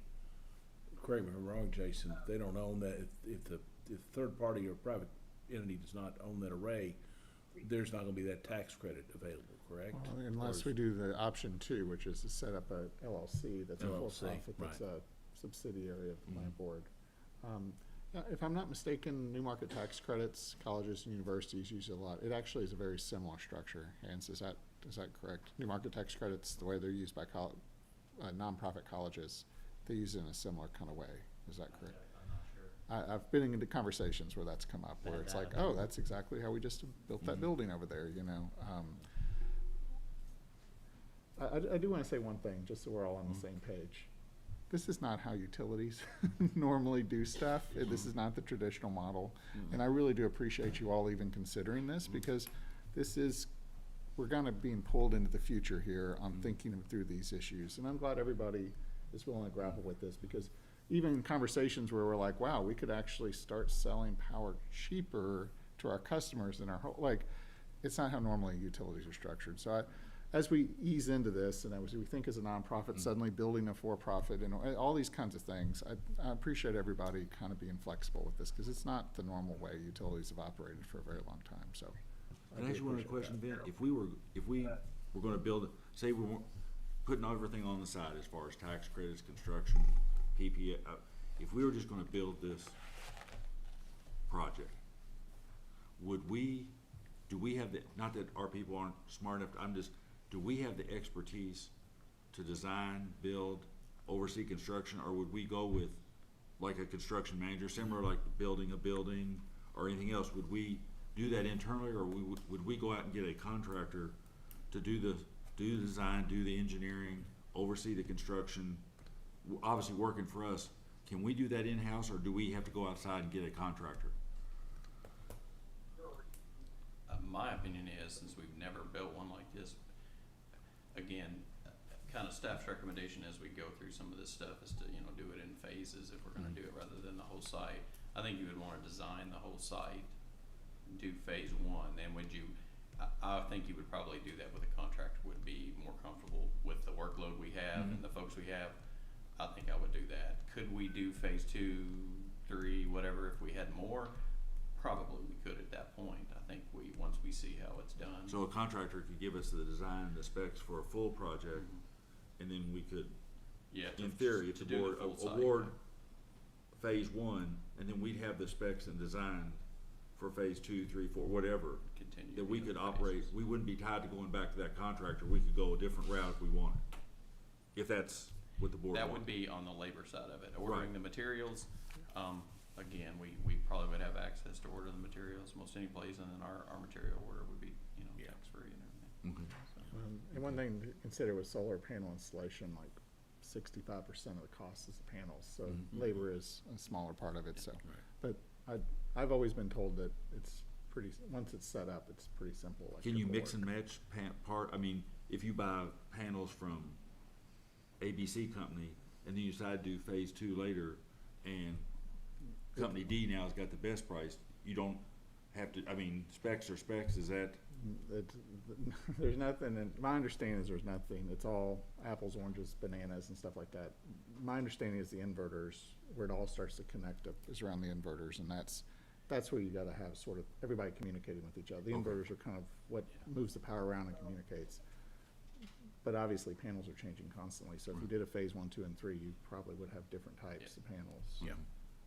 correct me if I'm wrong, Jason, if they don't own that, if the third party or private entity does not own that array, there's not gonna be that tax credit available, correct? Well, unless we do the option 2, which is to set up a LLC that's a LLC, for-profit, that's right. a subsidiary of the plant board. If I'm not mistaken, New Market tax credits, colleges and universities use it a lot. It actually is a very similar structure. Hans, is that correct? New Market tax credits, the way they're used by nonprofit colleges, they use it in a similar kind of way. Is that correct? I'm not sure. I've been into conversations where that's come up, where it's like, oh, that's exactly how we just built that building over there, you know? I do want to say one thing, just so we're all on the same page. This is not how utilities normally do stuff. This is not the traditional model. And I really do appreciate you all even considering this, because we're kind of being pulled into the future here on thinking through these issues. And I'm glad everybody is willing to grapple with this, because even in conversations where we're like, wow, we could actually start selling power cheaper to our customers than it's not how normally utilities are structured. So as we ease into this, and as we think as a nonprofit, suddenly building a for-profit, and all these kinds of things, I appreciate everybody kind of being flexible with this, because it's not the normal way utilities have operated for a very long time, so. Can I ask you one other question, Ben? If we were gonna build, say we weren't putting everything on the side as far as tax credits, construction, PPA, if we were just gonna build this project, do we have not that our people aren't smart enough, do we have the expertise to design, build, oversee construction, or would we go with like a construction manager, similar like building a building or anything else? Would we do that internally, or would we go out and get a contractor to do the design, do the engineering, oversee the construction, obviously working for us, can we do that in-house, or do we have to go outside and get a contractor? My opinion is, since we've never built one like this, again, kind of staff's recommendation as we go through some of this stuff is to, you know, do it in phases if we're gonna do it rather than the whole site. I think you would wanna design the whole site, do phase one, then I think you would probably do that with a contractor, would be more comfortable with the workload we have and the folks we have. I think I would do that. Could we do phase 2, 3, whatever, if we had more? Probably we could at that point. I think once we see how it's done. So a contractor could give us the design, the specs for a full project, and then we could, in theory, to do the full site, award phase 1, and then we'd have the specs and design for phase 2, 3, 4, whatever. Continue That we the could other operate, phases. we wouldn't be tied to going back to that contractor, we could go a different route if we wanted. If that's what the board That wants. would be on the labor side of it. Ordering the materials, again, we probably would have access to order the materials most any place, and then our material order would be, you know, tax-free and everything. Okay. And one thing to consider with solar panel installation, like 65% of the cost is the panels, so labor is a smaller part of it, so. But I've always been told that it's pretty, once it's set up, it's pretty simple. Can you mix electrical and match I mean, if you buy panels from ABC company, and then you decide to do phase 2 later, and company D now has got the best price, you don't have to, I mean, specs are specs, is that? There's nothing, and my understanding is there's nothing, it's all apples, oranges, bananas and stuff like that. My understanding is the inverters, where it all starts to connect up, is around the inverters, and that's where you gotta have sort of everybody communicating with each other. The inverters are kind of what moves the power around and communicates. But obviously panels are changing constantly, so if you did a phase 1, 2, and 3, you probably would have different types of panels. Yeah.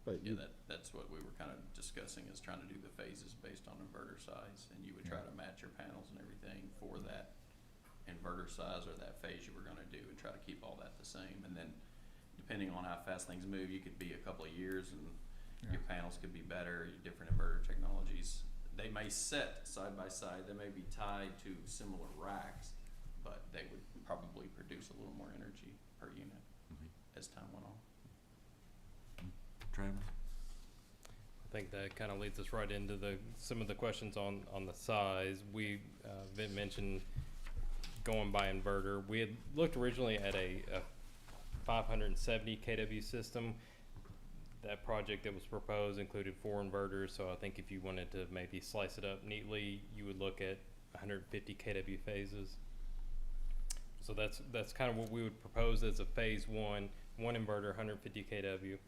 But That's what we were kind of discussing, is trying to do the phases based on inverter size, and you would try to match your panels and everything for that inverter size or that phase you were gonna do, and try to keep all that the same. And then, depending on how fast things move, you could be a couple of years and your panels could be better, your different inverter technologies. They may set side by side, they may be tied to similar racks, but they would probably produce a little more energy per unit as time went on. Travis? I think that kind of leads us right into some of the questions on the size. Vin mentioned going by inverter. We had looked originally at a 570 kW system. That project that was proposed included 4 inverters, so I think if you wanted to maybe slice it up neatly, you would look at 150 kW phases. So that's kind of what we would propose as a phase 1 inverter, 150 kW.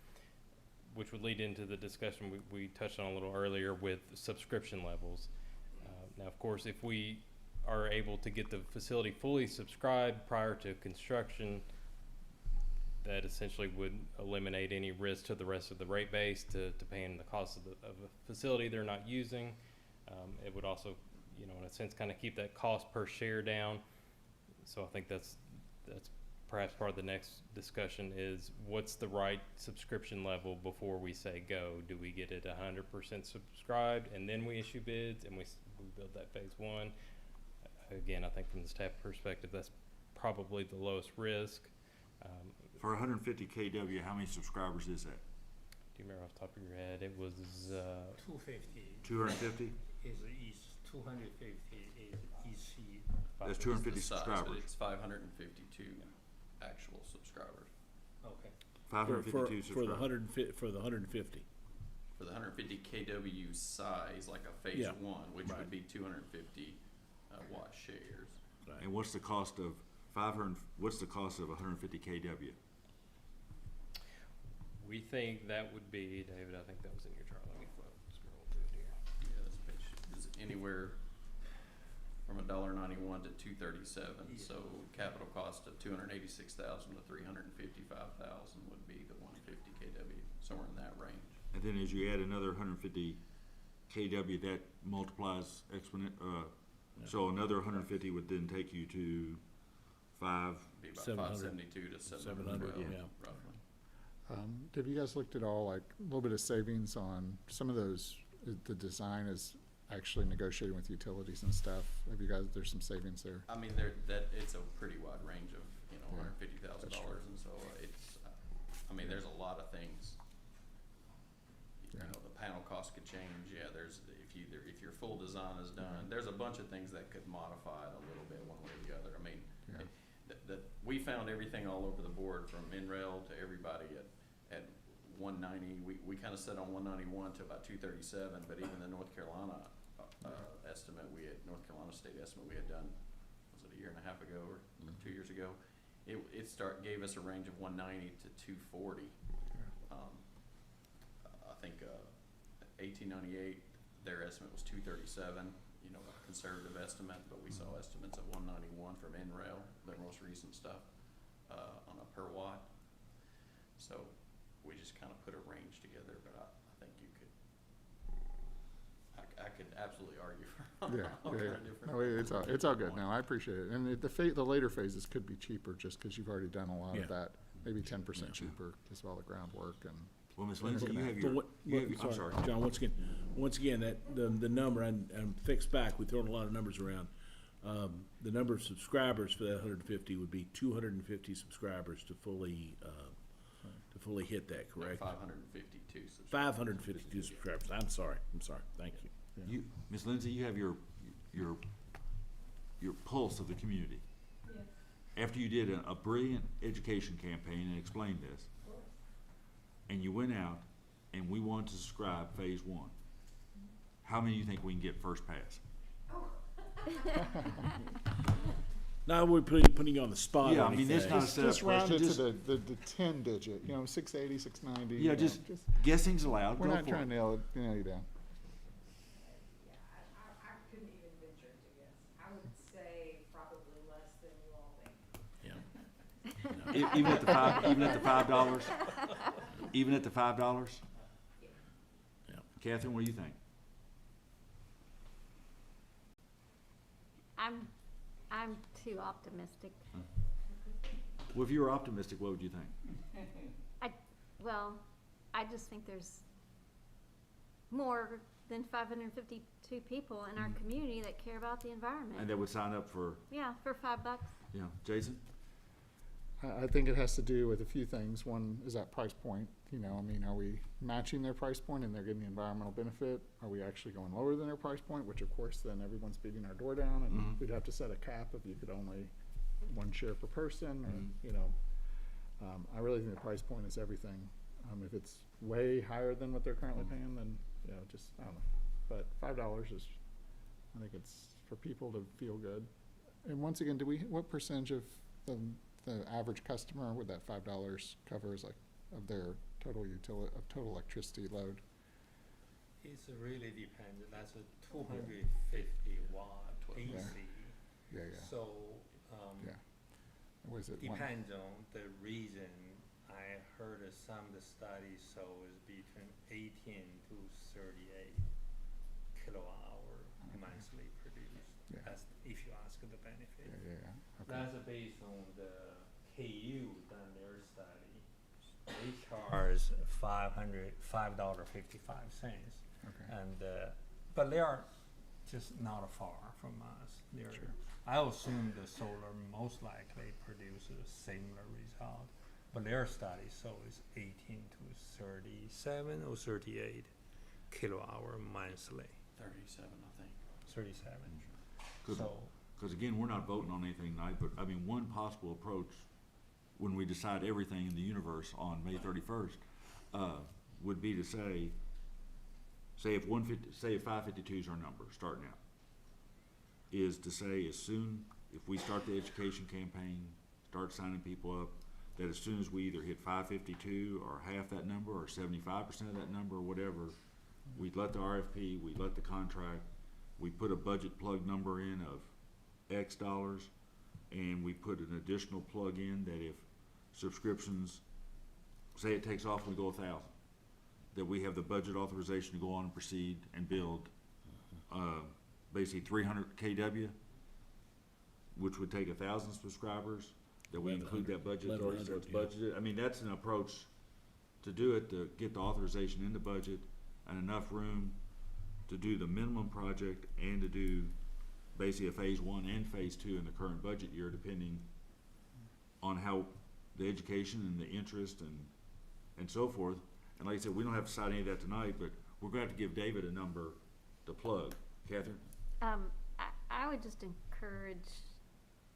Which would lead into the discussion we touched on a little earlier with subscription levels. Now, of course, if we are able to get the facility fully subscribed prior to construction, that essentially would eliminate any risk to the rest of the rate base to paying the cost of a facility they're not using. It would also, you know, in a sense, kind of keep that cost per share down. So I think that's perhaps part of the next discussion is what's the right subscription level before we say go? Do we get it 100% subscribed and then we issue bids and we build that phase 1? Again, I think from the staff perspective, that's probably the lowest risk. For 150 kW, how many subscribers is that? Do you remember off the top of your head? It was 250. 250? Is each 250 is each. That's 250 It's the size, subscribers. but it's 552 actual subscribers. Okay. 552 subscribers. For the 150. For the 150 kW size, like a phase 1, which would be 250 watt shares. And what's the cost of 150 kW? We think that would be, David, I think that was in your chart. Let me scroll to it here. Yeah, this page is anywhere from $1.91 to $2.37. So capital cost of $286,000 to $355,000 would be the 150 kW, somewhere in that range. And then as you add another 150 kW, that multiplies so another 150 would then take you to Be about 572 to 712, roughly. Have you guys looked at all, like, a little bit of savings on some of those, the design is actually negotiating with utilities and stuff? Have you guys, there's some savings there? I mean, it's a pretty wide range of, you know, $150,000, and so it's, I mean, there's a lot of things. You Yeah. know, the panel cost could change, yeah, there's, if your full design is done, there's a bunch of things that could modify it a little bit one way or the other. I mean, Yeah. we found everything all over the board, from NREL to everybody at 190. We kind of set on 191 to about 237, but even the North Carolina estimate, North Carolina state estimate we had done, was it a year and a half ago or 2 years ago? It gave us a range of 190 to 240. I think 1898, their estimate was 237, you know, a conservative estimate, but we saw estimates at 191 from NREL, their most recent stuff, on a per watt. So we just kind of put a range together, but I think you could, I could absolutely argue for all kind of different. No, it's all good. No, I appreciate it. And the later phases could be cheaper just because you've already done a lot of that. Maybe 10% cheaper because of all the groundwork and. Well, Ms. Lindsay, you have your, I'm sorry. John, once again, that, the number, and fixed back, we've thrown a lot of numbers around. The number of subscribers for that 150 would be 250 subscribers to fully hit that, correct? 552 subscribers. 552 subscribers. I'm sorry. Thank you. Ms. Lindsay, you have your pulse of the community. Yes. After you did a brilliant education campaign and explained this, and you went out and we wanted to subscribe phase 1, how many do you think we can get first pass? Now we're putting you on the spot. Yeah, I mean, this kind of Just round it to the 10 digit, 680, 690. Yeah, just guessing's allowed. We're Go not for trying it. to nail you down. Yeah, I couldn't even venture to guess. I would say probably less than you all think. Yeah. Even at the $5, even at the $5. Yeah. Catherine, what do you think? I'm too optimistic. Well, if you were optimistic, what would you think? I just think there's more than 552 people in our community that care about the environment. And that would sign up for, For $5. yeah, Jason? I think it has to do with a few things. One is that price point. Are we matching their price point and they're getting the environmental benefit? Are we actually going lower than their price point? Which, of course, then everyone's beating our door down, and we'd have to set a cap if you could only one share per person. I really think the price point is everything. If it's way higher than what they're currently paying, then I don't know. But $5 is, I think it's for people to feel good. And once again, what percentage of the average customer would that $5 cover of their total electricity load? It's really depends. That's a 250 watt AC. Yeah. So, Was it depends on the reason. I heard some of the studies is between 18 to 38 kilowatt-hour monthly produced. Yeah. That's if you ask the benefit. Okay. That's based on the KU done their study. They charge $5.55, and but they are just not far from us. I assume the solar most likely produces a similar result, but their study is 18 to 37 or 38 kilowatt-hour monthly. 37, I think. 37. Because again, we're not voting on anything tonight, but I mean, one possible approach when we decide everything in the universe on May 31st would be to say if 552 is our number starting out, is to say as soon, if we start the education campaign, start signing people up, that as soon as we either hit 552 or half that number or 75% of that number or whatever, we'd let the RFP, we'd let the contract, we put a budget plug number in of X dollars, and we put an additional plug in that if subscriptions, say it takes off and we go 1,000, that we have the budget authorization to go on and proceed and build basically 300 kW, which would take 1,000 subscribers, that we include that budget, so it's budgeted. I mean, that's an approach to do it, to get the authorization in the budget and enough room to do the minimum project and to do basically a phase 1 and phase 2 in the current budget year, depending on how the education and the interest and so forth. And like I said, we don't have to decide any of that tonight, but we're gonna have to give David a number to plug. Catherine? I would just encourage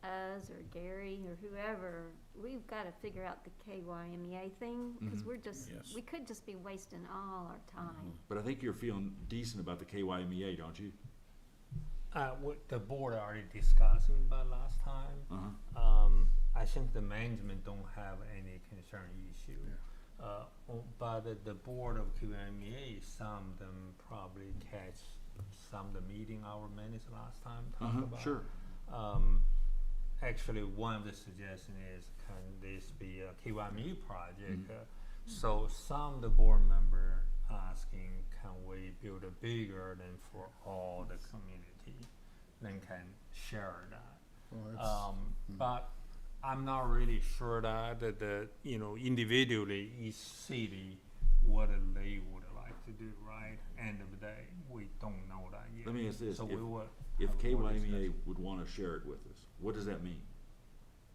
us or Gary or whoever, we've got to figure out the KYMEA thing, because we're just, Yes. we could just be wasting all our time. But I think you're feeling decent about the KYMEA, don't you? What the board already discussing about last time. I think the management don't have any concern issue. But the board of QMEA, some of them probably catch some of the meeting our minutes last time talked about. Sure. Actually, one of the suggestions is, can this be a KYME project? So some of the board member asking, can we build a bigger than for all the community, then can share that. But I'm not really sure that the individually each city what they would like to do. Right, end of the day, we don't know that yet. Let me ask this, So if have a board KYMEA discussion. would wanna share it with us, what does that mean?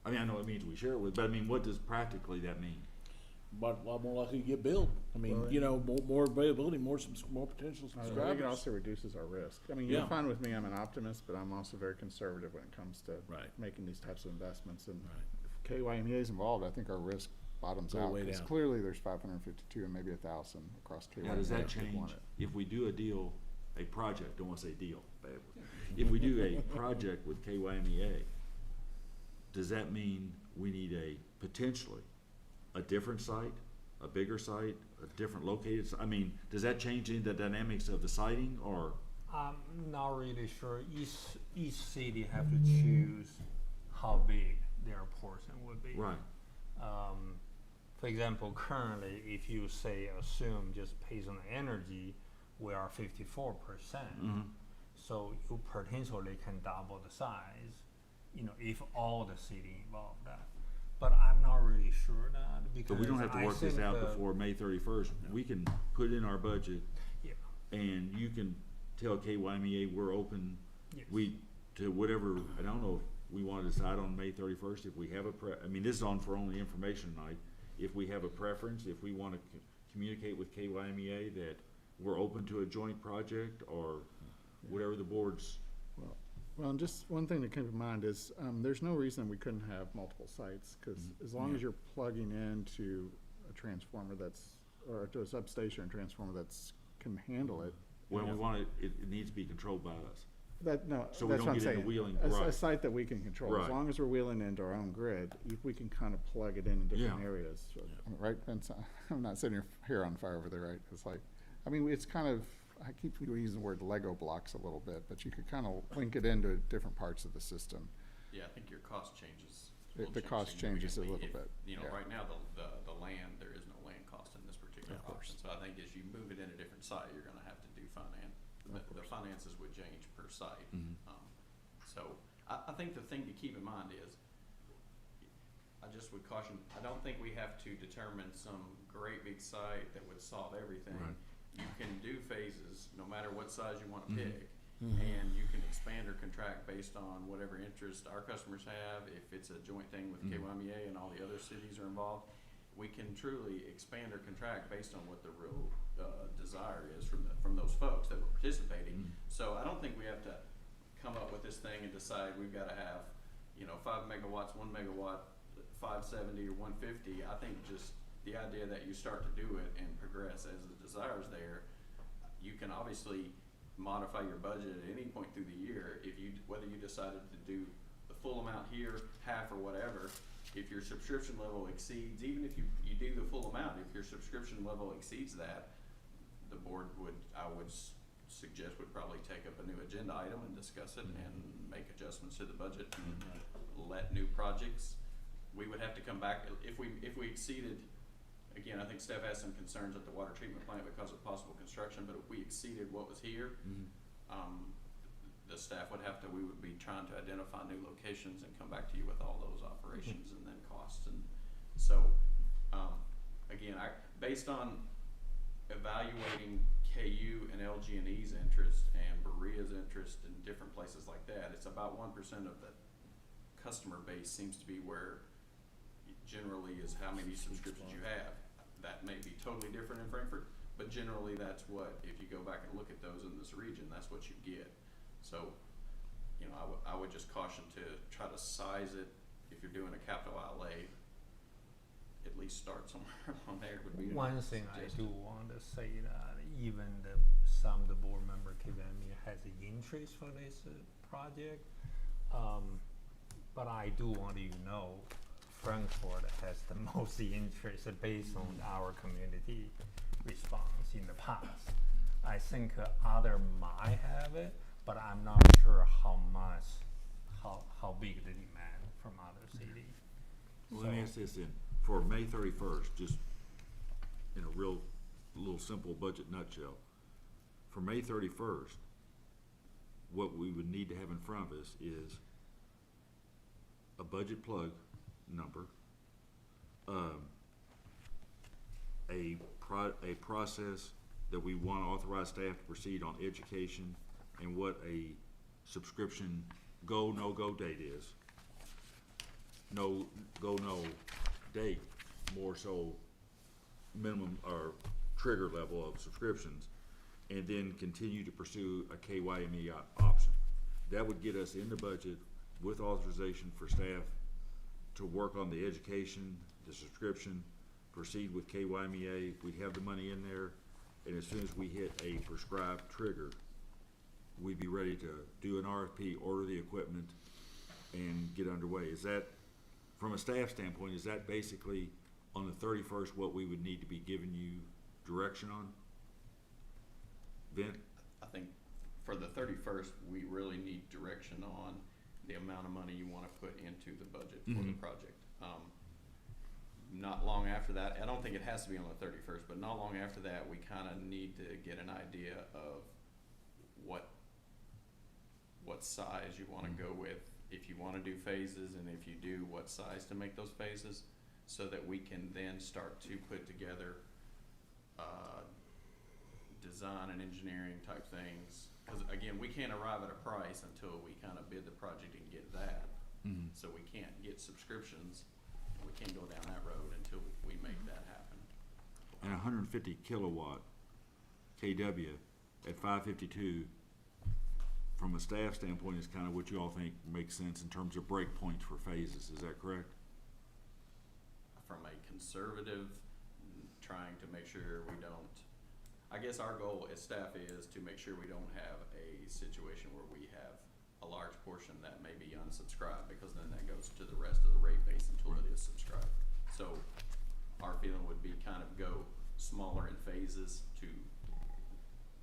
I mean, I know it means we share it with, but I mean, what does practically that mean? But a lot more likely to get billed. I mean, more availability, more potential I think subscribers. it also reduces our risk. I mean, Yeah. you're fine with me, I'm an optimist, but I'm also very conservative when it comes to Right. making these types of investments. And Right. if KYMEA is involved, I think our risk bottoms Go out. way Because down. clearly there's 552 and maybe 1,000 across KYMEA. Now, does that would want change it. if we do a deal, a project, don't wanna say deal, bad word. If we do a project with KYMEA, does that mean we need potentially a different site, a bigger site, a different located, I mean, does that change any of the dynamics of the siting, or? I'm not really sure. Each city have to choose how big their portion would be. Right. For example, currently, if you say assume just based on energy, we are 54%. So you potentially can double the size, if all the city involved that. But I'm not really sure that because But we don't have to I work this think, out before May 31st. We can put in our budget, Yeah. and you can tell KYMEA we're open, Yes. to whatever, I don't know if we wanna decide on May 31st, if we have I mean, this is on for only information night. If we have a preference, if we wanna communicate with KYMEA that we're open to a joint project, or whatever the board's. Well, and just one thing to keep in mind is, there's no reason we couldn't have multiple sites, because as long as you're plugging into a transformer or to a substation or transformer can handle it. Well, we want it needs to be controlled by us. So So we that's don't what I'm get into saying. wheeling, A right. site that we can control, Right. as long as we're wheeling into our own grid, if we can kind of plug it in different Yeah. areas, right? Vince? I'm not sitting here on fire over there, right? It's like, I mean, it's kind of, I keep using the word Lego blocks a little bit, but you could kind of link it into different parts of the system. Yeah, I think your cost changes. The cost changes a little bit. You know, yeah. right now, the land, there is no land cost in this particular Of course. option. So I think as you move it in a different site, you're gonna have to do the finances would change per site. So I think the thing to keep in mind is, I just would caution, I don't think we have to determine some great big site that would solve everything. Right. You can do phases, no matter what size you wanna pick, and you can expand or contract based on whatever interest our customers have. If it's a joint thing with KYMEA and all the other cities are involved, we can truly expand or contract based on what the real desire is from those folks that were participating. So I don't think we have to come up with this thing and decide we've gotta have, 5 megawatts, 1 megawatt, 570 or 150. I think just the idea that you start to do it and progress as the desire is there, you can obviously modify your budget at any point through the year whether you decided to do the full amount here, half or whatever. If your subscription level exceeds, even if you do the full amount, if your subscription level exceeds that, the board I would suggest would probably take up a new agenda item and discuss it and make adjustments to the budget and let new projects. We would have to come back, if we exceeded, again, I think staff has some concerns at the water treatment plant because of possible construction, but if we exceeded what was here, the staff we would be trying to identify new locations and come back to you with all those operations and then costs. And so, again, based on evaluating KU and LG&E's interest and Berea's interest in different places like that, it's about 1% of the customer base seems to be where generally is how many subscriptions you have. That may be totally different in Frankfurt, but generally that's what, if you go back and look at those in this region, that's what you get. So, you know, I would just caution to try to size it. If you're doing a capital outlay, at least start somewhere along there would be One thing I suggestion. do want to say that even some of the board member KVME has an interest for this project, but I do want you to know Frankfurt has the most interest based on our community response in the past. I think other might have it, but I'm not sure how much, how big the demand from other cities. Well, let me ask this then, for May 31st, just in a real, little simple budget nutshell, for May 31st, what we would need to have in front of us is a budget plug number, a process that we want to authorize staff to proceed on education, and what a subscription go, no-go date is. No go, no date, more so minimum or trigger level of subscriptions, and then continue to pursue a KYME option. That would get us in the budget with authorization for staff to work on the education, the subscription, proceed with KYMEA. We'd have the money in there, and as soon as we hit a prescribed trigger, we'd be ready to do an RFP, order the equipment, and get underway. Is that, from a staff standpoint, is that basically on the 31st what we would need to be giving you direction on? Vint? I think for the 31st, we really need direction on the amount of money you want to put into the budget for the project. Not long after that, I don't think it has to be on the 31st, but not long after that, we kind of need to get an idea of what size you want to go with, if you want to do phases, and if you do, what size to make those phases, so that we can then start to put together design and engineering type things. Because again, we can't arrive at a price until we kind of bid the project and get that. So we can't get subscriptions. We can't go down that road until we make that happen. And 150 kilowatt KW at 552, from a staff standpoint, is kind of what you all think makes sense in terms of break points for phases. Is that correct? From a conservative, trying to make sure we don't, I guess our goal as staff is to make sure we don't have a situation where we have a large portion that may be unsubscribed, because then that goes to the rest of the rate base until it is subscribed. So our feeling would be kind of go smaller in phases to,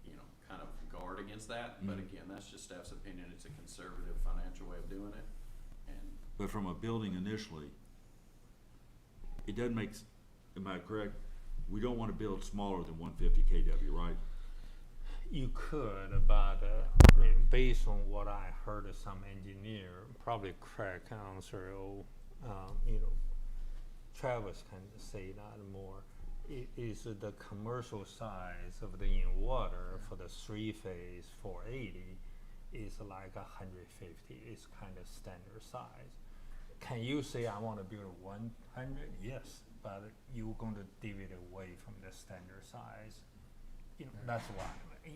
you know, kind of guard against that. But again, that's just staff's opinion. It's a conservative financial way of doing it. And But from a building initially, it doesn't make, am I correct? We don't want to build smaller than 150 KW, right? You could, but I mean, based on what I heard of some engineer, probably Craig answer, or you know, Travis can say that more. It is the commercial size of the in-water for the three-phase 480 is like 150. It's kind of standard size. Can you say I want to build 100? Yes, but you're going to deviate away from the standard size. You know, that's why.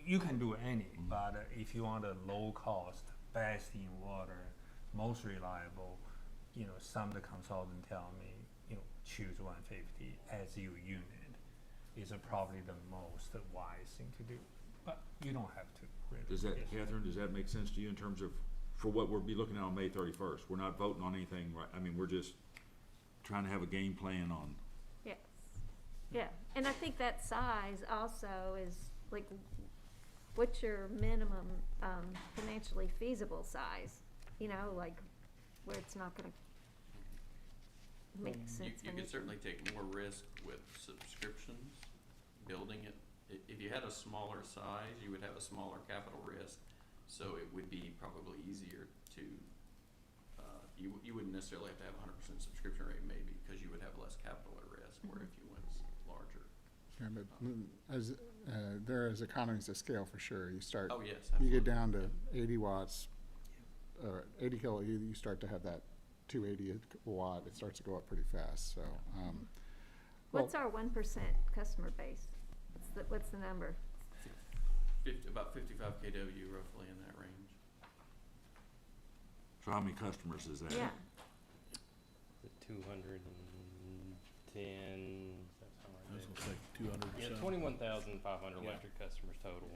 You can do any, but if you want a low cost, best in water, most reliable, you know, some of the consultants tell me, you know, choose 150 as your unit is probably the most wise thing to do. But you don't have to. Really. Does that, Catherine, does that make sense to you in terms of, for what we'll be looking at on May 31st? We're not voting on anything, right? I mean, we're just trying to have a game plan on. Yes, yeah, and I think that size also is like, what's your minimum financially feasible size? You know, like where it's not gonna make sense. you could certainly take more risk with subscriptions, building it. If you had a smaller size, you would have a smaller capital risk, so it would be probably easier to, you wouldn't necessarily have to have 100% subscription rate maybe, because you would have less capital at risk, where if you went larger. Yeah, but as there is economies of scale for sure. You start. Oh, yes, You absolutely. get down to 80 watts, or 80 kilo. You start to have that 280 a watt, it starts to go up pretty fast, so, What's our 1% customer base? What's the number? About 55 kW roughly in that range. So how many customers is that? Yeah, 210, that sound I was right gonna say 200 or there? Yeah, something. 21,500 Yeah. electric customers total.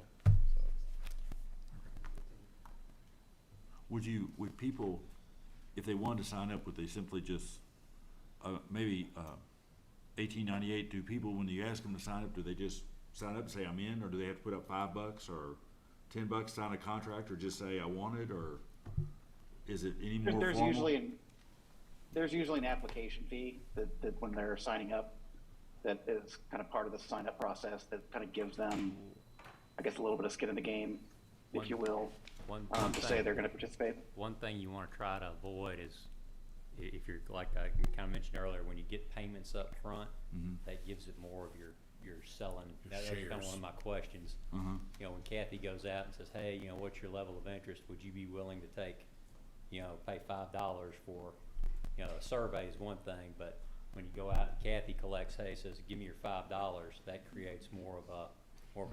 Would people, if they wanted to sign up, would they simply just, maybe, 1898, do people, when you ask them to sign up, do they just sign up and say, I'm in, or do they have to put up $5 or $10, sign a contract, or just say, I want it, or is it any more There's formal? usually an application fee that when they're signing up, that is kind of part of the sign up process that kind of gives them, I guess, a little bit of skin in the game, if you will, to say they're going to participate. One thing you want to try to avoid is, if you're, like I kind of mentioned earlier, when you get payments up front, that gives it more of your selling. That was kind of one of my questions. You know, when Kathy goes out and says, hey, you know, what's your level of interest? Would you be willing to take, you know, pay $5 for, you know, a survey is one thing, but when you go out and Kathy collects, hey, says, give me your $5, that creates more of a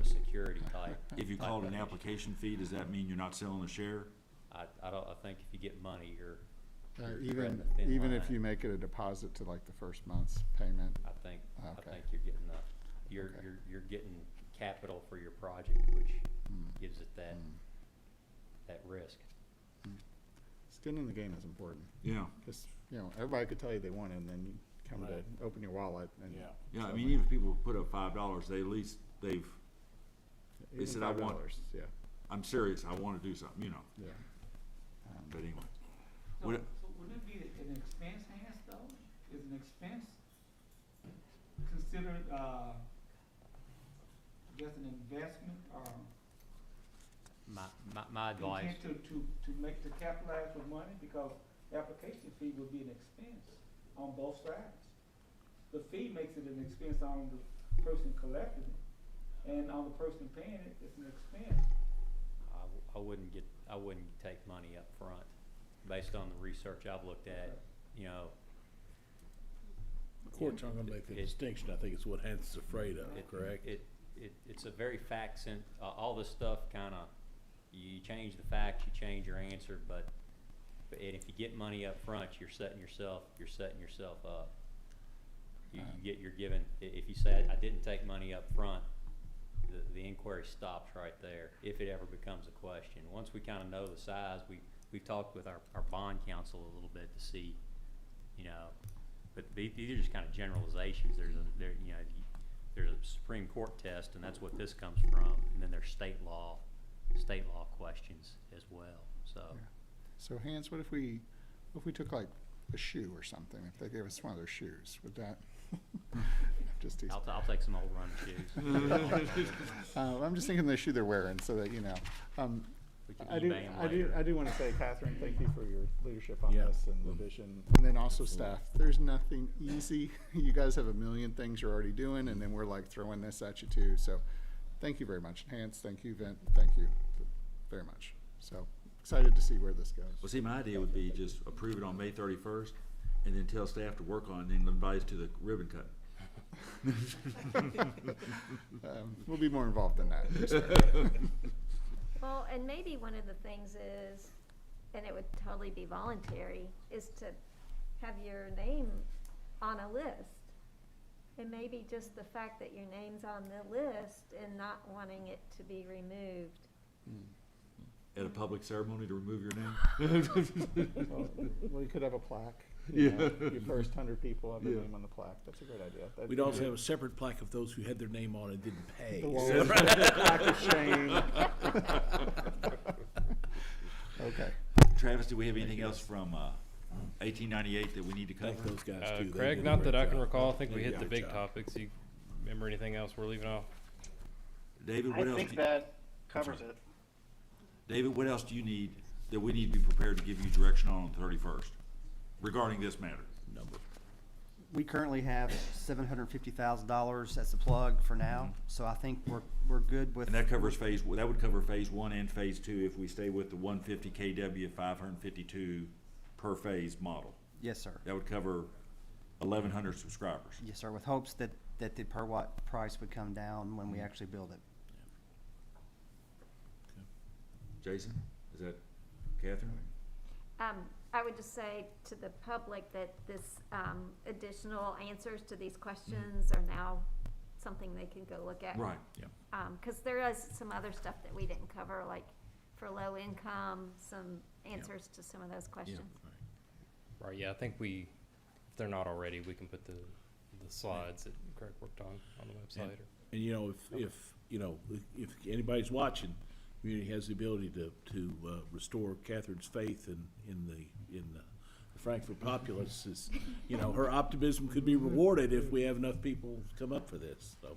security type. If you call it an application fee, does that mean you're not selling a share? I think if you get money, you're even, treading a thin even if line. you make it a deposit to like the first month's payment? I think Okay. you're getting you're getting capital for your project, which gives it that risk. Skin in the game is important. Yeah. Because, you know, everybody could tell you they want it, and then you come to open your wallet and. Yeah, I mean, even if people put up $5, they at least, they Even said, I want, $5, yeah. I'm serious, I want to do something, you know, Yeah. but anyway. So, What- so wouldn't it be an expense, Hans, though? Is an expense considered, just an investment or My advice, intent to capitalize with money? Because the application fee would be an expense on both sides. The fee makes it an expense on the person collecting it, and on the person paying it, it's an expense. I wouldn't take money up front, based on the research I've looked at, you know. The court's not gonna make the distinction, I think it's what Hans is afraid of, correct? It's a very all this stuff kinda, you change the facts, you change your answer, but if you get money up front, you're setting yourself up. You're given, if you say, I didn't take money up front, the inquiry stops right there, if it ever becomes a question. Once we kinda know the size, we've talked with our bond counsel a little bit to see, you know, but these are just kind of generalizations. There's a Supreme Court test, and that's what this comes from, and then there's state law questions as well, so. Yeah. So Hans, what if we took like a shoe or something, if they gave us one of their shoes, would that? Just teasing. I'll take some old run shoes. I'm just thinking the shoe they're wearing, so that, you know. We can I do eBay 'em later. want to say, Catherine, thank you for your leadership on Yeah. this and the vision. And then also staff, there's nothing easy. You guys have a million things you're already doing, and then we're like throwing this at you too. So thank you very much. Hans, thank you. Vint, thank you very much. So excited to see where this goes. Well, see, my idea would be just approve it on May 31st, and then tell staff to work on it, and then invite us to the ribbon cut. We'll be more involved than that. well, and maybe one of the things is, and it would totally be voluntary, is to have your name on a list. And maybe just the fact that your name's on the list and not wanting it to be removed. At a public ceremony to remove your name? Well, you could have a plaque. Yeah. Your first 100 people have their Yeah. name on the plaque. That's a great idea. That'd We'd be also good. have a separate plaque of those who had their name on and didn't pay. The plaque of shame. Okay. Travis, do we have anything else from 1898 that we need to cover? Thank those guys too. They Craig, did a not great that I can job. recall. I think They we did hit a the great big job. topics. You remember anything else we're leaving off? David, I what else? think that covers it. David, what else do you need that we need to be prepared to give you direction on the 31st regarding this matter? Number. We currently have $750,000 as a plug for now, so I think we're good with. And that covers that would cover phase 1 and phase 2 if we stay with the 150 kW 552 per phase model. Yes, sir. That would cover 1,100 subscribers. Yes, sir, with hopes that the per watt price would come down when we actually build it. Jason, is that Catherine? I would just say to the public that this, additional answers to these questions are now something they can go look at. Right, yeah. 'Cause there is some other stuff that we didn't cover, like for low income, some answers to some of those questions. Right, yeah, I think if they're not already, we can put the slides that Craig worked on the website. And you know, if anybody's watching, community has the ability to restore Catherine's faith in the Frankfurt populace, is, you know, her optimism could be rewarded if we have enough people come up for this, so.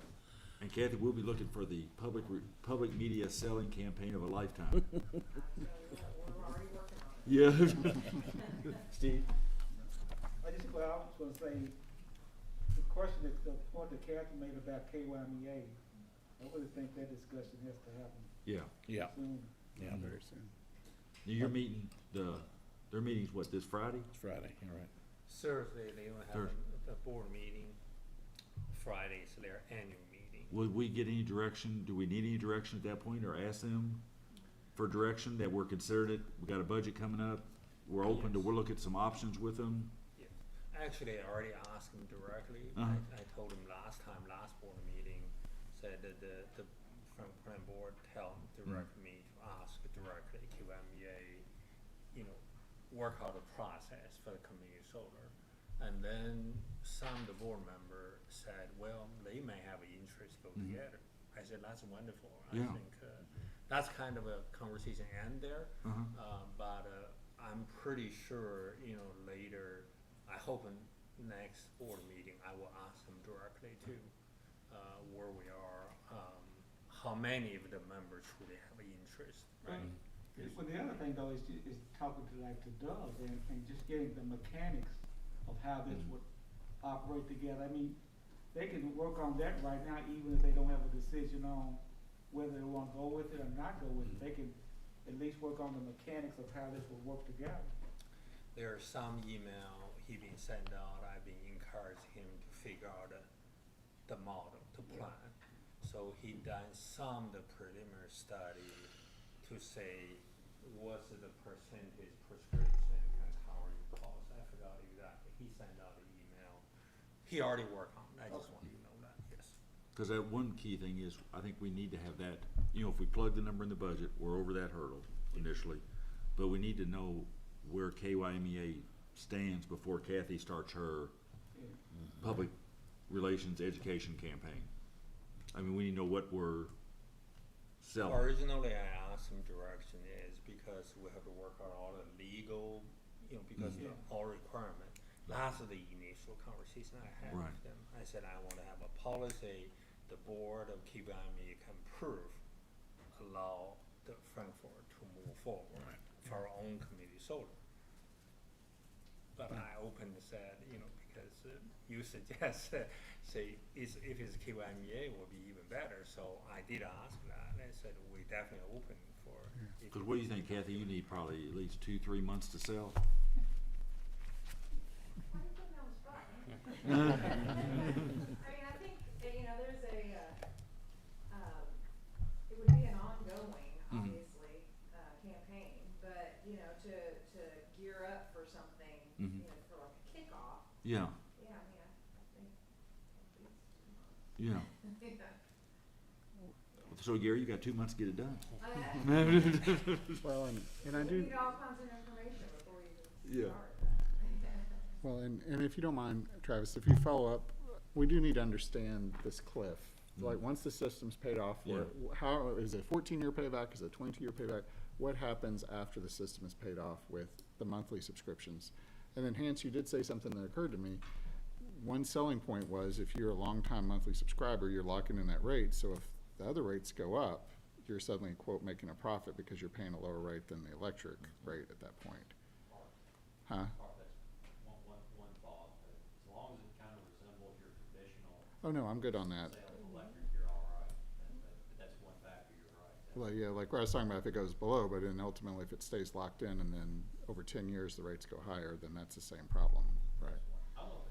And Kathy, we'll be looking for the public media selling campaign of a lifetime. Yeah. Steve? I was gonna say, the question that, the point that Catherine made about KYMEA, I really think that discussion has to happen Yeah. soon. Yeah, very soon. Your meeting, their meeting's what, this Friday? It's Friday, all right. Thursday, they will have Thursday. a board meeting. Friday is their annual meeting. Would we get any direction? Do we need any direction at that point, or ask them for direction that we're considered it? We got a budget coming up. We're open to, we'll look at some options with them. Yes. Actually, I already asked him directly. Uh-huh. I told him last board meeting, said that the Frankfurt Plan Board directed me to ask directly QMEA, you know, work out a process for the community solar. And then some of the board member said, well, they may have an interest to go together. I said, that's wonderful. Yeah. I think that's kind of a conversation end there. But I'm pretty sure, you know, later, I hope in next board meeting, I will ask them directly too, where we are, how many of the members truly have an interest, right? Well, the other thing though is talking to Doug and just getting the mechanics of how this would operate together. I mean, they can work on that right now, even if they don't have a decision on whether they wanna go with it or not go with it. They can at least work on the mechanics of how this will work together. There are some email he been sent out, I've been encouraging him to figure out the model, the plan. So he done some of the preliminary study to say what's the percentage prescription and covering cost. I forgot exactly. He sent out an email. He already worked on it. I just want you to know that, yes. Because that one key thing is, I think we need to have that, you know, if we plug the number in the budget, we're over that hurdle initially. But we need to know where KYMEA stands before Kathy starts her public relations education campaign. I mean, we need to know what we're selling. Originally, I asked him direction is because we have to work out all the legal, you know, because of all requirement. That's the initial conversation I had with them. I said, I want to have a policy, the board of KYMEA can prove, allow the Frankfurt to move forward for our own community solar. But I opened and said, you know, because you suggest, say, if it's KYMEA, will be even better. So I did ask that, and I said, we definitely open for. Because what do you think, Kathy? You need probably at least 2-3 months to sell. Why are you putting me on the spot, man? I mean, I think, you know, there's it would be an ongoing, obviously, campaign, but, you know, to gear up for something, you know, for like a kickoff. Yeah. Yeah, I mean, I think at least 2 months. Yeah. So Gary, you got 2 months to get it done. Well, and I do. We need all kinds of information before you Yeah. start. Well, and if you don't mind, Travis, if you follow up, we do need to understand this cliff. Like, once the system's paid off, how, is it a 14-year payback, is it a 22-year payback? What happens after the system is paid off with the monthly subscriptions? And then, Hans, you did say something that occurred to me. One selling point was, if you're a long-time monthly subscriber, you're locking in that rate, so if the other rates go up, you're suddenly, quote, making a profit because you're paying a lower rate than the electric rate at that point. Huh? One thought, but as long as it kind of resembles your traditional Oh, no, I'm good on that. sale of electric, you're all right. But that's one factor, you're right. Like, yeah, like what I was talking about, if it goes below, but then ultimately if it stays locked in and then over 10 years the rates go higher, then that's the same problem, right? I don't know if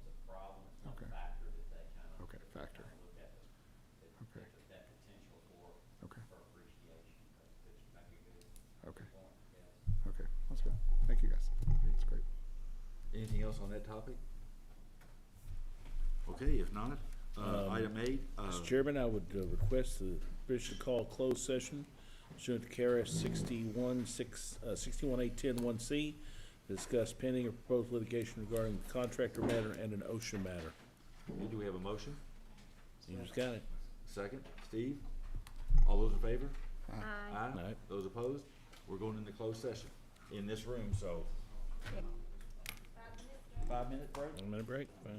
it's a problem, it's not Okay. a factor that they kind of. Okay, factor. Look at Okay. that potential Okay. for appreciation, but you might be good. Okay. Point, yes. Okay, that's good. Thank you, guys. That's great. Anything else on that topic? Okay, if not, item 8. Mr. Chairman, I would request the commission to call a closed session pursuant to KRS 61.810(1)C to discuss pending or proposed litigation regarding the contractor matter and an OSHA matter. Do we have a motion? Seems got it. Second, Steve? All those in favor? Aye. Aye. Those opposed? We're going into closed session in this room, so. 5-minute break? 1 minute break. Wow.